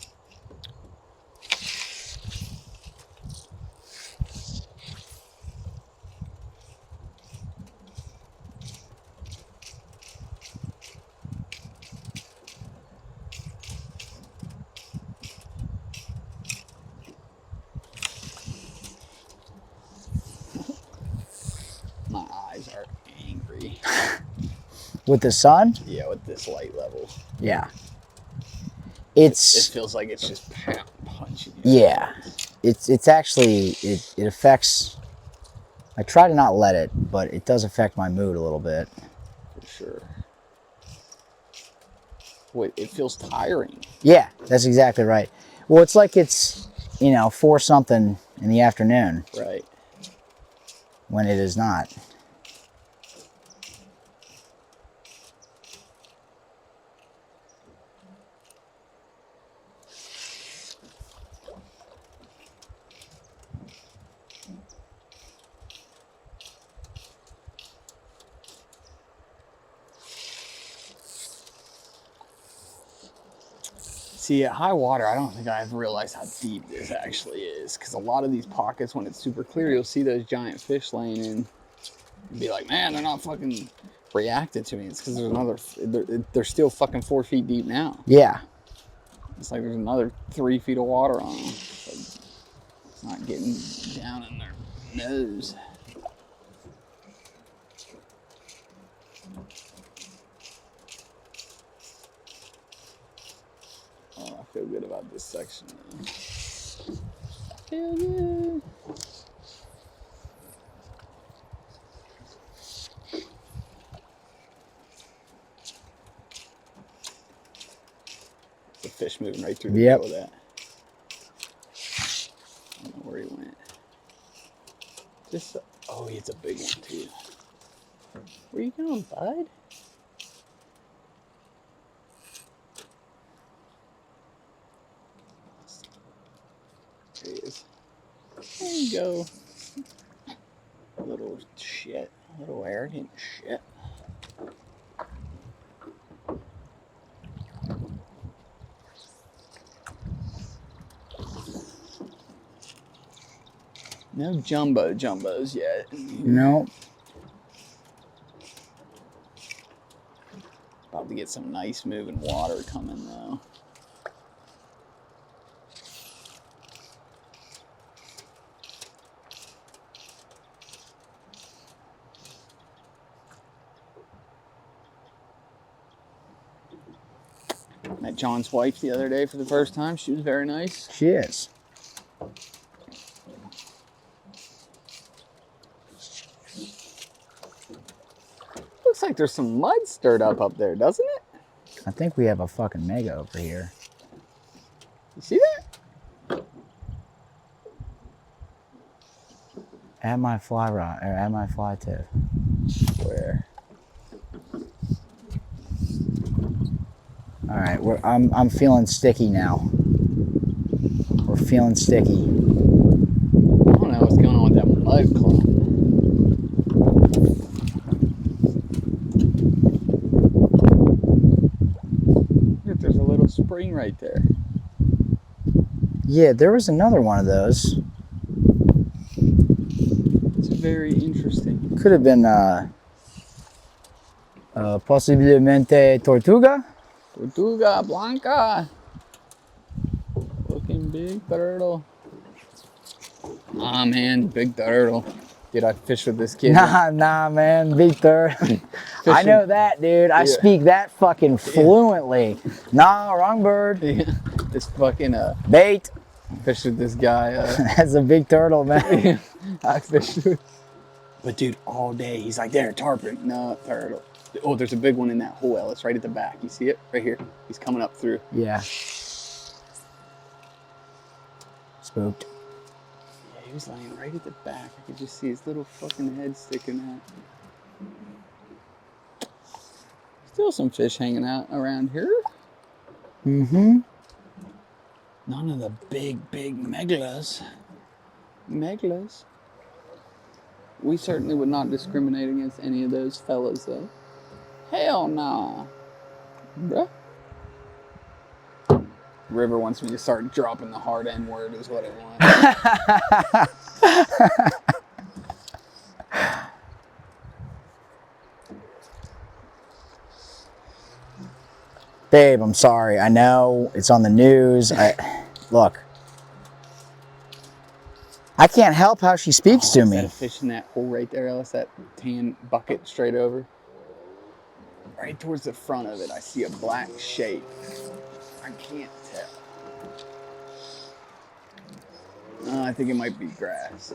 My eyes are angry. With the sun? Yeah, with this light level. Yeah. It It's, feels like it's just punching you. yeah. It's actually, it affects, I try to not let it, but it does affect my mood a little bit. For sure. Wait, it feels tiring. Yeah, that's exactly right. Well, it's like it's, you know, 4 something in the afternoon Right. when it is not. See, at high water, I don't think I've realized how deep this actually is. Because a lot of these pockets, when it's super clear, you'll see those giant fish laying in. And be like, man, they're not fucking reacting to me. It's because there's another, they're still fucking 4 feet deep now. Yeah. It's like there's another 3 feet of water on them. It's not getting down in their nose. Oh, I feel good about this section now. I feel good. The fish moving right through the middle of that. I don't know where he went. Just, oh, it's a big one too. Where you going, bud? There he is. There you go. Little shit. Little arrogant shit. No jumbos yet. No. About to get some nice moving water coming though. Met John's wife the other day for the first time. She was very nice. She is. looks like there's some mud stirred up there, doesn't it? I think we have a fucking mega over here. You see that? Add my fly rod, or add my fly tip. Where? All right, I'm feeling sticky now. We're feeling sticky. I don't know what's going on with that mud clump. Look, there's a little spring right there. Yeah, there was another one of those. It's very interesting. Could have been posiblemente tortuga. Tortuga blanca. Looking big turtle. Ah, man, big turtle. Dude, I fished with this kid. Nah, man, Victor. I know that, dude. I speak that fucking fluently. Nah, wrong bird. Yeah. This fucking Bait. fished with this guy. That's a big turtle, man. I fished with. But dude, all day he's like, there, tarpon. No, turtle. Oh, there's a big one in that hole, Ellis, right at the back. You see it? Right here. He's coming up through. Yeah. Spooked. Yeah, he was laying right at the back. I could just see his little fucking head sticking out. Still some fish hanging out around here. Mm-hmm. None of the big megalas. Megalas. We certainly would not discriminate against any of those fellas, though. Hell no. Bruh. River wants me to start dropping the hard N word is what it wants. Babe, I'm sorry. I know it's on the news. Look. I can't help how she speaks to me. That fish in that hole right there, Ellis, that tan bucket straight over. Right towards the front of it, I see a black shape. I can't tell. I think it might be grass.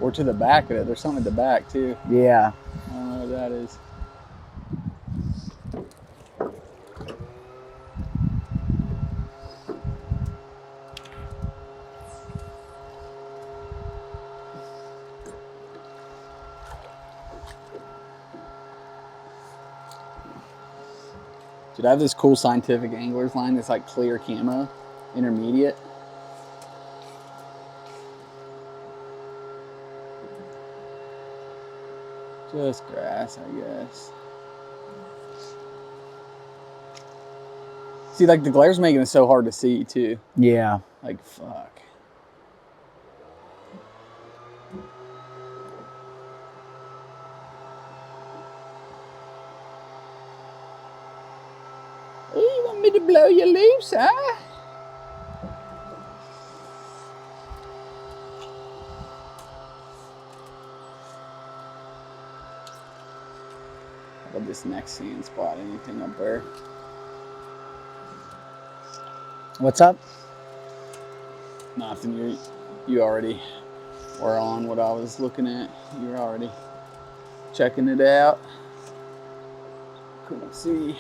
Or to the back of it. There's something at the back, too. Yeah. I don't know what that is. Dude, I have this cool scientific angler's line that's like clear camo, intermediate. Just grass, I guess. See, like the glare's making it so hard to see too. Yeah. Like, fuck. Oh, you want me to blow you loose, huh? How about this next sand spot? Anything up there? What's up? Nothing. You already were on what I was looking at. You were already checking it out. Couldn't see.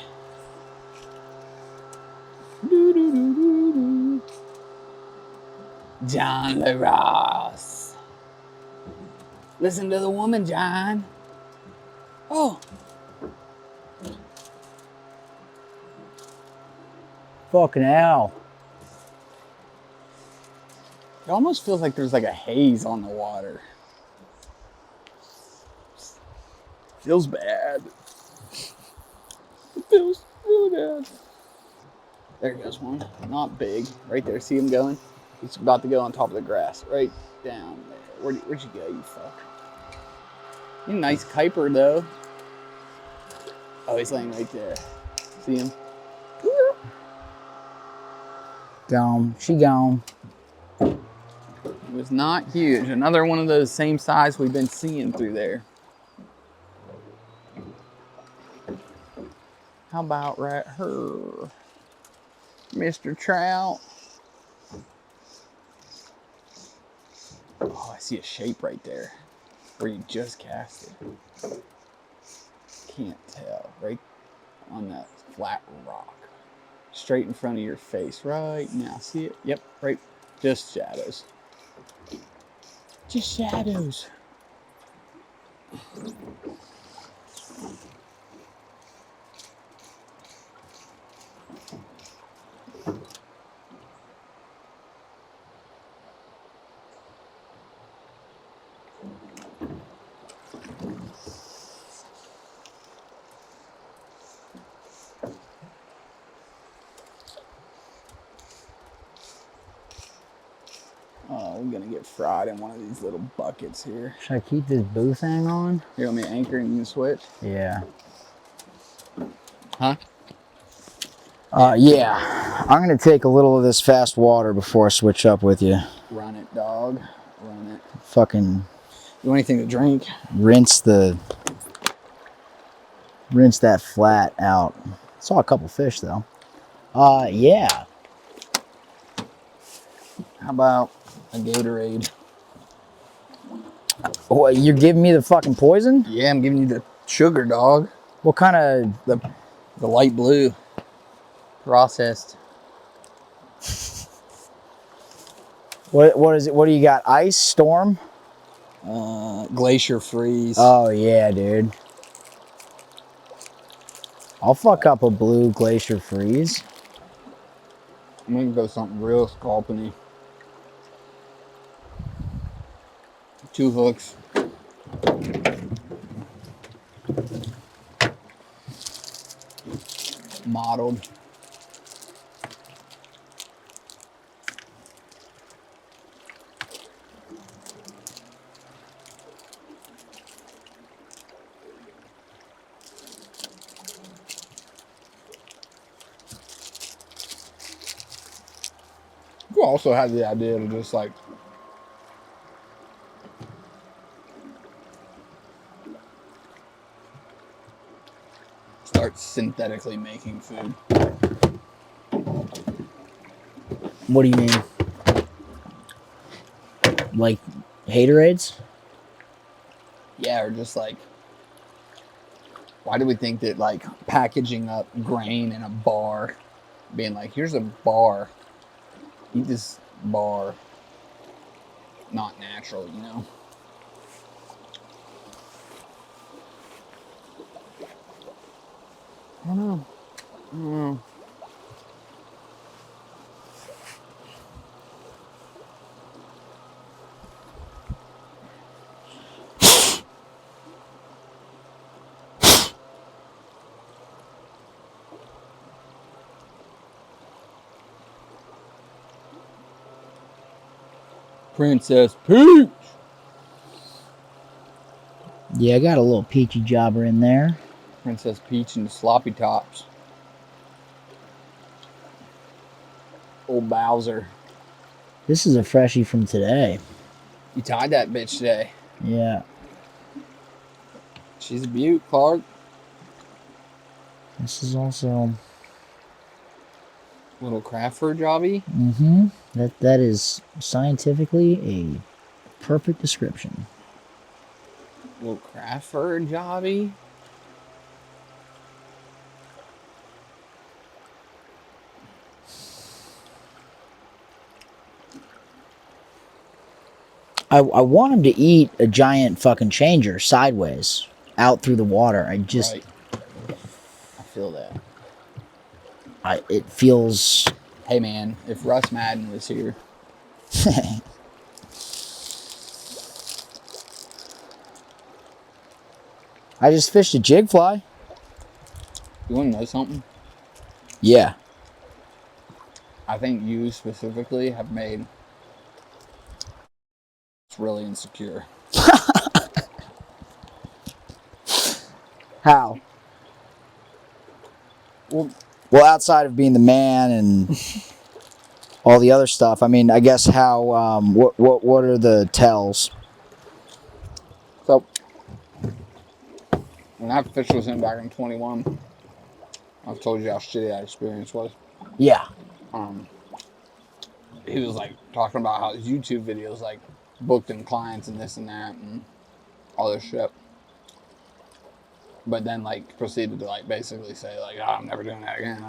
John LaRosse. Listen to the woman, John. Oh. Fucking hell. It almost feels like there's like a haze on the water. Feels bad. It feels really bad. There goes one. Not big. Right there. See him going? He's about to go on top of the grass. Right down there. Where'd you go, you fuck? He's a nice Kuiper, though. Oh, he's laying right there. See him? Gone. She gone. It was not huge. Another one of those same size we've been seeing through there. How about right here? Mr. Trout. Oh, I see a shape right there where you just cast it. Can't tell. Right on that flat rock. Straight in front of your face right now. See it? Yep, right. Just shadows. Just shadows. Oh, we're gonna get fried in one of these little buckets here. Should I keep this boo thing on? You want me to anchor and you can switch? Yeah. Huh? Yeah. I'm gonna take a little of this fast water before I switch up with you. Run it, dog. Run it. Fucking You want anything to drink? rinse that flat out. Saw a couple fish though. Yeah. How about a Gatorade? What, you're giving me the fucking poison? Yeah, I'm giving you the sugar, dog. What kind of... The light blue. Processed. What is it? What do you got? Ice? Storm? Glacier freeze. Oh, yeah, dude. I'll fuck up a blue glacier freeze. I'm gonna go something real scalping-y. 2 hooks. Mottled. You also had the idea to just like start synthetically making food. What do you mean? Like Haterades? Yeah, or just like, why do we think that like packaging up grain in a bar, being like, here's a bar, eat this bar, not natural, you know? I don't know. I don't know. Princess Peach. Yeah, I got a little peachy jobber in there. Princess Peach and the sloppy tops. Old Bowser. This is a freshie from today. You tied that bitch today. Yeah. She's a beaut, Clark. This is also... Little craft fur jobby. Mm-hmm. That is scientifically a perfect description. Little craft fur jobby. I want him to eat a giant fucking changer sideways out through the water. I just... Right. I feel that. It feels... Hey man, if Russ Madden was here. I just fished a jig fly. You want to know something? Yeah. I think you specifically have made it's really insecure. How? Well, outside of being the man and all the other stuff, I mean, I guess how, what are the tells? So, when that fish was in back in 21, I've told you how shitty that experience was. Yeah. he was like talking about how his YouTube videos like booked him clients and this and that and all this shit. But then like proceeded to like basically say like, oh, I'm never doing that again.